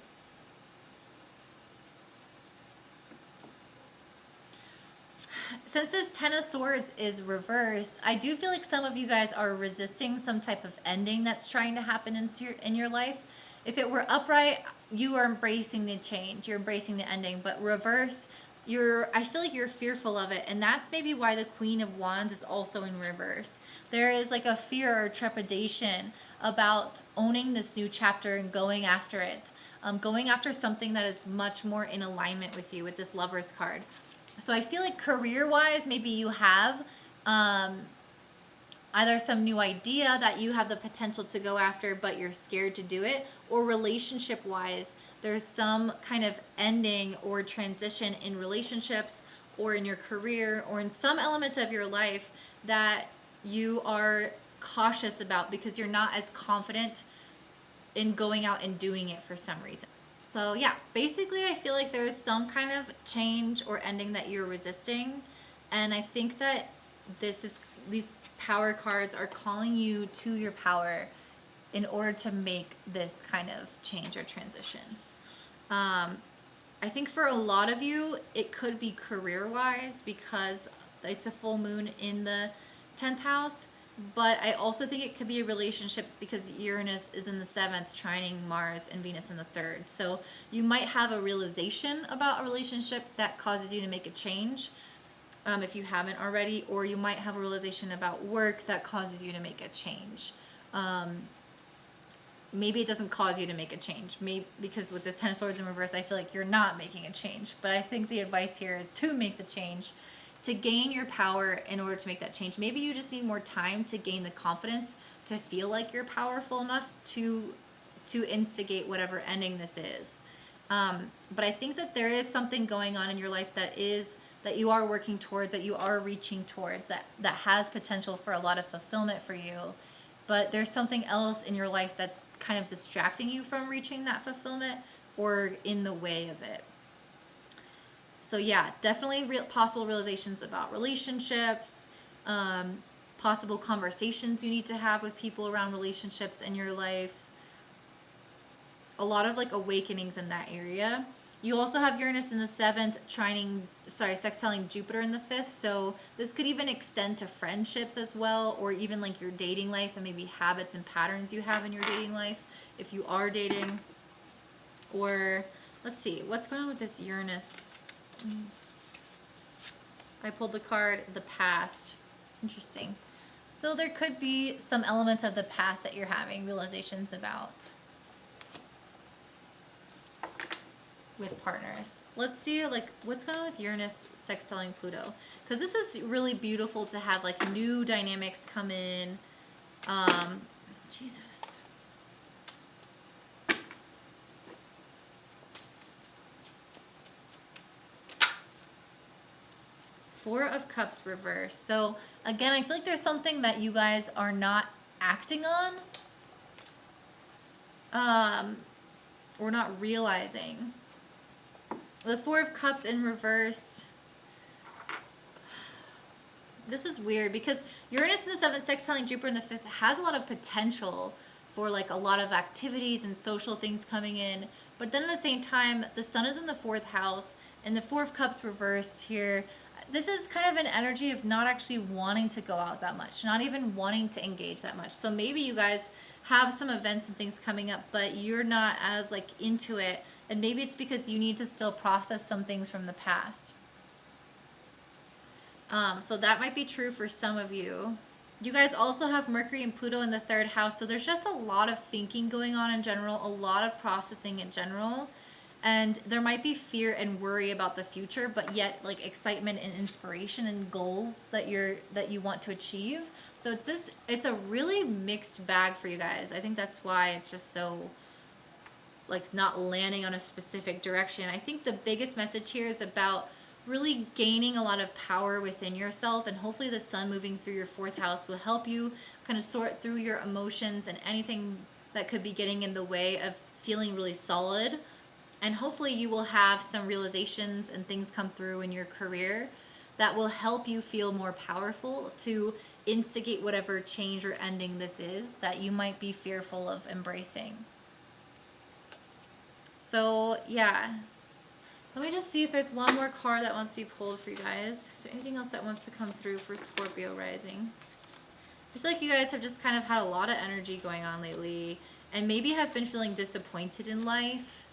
Since this Ten of Swords is reversed, I do feel like some of you guys are resisting some type of ending that's trying to happen in your life. If it were upright, you are embracing the change. You're embracing the ending. But reverse, I feel like you're fearful of it. And that's maybe why the Queen of Wands is also in reverse. There is like a fear or trepidation about owning this new chapter and going after it. Going after something that is much more in alignment with you with this Lovers card. So I feel like career-wise, maybe you have either some new idea that you have the potential to go after, but you're scared to do it, or relationship-wise, there's some kind of ending or transition in relationships or in your career or in some element of your life that you are cautious about because you're not as confident in going out and doing it for some reason. So yeah, basically I feel like there's some kind of change or ending that you're resisting. And I think that this is these power cards are calling you to your power in order to make this kind of change or transition. I think for a lot of you, it could be career-wise because it's a full moon in the 10th house. But I also think it could be relationships because Uranus is in the 7th, trining Mars and Venus in the 3rd. So you might have a realization about a relationship that causes you to make a change, if you haven't already, or you might have a realization about work that causes you to make a change. Maybe it doesn't cause you to make a change. Maybe because with this 10 of Swords in reverse, I feel like you're not making a change. But I think the advice here is to make the change, to gain your power in order to make that change. Maybe you just need more time to gain the confidence to feel like you're powerful enough to instigate whatever ending this is. But I think that there is something going on in your life that you are working towards, that you are reaching towards, that has potential for a lot of fulfillment for you. But there's something else in your life that's kind of distracting you from reaching that fulfillment or in the way of it. So yeah, definitely possible realizations about relationships, possible conversations you need to have with people around relationships in your life. A lot of like awakenings in that area. You also have Uranus in the 7th, sextiling Jupiter in the 5th. So this could even extend to friendships as well, or even like your dating life and maybe habits and patterns you have in your dating life if you are dating. Or let's see, what's going on with this Uranus? I pulled the card, the past. Interesting. So there could be some elements of the past that you're having realizations about with partners. Let's see, like, what's going on with Uranus sextiling Pluto? Because this is really beautiful to have, like, new dynamics come in. Jesus. Four of Cups reverse. So again, I feel like there's something that you guys are not acting on, or not realizing. The Four of Cups in reverse. This is weird because Uranus in the 7th, sextiling Jupiter in the 5th has a lot of potential for like a lot of activities and social things coming in. But then at the same time, the Sun is in the 4th house and the Four of Cups reversed here. This is kind of an energy of not actually wanting to go out that much, not even wanting to engage that much. So maybe you guys have some events and things coming up, but you're not as like into it. And maybe it's because you need to still process some things from the past. So that might be true for some of you. You guys also have Mercury and Pluto in the 3rd house. So there's just a lot of thinking going on in general, a lot of processing in general. And there might be fear and worry about the future, but yet like excitement and inspiration and goals that you want to achieve. So it's a really mixed bag for you guys. I think that's why it's just so like not landing on a specific direction. I think the biggest message here is about really gaining a lot of power within yourself, and hopefully the Sun moving through your 4th house will help you kind of sort through your emotions and anything that could be getting in the way of feeling really solid. And hopefully you will have some realizations and things come through in your career that will help you feel more powerful to instigate whatever change or ending this is that you might be fearful of embracing. So yeah, let me just see if there's one more card that wants to be pulled for you guys. Is there anything else that wants to come through for Scorpio Rising? I feel like you guys have just kind of had a lot of energy going on lately and maybe have been feeling disappointed in life,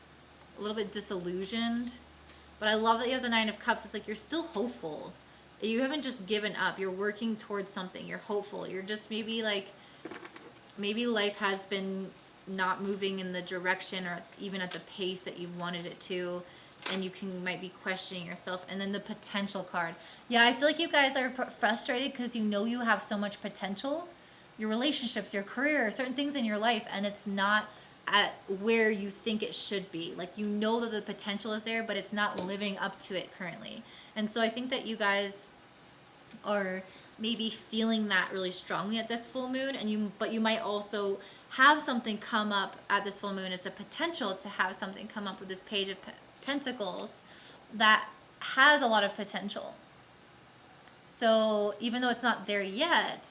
a little bit disillusioned. But I love that you have the Nine of Cups. It's like you're still hopeful. You haven't just given up. You're working towards something. You're hopeful. You're just maybe life has been not moving in the direction or even at the pace that you've wanted it to, and you might be questioning yourself. And then the potential card. Yeah, I feel like you guys are frustrated because you know you have so much potential. Your relationships, your career, certain things in your life, and it's not at where you think it should be. Like, you know that the potential is there, but it's not living up to it currently. And so I think that you guys are maybe feeling that really strongly at this full moon, but you might also have something come up at this full moon. It's a potential to have something come up with this Page of Pentacles that has a lot of potential. So even though it's not there yet,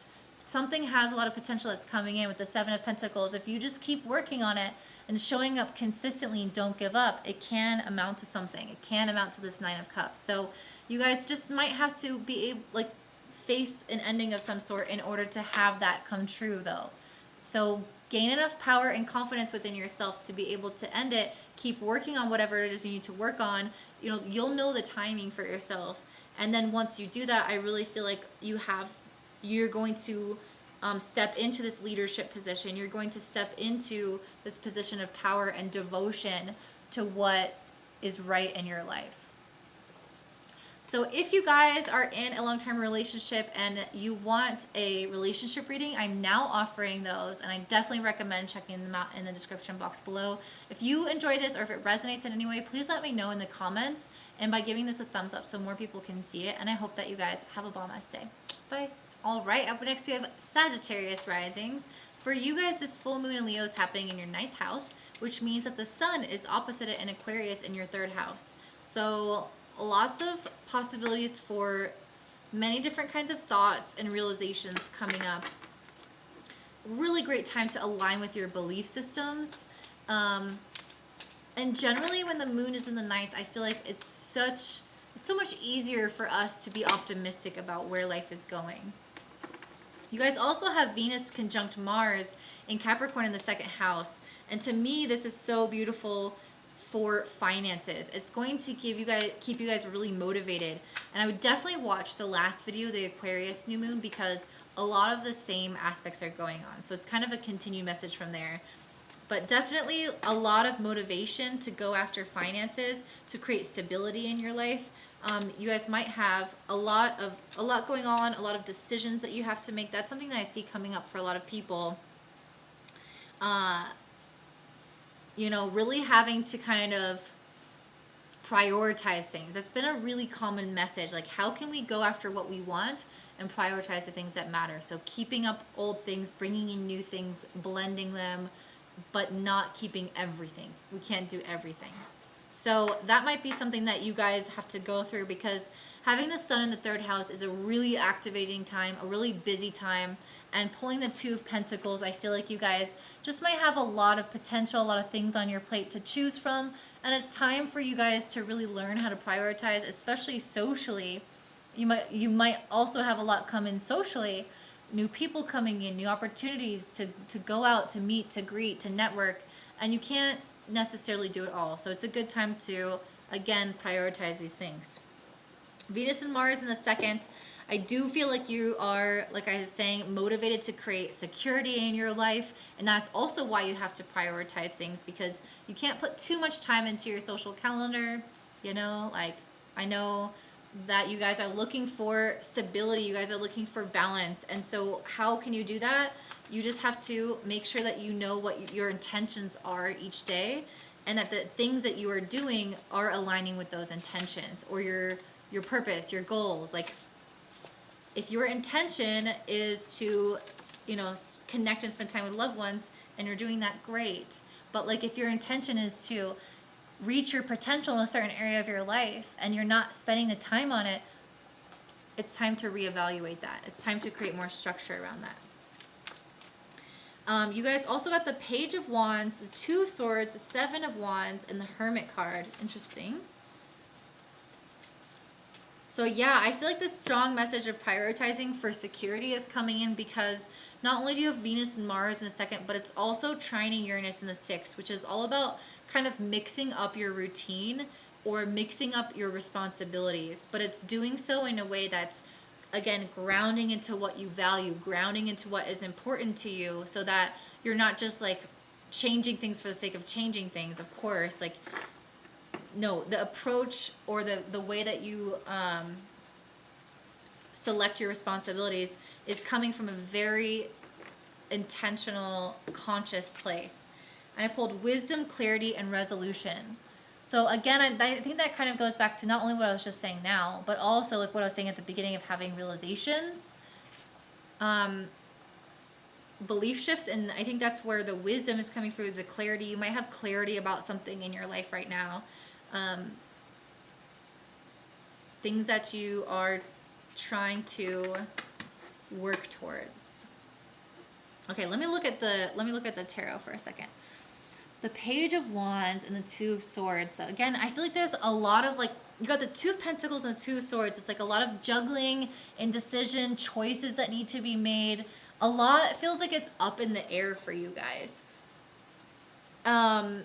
something has a lot of potential that's coming in with the Seven of Pentacles. If you just keep working on it and showing up consistently and don't give up, it can amount to something. It can amount to this Nine of Cups. So you guys just might have to be able, like, face an ending of some sort in order to have that come true, though. So gain enough power and confidence within yourself to be able to end it. Keep working on whatever it is you need to work on. You know, you'll know the timing for yourself. And then once you do that, I really feel like you're going to step into this leadership position. You're going to step into this position of power and devotion to what is right in your life. So if you guys are in a long-term relationship and you want a relationship reading, I'm now offering those, and I definitely recommend checking them out in the description box below. If you enjoy this or if it resonates in any way, please let me know in the comments and by giving this a thumbs up so more people can see it. And I hope that you guys have a bomb-ass day. Bye. All right, up next we have Sagittarius Risings. For you guys, this full moon in Leo is happening in your 9th house, which means that the sun is opposite it in Aquarius in your 3rd house. So lots of possibilities for many different kinds of thoughts and realizations coming up. Really great time to align with your belief systems. And generally when the moon is in the 9th, I feel like it's so much easier for us to be optimistic about where life is going. You guys also have Venus conjunct Mars in Capricorn in the 2nd house. And to me, this is so beautiful for finances. It's going to keep you guys really motivated. And I would definitely watch the last video, the Aquarius new moon, because a lot of the same aspects are going on. So it's kind of a continued message from there. But definitely a lot of motivation to go after finances, to create stability in your life. You guys might have a lot going on, a lot of decisions that you have to make. That's something that I see coming up for a lot of people. You know, really having to kind of prioritize things. That's been a really common message. Like, how can we go after what we want and prioritize the things that matter? So keeping up old things, bringing in new things, blending them, but not keeping everything. We can't do everything. So that might be something that you guys have to go through, because having the sun in the 3rd house is a really activating time, a really busy time. And pulling the Two of Pentacles, I feel like you guys just might have a lot of potential, a lot of things on your plate to choose from. And it's time for you guys to really learn how to prioritize, especially socially. You might also have a lot come in socially. New people coming in, new opportunities to go out, to meet, to greet, to network. And you can't necessarily do it all. So it's a good time to, again, prioritize these things. Venus and Mars in the 2nd. I do feel like you are, like I was saying, motivated to create security in your life. And that's also why you have to prioritize things, because you can't put too much time into your social calendar. You know, like, I know that you guys are looking for stability. You guys are looking for balance. And so how can you do that? You just have to make sure that you know what your intentions are each day, and that the things that you are doing are aligning with those intentions, or your purpose, your goals. Like, if your intention is to, you know, connect and spend time with loved ones, and you're doing that, great. But like, if your intention is to reach your potential in a certain area of your life and you're not spending the time on it, it's time to reevaluate that. It's time to create more structure around that. You guys also got the Page of Wands, the Two of Swords, the Seven of Wands, and the Hermit card. Interesting. So yeah, I feel like this strong message of prioritizing for security is coming in, because not only do you have Venus and Mars in the 2nd, but it's also trining Uranus in the 6th, which is all about kind of mixing up your routine or mixing up your responsibilities. But it's doing so in a way that's, again, grounding into what you value, grounding into what is important to you, so that you're not just like changing things for the sake of changing things. Of course, like, no, the approach or the way that you select your responsibilities is coming from a very intentional, conscious place. And I pulled Wisdom, Clarity, and Resolution. So again, I think that kind of goes back to not only what I was just saying now, but also like what I was saying at the beginning of having realizations, belief shifts. And I think that's where the wisdom is coming through, the clarity. You might have clarity about something in your life right now. Things that you are trying to work towards? Okay, let me look at the tarot for a second. The Page of Wands and the Two of Swords. So again, I feel like there's a lot of like, you got the Two of Pentacles and the Two of Swords. It's like a lot of juggling, indecision, choices that need to be made. A lot, it feels like it's up in the air for you guys. And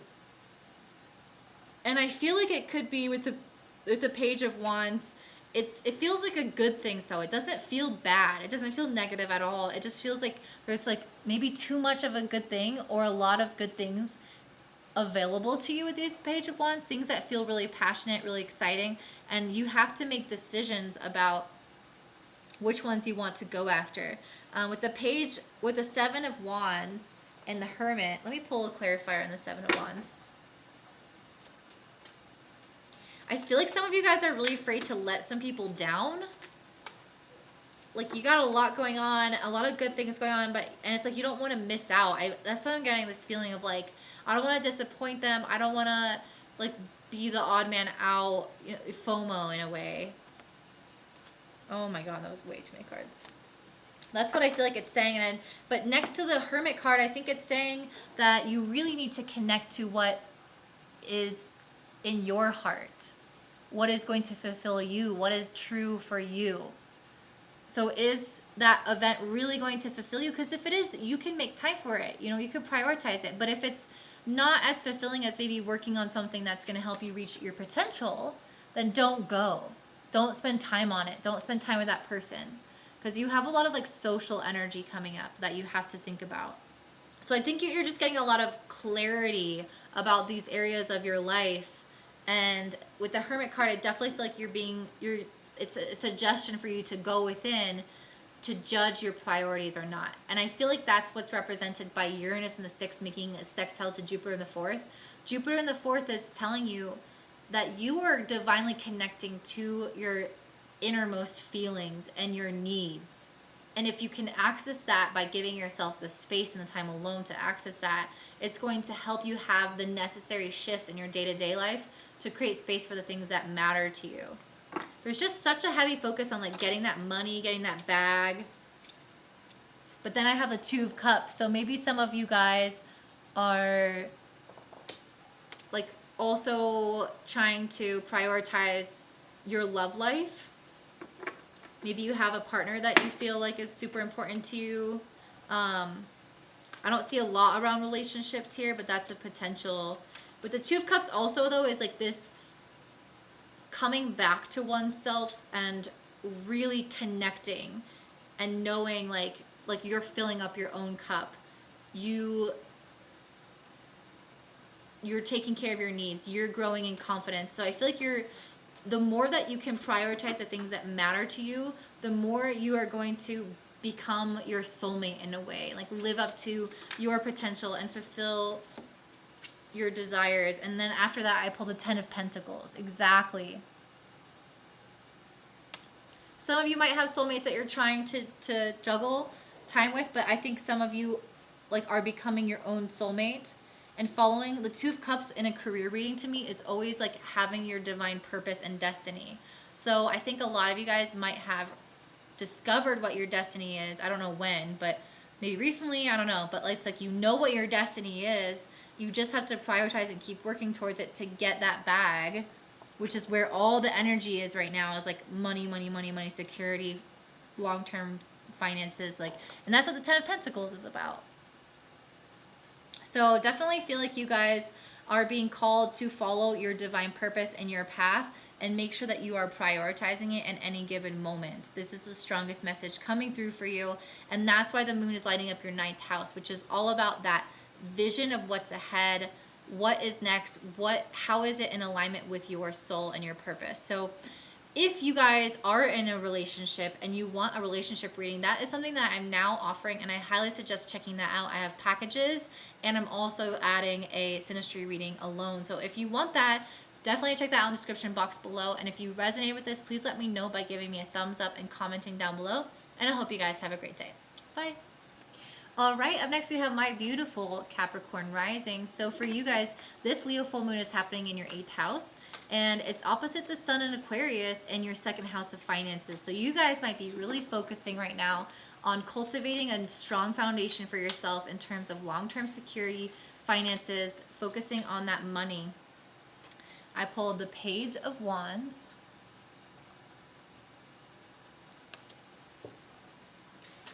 I feel like it could be with the Page of Wands. It feels like a good thing though. It doesn't feel bad. It doesn't feel negative at all. It just feels like there's like maybe too much of a good thing or a lot of good things available to you with this Page of Wands, things that feel really passionate, really exciting, and you have to make decisions about which ones you want to go after. With the Seven of Wands and the Hermit, let me pull a clarifier on the Seven of Wands. I feel like some of you guys are really afraid to let some people down. Like you got a lot going on, a lot of good things going on, and it's like you don't want to miss out. That's why I'm getting this feeling of like, I don't want to disappoint them. I don't want to like be the odd man out, you know, FOMO in a way. Oh my God, that was way too many cards. That's what I feel like it's saying. But next to the Hermit card, I think it's saying that you really need to connect to what is in your heart. What is going to fulfill you? What is true for you? So is that event really going to fulfill you? Because if it is, you can make time for it. You know, you can prioritize it. But if it's not as fulfilling as maybe working on something that's going to help you reach your potential, then don't go. Don't spend time on it. Don't spend time with that person. Because you have a lot of like social energy coming up that you have to think about. So I think you're just getting a lot of clarity about these areas of your life. And with the Hermit card, I definitely feel like it's a suggestion for you to go within to judge your priorities or not. And I feel like that's what's represented by Uranus in the 6th making a sextile to Jupiter in the 4th. Jupiter in the 4th is telling you that you are divinely connecting to your innermost feelings and your needs. And if you can access that by giving yourself the space and the time alone to access that, it's going to help you have the necessary shifts in your day-to-day life to create space for the things that matter to you. There's just such a heavy focus on like getting that money, getting that bag. But then I have the Two of Cups. So maybe some of you guys are like also trying to prioritize your love life. Maybe you have a partner that you feel like is super important to you. I don't see a lot around relationships here, but that's a potential. With the Two of Cups also though is like this coming back to oneself and really connecting and knowing like you're filling up your own cup. You're taking care of your needs. You're growing in confidence. So I feel like the more that you can prioritize the things that matter to you, the more you are going to become your soulmate in a way. Like live up to your potential and fulfill your desires. And then after that, I pull the 10 of Pentacles. Exactly. Some of you might have soulmates that you're trying to juggle time with, but I think some of you like are becoming your own soulmate. And following the Two of Cups in a career reading to me is always like having your divine purpose and destiny. So I think a lot of you guys might have discovered what your destiny is. I don't know when, but maybe recently, I don't know. But it's like you know what your destiny is. You just have to prioritize and keep working towards it to get that bag, which is where all the energy is right now, is like money, money, money, money, security, long-term finances. And that's what the 10 of Pentacles is about. So definitely feel like you guys are being called to follow your divine purpose and your path, and make sure that you are prioritizing it in any given moment. This is the strongest message coming through for you. And that's why the moon is lighting up your 9th house, which is all about that vision of what's ahead, what is next, how is it in alignment with your soul and your purpose. So if you guys are in a relationship and you want a relationship reading, that is something that I'm now offering, and I highly suggest checking that out. I have packages, and I'm also adding a synastry reading alone. So if you want that, definitely check that out in the description box below. And if you resonate with this, please let me know by giving me a thumbs up and commenting down below. And I hope you guys have a great day. Bye. All right, up next we have my beautiful Capricorn Rising. So for you guys, this Leo full moon is happening in your 8th house, and it's opposite the sun in Aquarius and your 2nd house of finances. So you guys might be really focusing right now on cultivating a strong foundation for yourself in terms of long-term security, finances, focusing on that money. I pulled the Page of Wands.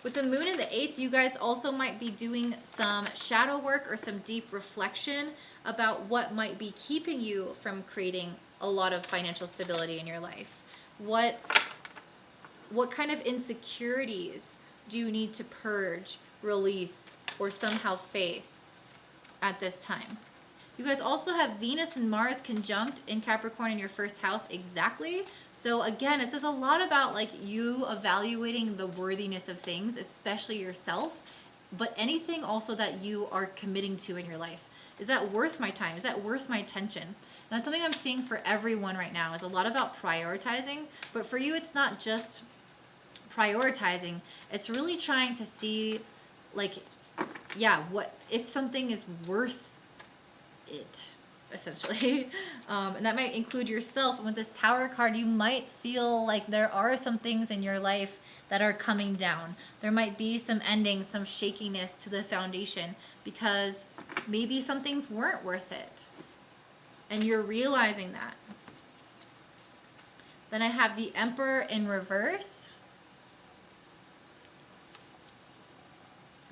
With the moon in the 8th, you guys also might be doing some shadow work or some deep reflection about what might be keeping you from creating a lot of financial stability in your life. What kind of insecurities do you need to purge, release, or somehow face at this time? You guys also have Venus and Mars conjunct in Capricorn in your 1st house exactly. So again, it says a lot about like you evaluating the worthiness of things, especially yourself, but anything also that you are committing to in your life. Is that worth my time? Is that worth my attention? And that's something I'm seeing for everyone right now, is a lot about prioritizing. But for you, it's not just prioritizing. It's really trying to see like, yeah, what if something is worth it, essentially. And that might include yourself. And with this Tower card, you might feel like there are some things in your life that are coming down. There might be some endings, some shakiness to the foundation because maybe some things weren't worth it. And you're realizing that. Then I have the Emperor in reverse,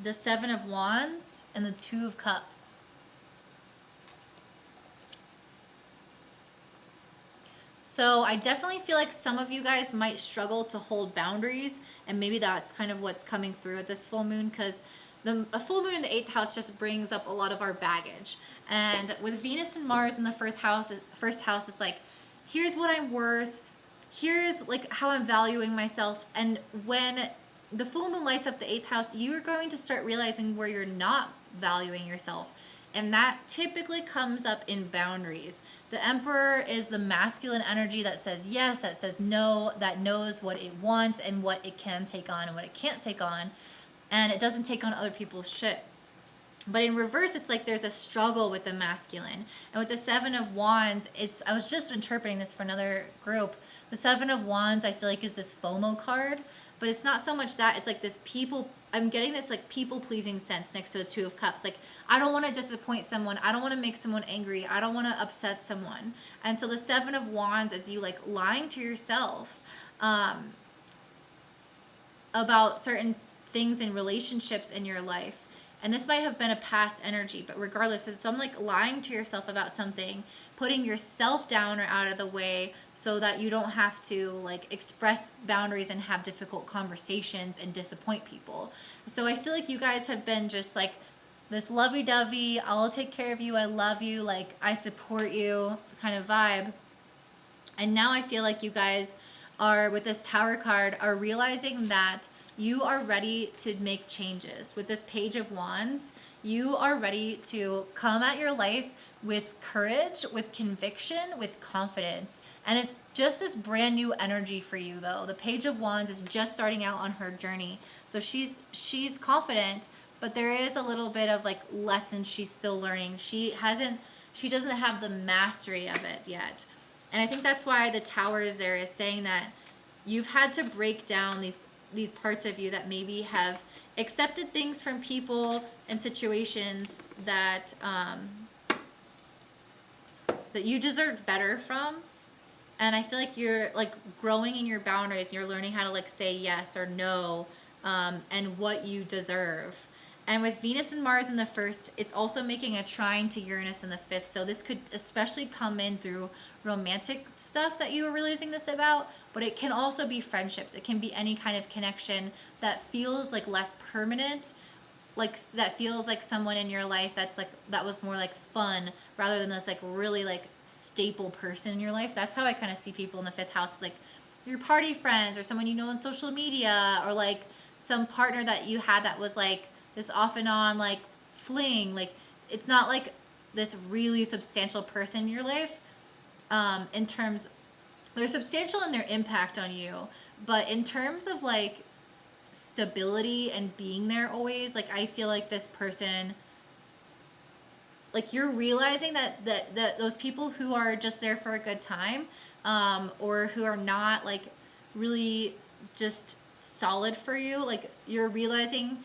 the 7 of Wands, and the 2 of Cups. So I definitely feel like some of you guys might struggle to hold boundaries, and maybe that's kind of what's coming through at this full moon, because a full moon in the 8th house just brings up a lot of our baggage. And with Venus and Mars in the 1st house, it's like, here's what I'm worth, here's like how I'm valuing myself. And when the full moon lights up the 8th house, you are going to start realizing where you're not valuing yourself. And that typically comes up in boundaries. The Emperor is the masculine energy that says yes, that says no, that knows what it wants and what it can take on and what it can't take on. And it doesn't take on other people's shit. But in reverse, it's like there's a struggle with the masculine. And with the 7 of Wands, I was just interpreting this for another group. The 7 of Wands, I feel like, is this FOMO card. But it's not so much that. It's like this I'm getting this like people-pleasing sense next to the 2 of Cups. Like, I don't want to disappoint someone. I don't want to make someone angry. I don't want to upset someone. And so the 7 of Wands is you like lying to yourself about certain things in relationships in your life. And this might have been a past energy, but regardless, it's some like lying to yourself about something, putting yourself down or out of the way so that you don't have to like express boundaries and have difficult conversations and disappoint people. So I feel like you guys have been just like this lovey-dovey, I'll take care of you, I love you, like I support you kind of vibe. And now I feel like you guys are, with this Tower card, are realizing that you are ready to make changes. With this Page of Wands, you are ready to come at your life with courage, with conviction, with confidence. And it's just this brand new energy for you though. The Page of Wands is just starting out on her journey. So she's confident, but there is a little bit of like lessons she's still learning. She doesn't have the mastery of it yet. And I think that's why the Tower is there, is saying that you've had to break down these parts of you that maybe have accepted things from people and situations that that you deserved better from. And I feel like you're like growing in your boundaries, and you're learning how to like say yes or no, and what you deserve. And with Venus and Mars in the 1st, it's also making a trine to Uranus in the 5th. So this could especially come in through romantic stuff that you were realizing this about, but it can also be friendships. It can be any kind of connection that feels like less permanent, like that feels like someone in your life that was more like fun rather than this like really like staple person in your life. That's how I kind of see people in the 5th house. It's like your party friends or someone you know on social media, or like some partner that you had that was like this off and on like fling. Like it's not like this really substantial person in your life. In terms, they're substantial in their impact on you, but in terms of like stability and being there always. Like, I feel like this person, like, you're realizing that those people who are just there for a good time, or who are not like really just solid for you, like, you're realizing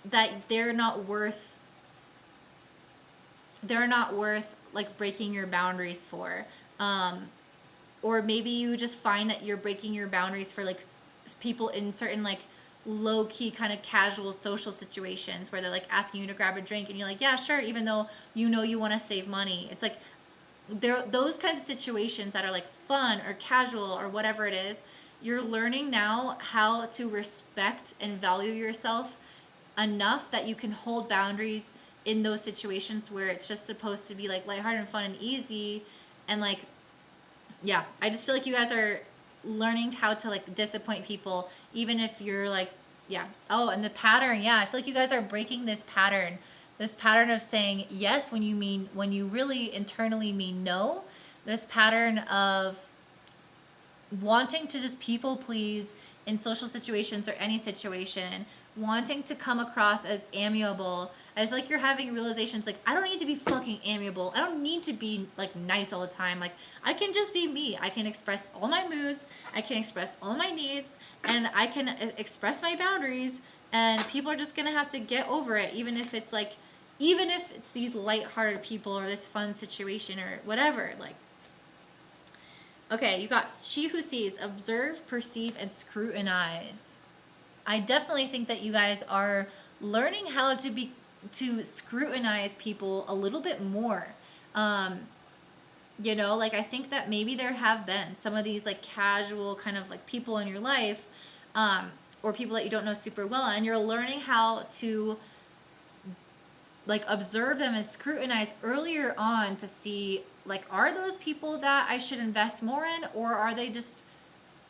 that they're not worth like breaking your boundaries for. Or maybe you just find that you're breaking your boundaries for like people in certain like low-key kind of casual social situations where they're like asking you to grab a drink and you're like, yeah, sure, even though you know you want to save money. It's like there, those kinds of situations that are like fun or casual or whatever it is. You're learning now how to respect and value yourself enough that you can hold boundaries in those situations where it's just supposed to be like lighthearted and fun and easy. And like, yeah, I just feel like you guys are learning how to like disappoint people, even if you're like, yeah. Oh, and the pattern, yeah, I feel like you guys are breaking this pattern of saying yes when you really internally mean no. This pattern of wanting to just people please in social situations or any situation, wanting to come across as amiable. I feel like you're having realizations like, I don't need to be fucking amiable. I don't need to be like nice all the time. Like, I can just be me. I can express all my moods. I can express all my needs, and I can express my boundaries, and people are just going to have to get over it, even if it's these lighthearted people or this fun situation or whatever. Like, okay, you got she who sees, observe, perceive, and scrutinize. I definitely think that you guys are learning how to scrutinize people a little bit more. Like, I think that maybe there have been some of these like casual kind of like people in your life, or people that you don't know super well, and you're learning how to like observe them and scrutinize earlier on to see, like, are those people that I should invest more in, or are they just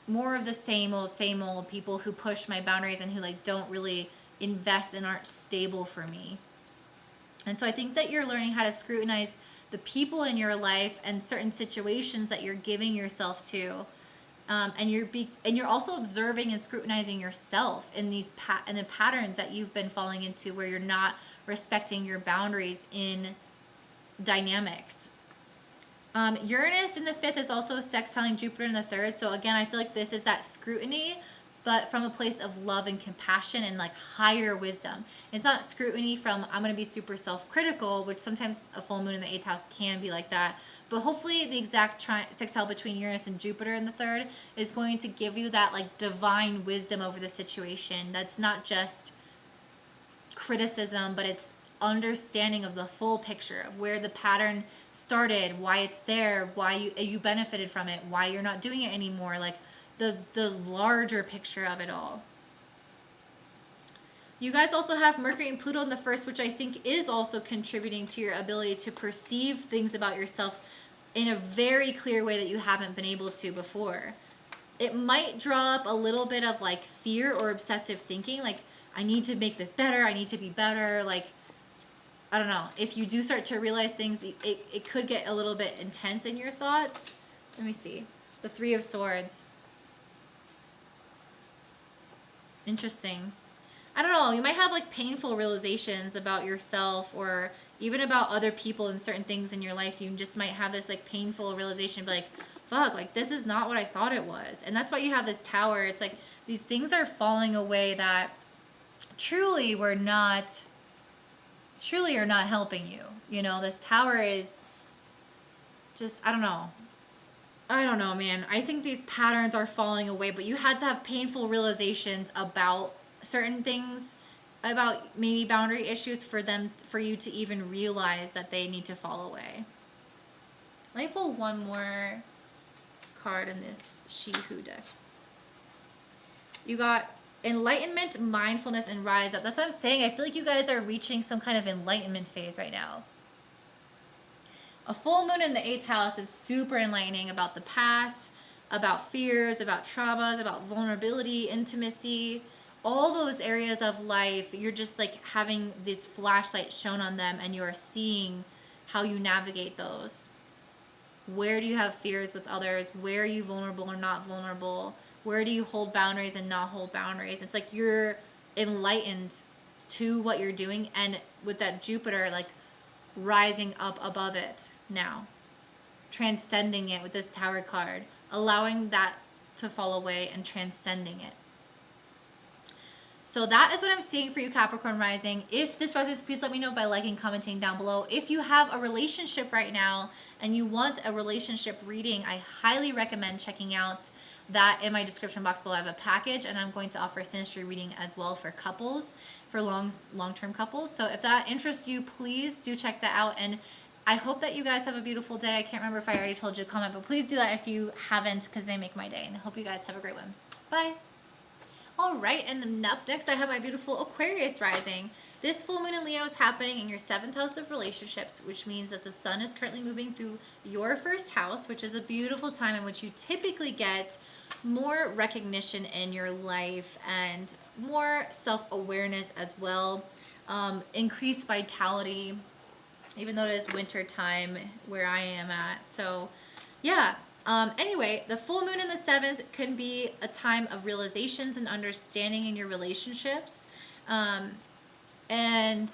more of the same old people who push my boundaries and who like don't really invest and aren't stable for me. And so I think that you're learning how to scrutinize the people in your life and certain situations that you're giving yourself to, and you're also observing and scrutinizing yourself in these in the patterns that you've been falling into, where you're not respecting your boundaries in dynamics. Uranus in the 5th is also sextiling Jupiter in the 3rd. So again, I feel like this is that scrutiny, but from a place of love and compassion and like higher wisdom. It's not scrutiny from, I'm going to be super self-critical, which sometimes a full moon in the 8th house can be like that. But hopefully the exact sextile between Uranus and Jupiter in the 3rd is going to give you that like divine wisdom over the situation. That's not just criticism, but it's understanding of the full picture of where the pattern started, why it's there, why you benefited from it, why you're not doing it anymore, like the larger picture of it all. You guys also have Mercury and Pluto in the 1st, which I think is also contributing to your ability to perceive things about yourself in a very clear way that you haven't been able to before. It might draw up a little bit of like fear or obsessive thinking, like, I need to make this better, I need to be better, like, I don't know. If you do start to realize things, it could get a little bit intense in your thoughts. Let me see. The 3 of Swords. Interesting. I don't know. You might have like painful realizations about yourself, or even about other people and certain things in your life. You just might have this like painful realization, be like, fuck, like this is not what I thought it was. And that's why you have this Tower. It's like these things are falling away that truly are not helping you. You know, this Tower is just, I don't know, man. I think these patterns are falling away, but you had to have painful realizations about certain things, about maybe boundary issues, for you to even realize that they need to fall away. Let me pull one more card in this She Who deck. You got Enlightenment, Mindfulness, and Rise Up. That's what I'm saying. I feel like you guys are reaching some kind of enlightenment phase right now. A full moon in the 8th house is super enlightening about the past, about fears, about traumas, about vulnerability, intimacy, all those areas of life. You're just like having this flashlight shown on them, and you're seeing how you navigate those. Where do you have fears with others? Where are you vulnerable or not vulnerable? Where do you hold boundaries and not hold boundaries? It's like you're enlightened to what you're doing, and with that Jupiter like rising up above it now, transcending it with this Tower card, allowing that to fall away and transcending it. So that is what I'm seeing for you, Capricorn Rising. If this resonates, please let me know by liking, commenting down below. If you have a relationship right now and you want a relationship reading, I highly recommend checking out that in my description box below. I have a package, and I'm going to offer a synastry reading as well for couples, for long-term couples. So if that interests you, please do check that out. And I hope that you guys have a beautiful day. I can't remember if I already told you to comment, but please do that if you haven't, because they make my day. And I hope you guys have a great one. Bye. All right, and up next I have my beautiful Aquarius Rising. This full moon in Leo is happening in your 7th house of relationships, which means that the sun is currently moving through your 1st house, which is a beautiful time in which you typically get more recognition in your life and more self-awareness as well, increased vitality, even though it is winter time where I am at. So yeah. Anyway, the full moon in the 7th can be a time of realizations and understanding in your relationships. And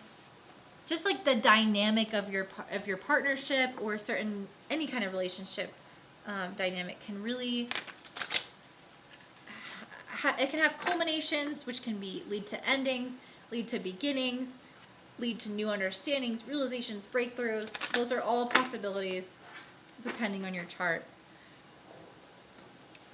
just like the dynamic of your partnership or any kind of relationship dynamic can really, it can have culminations, which can lead to endings, lead to beginnings, lead to new understandings, realizations, breakthroughs. Those are all possibilities depending on your chart.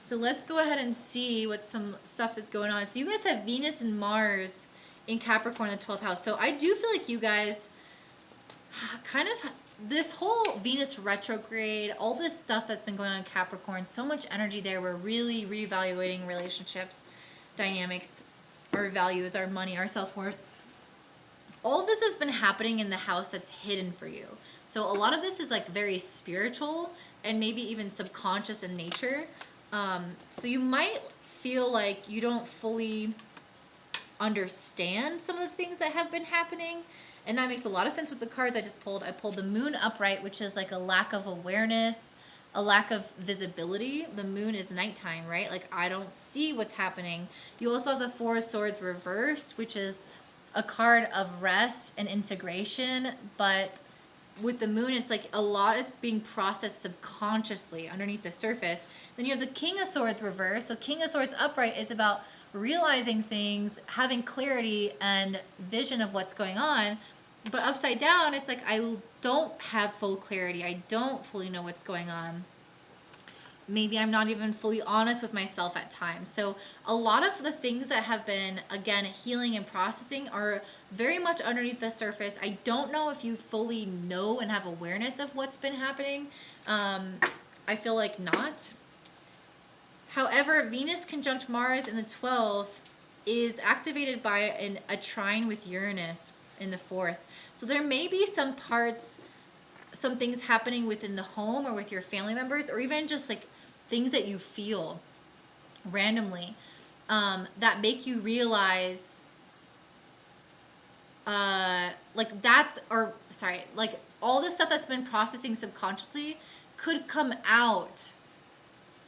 So let's go ahead and see what some stuff is going on. So you guys have Venus and Mars in Capricorn in the 12th house. So I do feel like you guys kind of, this whole Venus retrograde, all this stuff that's been going on in Capricorn, so much energy there. We're really reevaluating relationships, dynamics, our values, our money, our self-worth. All of this has been happening in the house that's hidden for you. So a lot of this is like very spiritual and maybe even subconscious in nature. So you might feel like you don't fully understand some of the things that have been happening. And that makes a lot of sense with the cards I just pulled. I pulled the moon upright, which is like a lack of awareness, a lack of visibility. The moon is nighttime, right? Like I don't see what's happening. You also have the Four of Swords reversed, which is a card of rest and integration. But with the moon, it's like a lot is being processed subconsciously underneath the surface. Then you have the King of Swords reversed. So King of Swords upright is about realizing things, having clarity and vision of what's going on. But upside down, it's like I don't have full clarity. I don't fully know what's going on. Maybe I'm not even fully honest with myself at times. So a lot of the things that have been, again, healing and processing are very much underneath the surface. I don't know if you fully know and have awareness of what's been happening. I feel like not. However, Venus conjunct Mars in the 12th is activated by a trine with Uranus in the 4th. So there may be some things happening within the home or with your family members, or even just like things that you feel randomly that make you realize like all the stuff that's been processing subconsciously could come out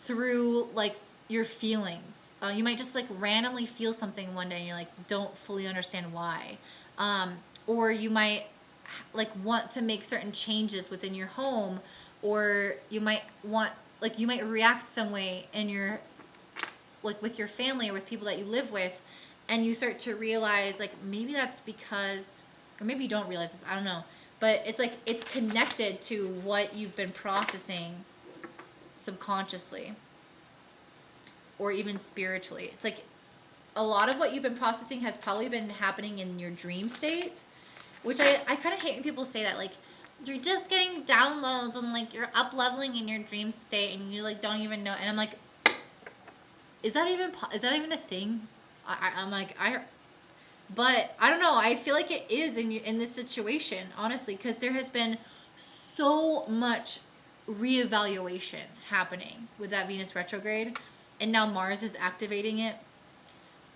through like your feelings. You might just like randomly feel something one day and you're like don't fully understand why. Or you might like want to make certain changes within your home, or you might react some way in your like with your family or with people that you live with, and you start to realize like maybe that's because, or maybe you don't realize this, I don't know, but it's like it's connected to what you've been processing subconsciously or even spiritually. It's like a lot of what you've been processing has probably been happening in your dream state, which I kind of hate when people say that, like you're just getting downloads and like you're up leveling in your dream state and you like don't even know. And I'm like, is that even a thing? But I don't know. I feel like it is in this situation, honestly, because there has been so much reevaluation happening with that Venus retrograde, and now Mars is activating it.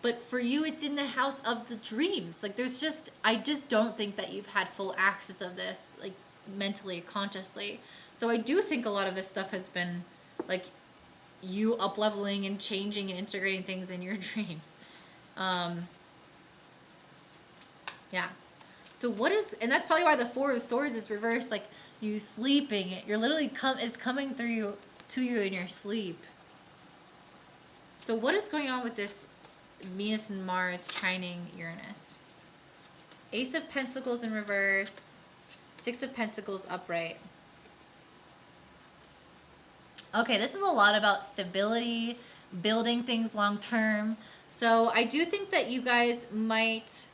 But for you, it's in the house of the dreams. Like I just don't think that you've had full access of this, like mentally, consciously. So I do think a lot of this stuff has been like you up-leveling and changing and integrating things in your dreams. Yeah. So what is, and that's probably why the Four of Swords is reversed, like you sleeping. You're literally coming through you to you in your sleep. So what is going on with this Venus and Mars trining Uranus? Ace of Pentacles in reverse, Six of Pentacles upright. Okay, this is a lot about stability, building things long term. So I do think that you guys might,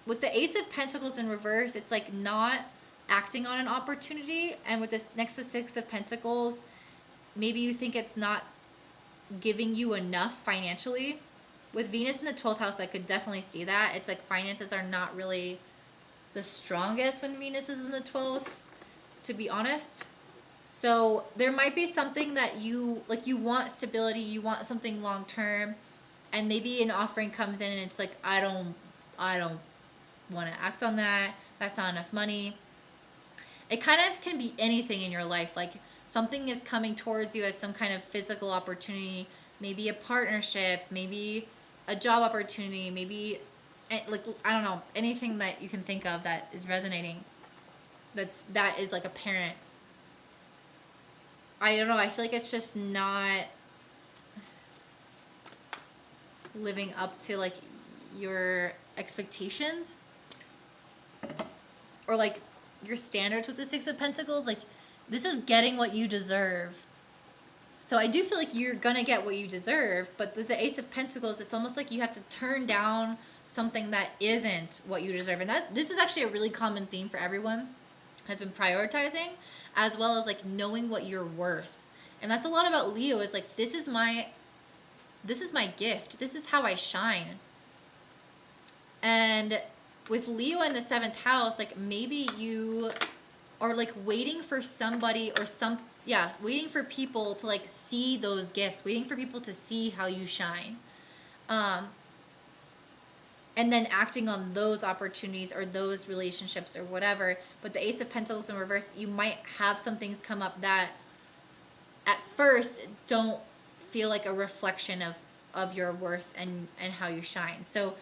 with the Ace of Pentacles in reverse, it's like not acting on an opportunity. And with this next to Six of Pentacles, maybe you think it's not giving you enough financially. With Venus in the 12th house, I could definitely see that. It's like finances are not really the strongest when Venus is in the 12th, to be honest. So there might be something that you, like you want stability, you want something long term, and maybe an offering comes in and it's like, I don't want to act on that. That's not enough money. It kind of can be anything in your life. Like something is coming towards you as some kind of physical opportunity, maybe a partnership, maybe a job opportunity, maybe like, I don't know, anything that you can think of that is resonating. That is like apparent. I don't know. I feel like it's just not living up to like your expectations or like your standards with the Six of Pentacles. Like this is getting what you deserve. So I do feel like you're gonna get what you deserve, but with the Ace of Pentacles, it's almost like you have to turn down something that isn't what you deserve. And this is actually a really common theme for everyone, has been prioritizing, as well as like knowing what you're worth. And that's a lot about Leo, is like, this is my gift. This is how I shine. And with Leo in the 7th house, like maybe you are like waiting for somebody or waiting for people to like see those gifts, waiting for people to see how you shine. And then acting on those opportunities or those relationships or whatever. But the Ace of Pentacles in reverse, you might have some things come up that at first don't feel like a reflection of your worth and how you shine. So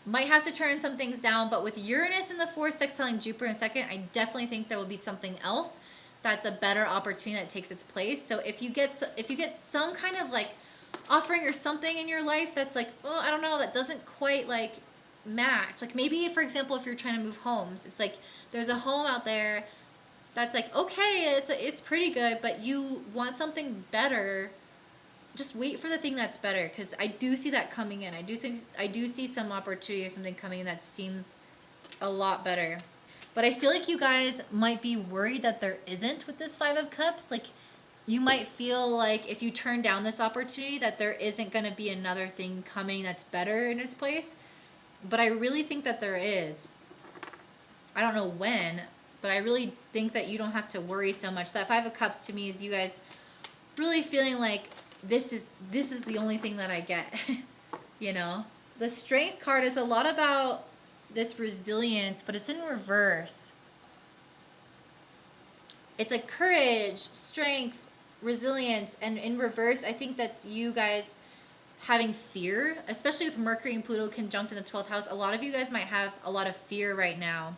might have to turn some things down. But with Uranus in the 4th sextiling Jupiter in 2nd, I definitely think there will be something else that's a better opportunity that takes its place. So if you get some kind of like offering or something in your life that's like, oh, I don't know, that doesn't quite like match. Like maybe, for example, if you're trying to move homes, it's like there's a home out there that's like, okay, it's pretty good, but you want something better. Just wait for the thing that's better, because I do see that coming in. I do see some opportunity or something coming in that seems a lot better. But I feel like you guys might be worried that there isn't with this 5 of Cups. Like you might feel like if you turn down this opportunity that there isn't going to be another thing coming that's better in its place. But I really think that there is. I don't know when, but I really think that you don't have to worry so much. That 5 of Cups to me is you guys really feeling like this is the only thing that I get. You know? The Strength card is a lot about this resilience, but it's in reverse. It's like courage, strength, resilience, and in reverse, I think that's you guys having fear, especially with Mercury and Pluto conjunct in the 12th house. A lot of you guys might have a lot of fear right now.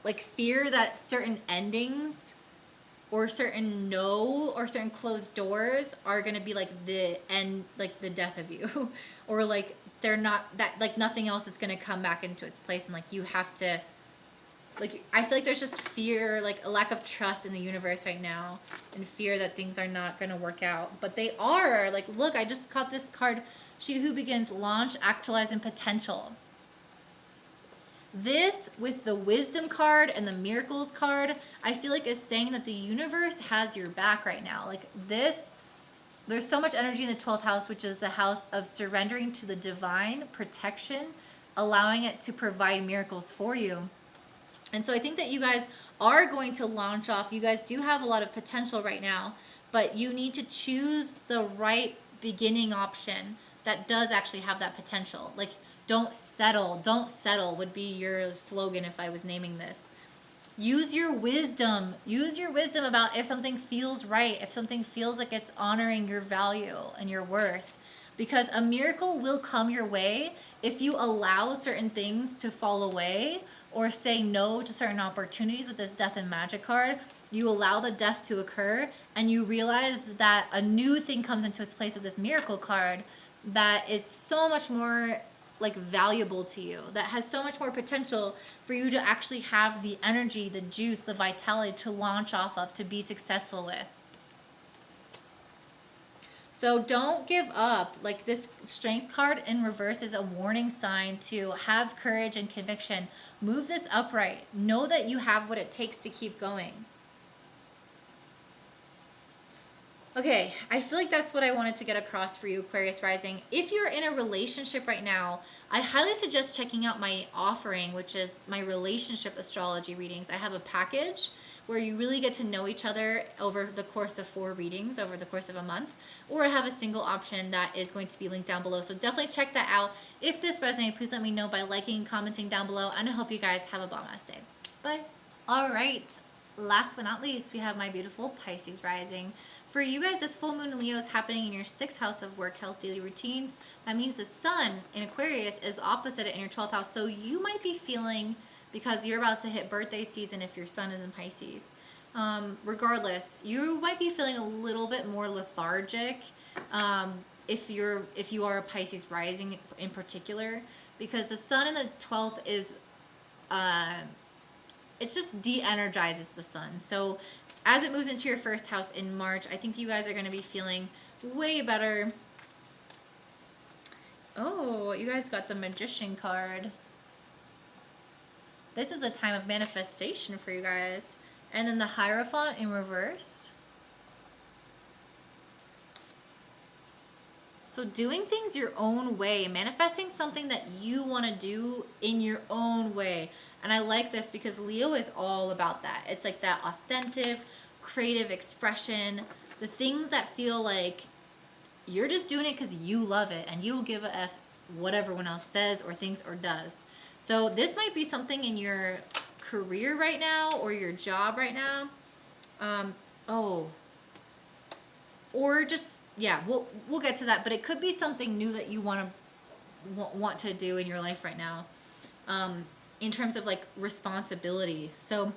Like fear that certain endings or certain or certain closed doors are going to be like the end, like the death of you. Or like they're not, that like nothing else is going to come back into its place, and like you have to, like, I feel like there's just fear, like a lack of trust in the universe right now, and fear that things are not going to work out. But they are. Like, look, I just caught this card. She who begins, launch, actualize, and potential. This, with the Wisdom card and the Miracles card, I feel like is saying that the universe has your back right now. Like this, there's so much energy in the 12th house, which is the house of surrendering to the divine protection, allowing it to provide miracles for you. And so I think that you guys are going to launch off. You guys do have a lot of potential right now, but you need to choose the right beginning option that does actually have that potential. Like, don't settle would be your slogan if I was naming this. Use your wisdom. Use your wisdom about if something feels right, if something feels like it's honoring your value and your worth. Because a miracle will come your way if you allow certain things to fall away or say no to certain opportunities with this death and magic card. You allow the death to occur and you realize that a new thing comes into its place with this miracle card that is so much more like valuable to you, that has so much more potential for you to actually have the energy, the juice, the vitality to launch off of, to be successful with. So don't give up. Like, this strength card in reverse is a warning sign to have courage and conviction. Move this upright. Know that you have what it takes to keep going. Okay, I feel like that's what I wanted to get across for you, Aquarius Rising. If you're in a relationship right now, I highly suggest checking out my offering, which is my relationship astrology readings. I have a package where you really get to know each other over the course of 4 readings over the course of a month, or I have a single option that is going to be linked down below. So definitely check that out. If this resonates, please let me know by liking, commenting down below, and I hope you guys have a bomb-ass day. Bye. All right, last but not least, we have my beautiful Pisces Rising. For you guys, this full moon in Leo is happening in your 6th house of work, health, daily routines. That means the sun in Aquarius is opposite it in your 12th house. So you might be feeling, because you're about to hit birthday season if your sun is in Pisces. Regardless, you might be feeling a little bit more lethargic if you are a Pisces rising in particular, because the sun in the 12th is it just de-energizes the sun. So as it moves into your 1st house in March, I think you guys are going to be feeling way better. Oh, you guys got the Magician card. This is a time of manifestation for you guys. And then the Hierophant in reverse. So doing things your own way, manifesting something that you want to do in your own way. And I like this because Leo is all about that. It's like that authentic, creative expression, the things that feel like you're just doing it because you love it and you don't give a F what everyone else says or thinks or does. So this might be something in your career right now or your job right now. Or just, yeah, we'll get to that, but it could be something new that you want to do in your life right now, in terms of like responsibility. So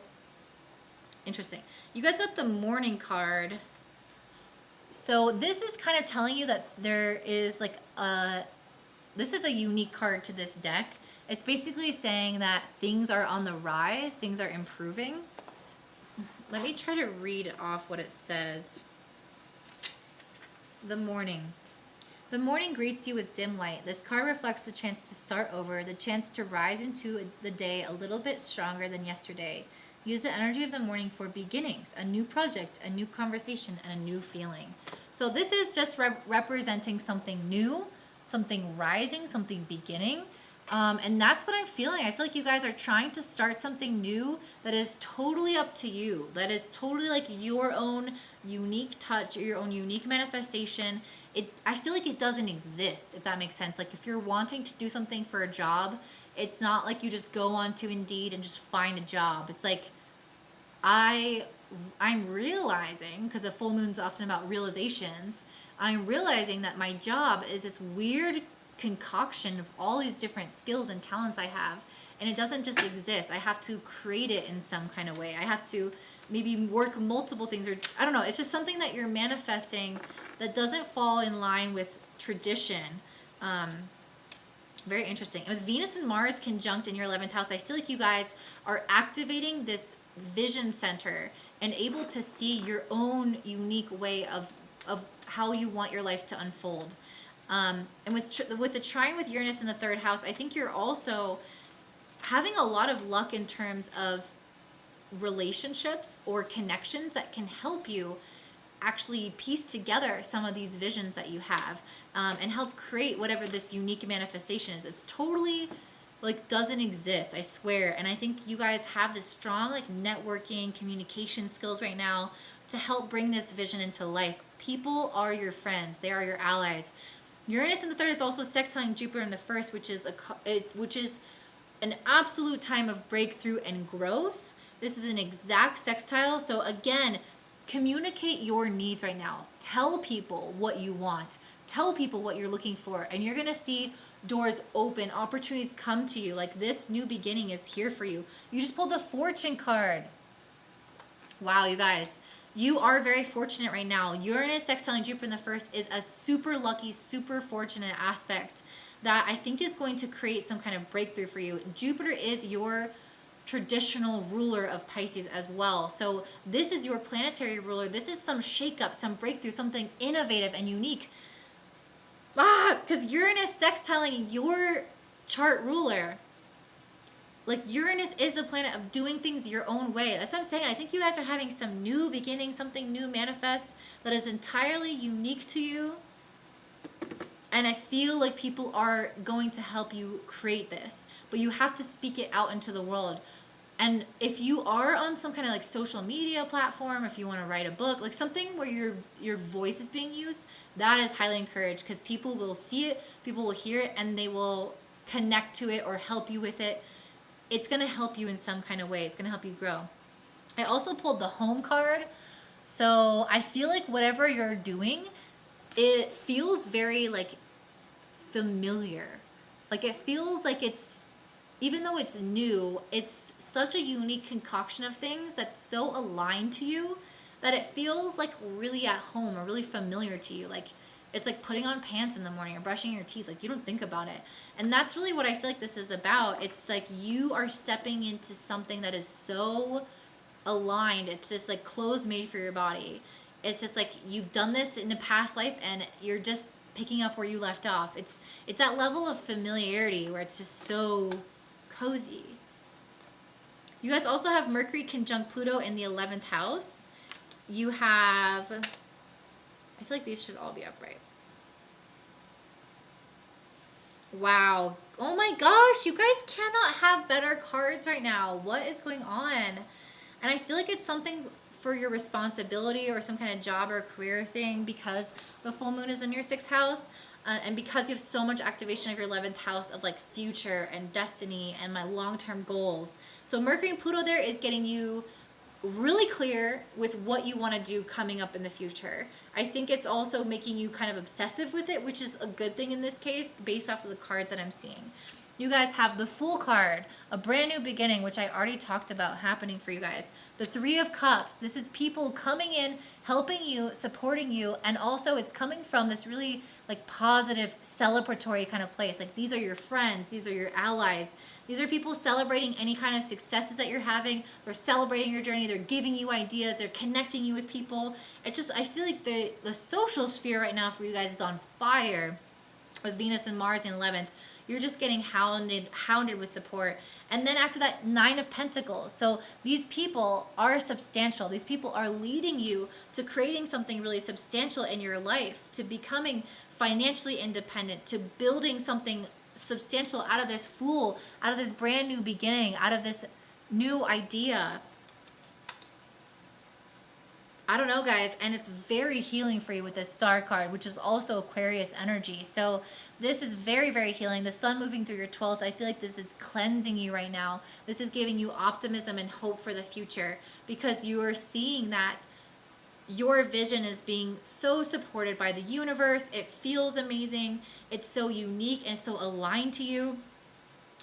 interesting. You guys got the Morning card. So this is kind of telling you that there is like this is a unique card to this deck. It's basically saying that things are on the rise, things are improving. Let me try to read off what it says. The Morning. The morning greets you with dim light. This card reflects the chance to start over, the chance to rise into the day a little bit stronger than yesterday. Use the energy of the morning for beginnings, a new project, a new conversation, and a new feeling. So this is just representing something new, something rising, something beginning. And that's what I'm feeling. I feel like you guys are trying to start something new that is totally up to you. That is totally like your own unique touch, your own unique manifestation. I feel like it doesn't exist, if that makes sense. Like if you're wanting to do something for a job, it's not like you just go on to Indeed and just find a job. It's like I'm realizing, because a full moon's often about realizations, I'm realizing that my job is this weird concoction of all these different skills and talents I have, and it doesn't just exist. I have to create it in some kind of way. I have to maybe work multiple things, or I don't know. It's just something that you're manifesting that doesn't fall in line with tradition. Very interesting. And with Venus and Mars conjunct in your 11th house, I feel like you guys are activating this vision center and able to see your own unique way of how you want your life to unfold. And with the trine with Uranus in the 3rd house, I think you're also having a lot of luck in terms of relationships or connections that can help you actually piece together some of these visions that you have, and help create whatever this unique manifestation is. It's totally like doesn't exist, I swear. And I think you guys have this strong like networking, communication skills right now to help bring this vision into life. People are your friends. They are your allies. Uranus in the 3rd is also sextiling Jupiter in the 1st, which is an absolute time of breakthrough and growth. This is an exact sextile. So again, communicate your needs right now. Tell people what you want. Tell people what you're looking for. And you're going to see doors open, opportunities come to you. Like this new beginning is here for you. You just pulled the Fortune card. Wow, you guys. You are very fortunate right now. Uranus sextiling Jupiter in the first is a super lucky, super fortunate aspect that I think is going to create some kind of breakthrough for you. Jupiter is your traditional ruler of Pisces as well. So this is your planetary ruler. This is some shakeup, some breakthrough, something innovative and unique. Because Uranus sextiling your chart ruler. Like Uranus is a planet of doing things your own way. That's what I'm saying. I think you guys are having some new beginning, something new manifest that is entirely unique to you. And I feel like people are going to help you create this, but you have to speak it out into the world. And if you are on some kind of like social media platform, if you want to write a book, like something where your voice is being used, that is highly encouraged because people will see it, people will hear it, and they will connect to it or help you with it. It's going to help you in some kind of way. It's going to help you grow. I also pulled the home card. So I feel like whatever you're doing, it feels very like familiar. Like it feels like it's, even though it's new, it's such a unique concoction of things that's so aligned to you that it feels like really at home or really familiar to you. Like it's like putting on pants in the morning or brushing your teeth. Like you don't think about it. And that's really what I feel like this is about. It's like you are stepping into something that is so aligned. It's just like clothes made for your body. It's just like you've done this in a past life and you're just picking up where you left off. It's that level of familiarity where it's just so cozy. You guys also have Mercury conjunct Pluto in the 11th house. You have, I feel like these should all be upright. Wow. Oh my gosh, you guys cannot have better cards right now. What is going on? And I feel like it's something for your responsibility or some kind of job or career thing because the full moon is in your 6th house. And because you have so much activation of your 11th house of like future and destiny and my long-term goals. So Mercury and Pluto there is getting you really clear with what you want to do coming up in the future. I think it's also making you kind of obsessive with it, which is a good thing in this case based off of the cards that I'm seeing. You guys have the Fool card, a brand new beginning, which I already talked about happening for you guys. The 3 of Cups, this is people coming in, helping you, supporting you, and also it's coming from this really like positive, celebratory kind of place. Like these are your friends, these are your allies. These are people celebrating any kind of successes that you're having. They're celebrating your journey. They're giving you ideas. They're connecting you with people. It's just, I feel like the social sphere right now for you guys is on fire with Venus and Mars in 11th. You're just getting hounded with support. And then after that, 9 of Pentacles. So these people are substantial. These people are leading you to creating something really substantial in your life, to becoming financially independent, to building something substantial out of this Fool, out of this brand new beginning, out of this new idea. I don't know, guys, and it's very healing for you with this Star card, which is also Aquarius energy. So this is very, very healing. The sun moving through your 12th, I feel like this is cleansing you right now. This is giving you optimism and hope for the future because you are seeing that your vision is being so supported by the universe. It feels amazing. It's so unique and so aligned to you.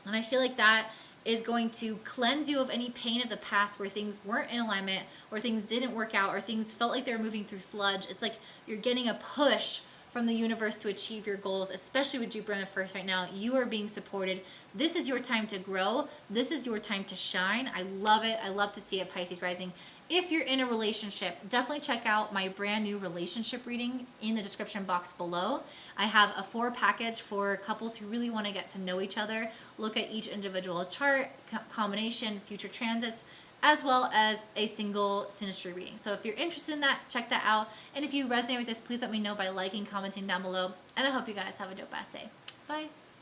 And I feel like that is going to cleanse you of any pain of the past where things weren't in alignment, or things didn't work out, or things felt like they were moving through sludge. It's like you're getting a push from the universe to achieve your goals, especially with Jupiter in the first right now. You are being supported. This is your time to grow. This is your time to shine. I love it. I love to see it, Pisces Rising. If you're in a relationship, definitely check out my brand new relationship reading in the description box below. I have a 4 package for couples who really want to get to know each other, look at each individual chart, combination, future transits, as well as a single synastry reading. So if you're interested in that, check that out. And if you resonate with this, please let me know by liking, commenting down below. And I hope you guys have a dope ass day. Bye.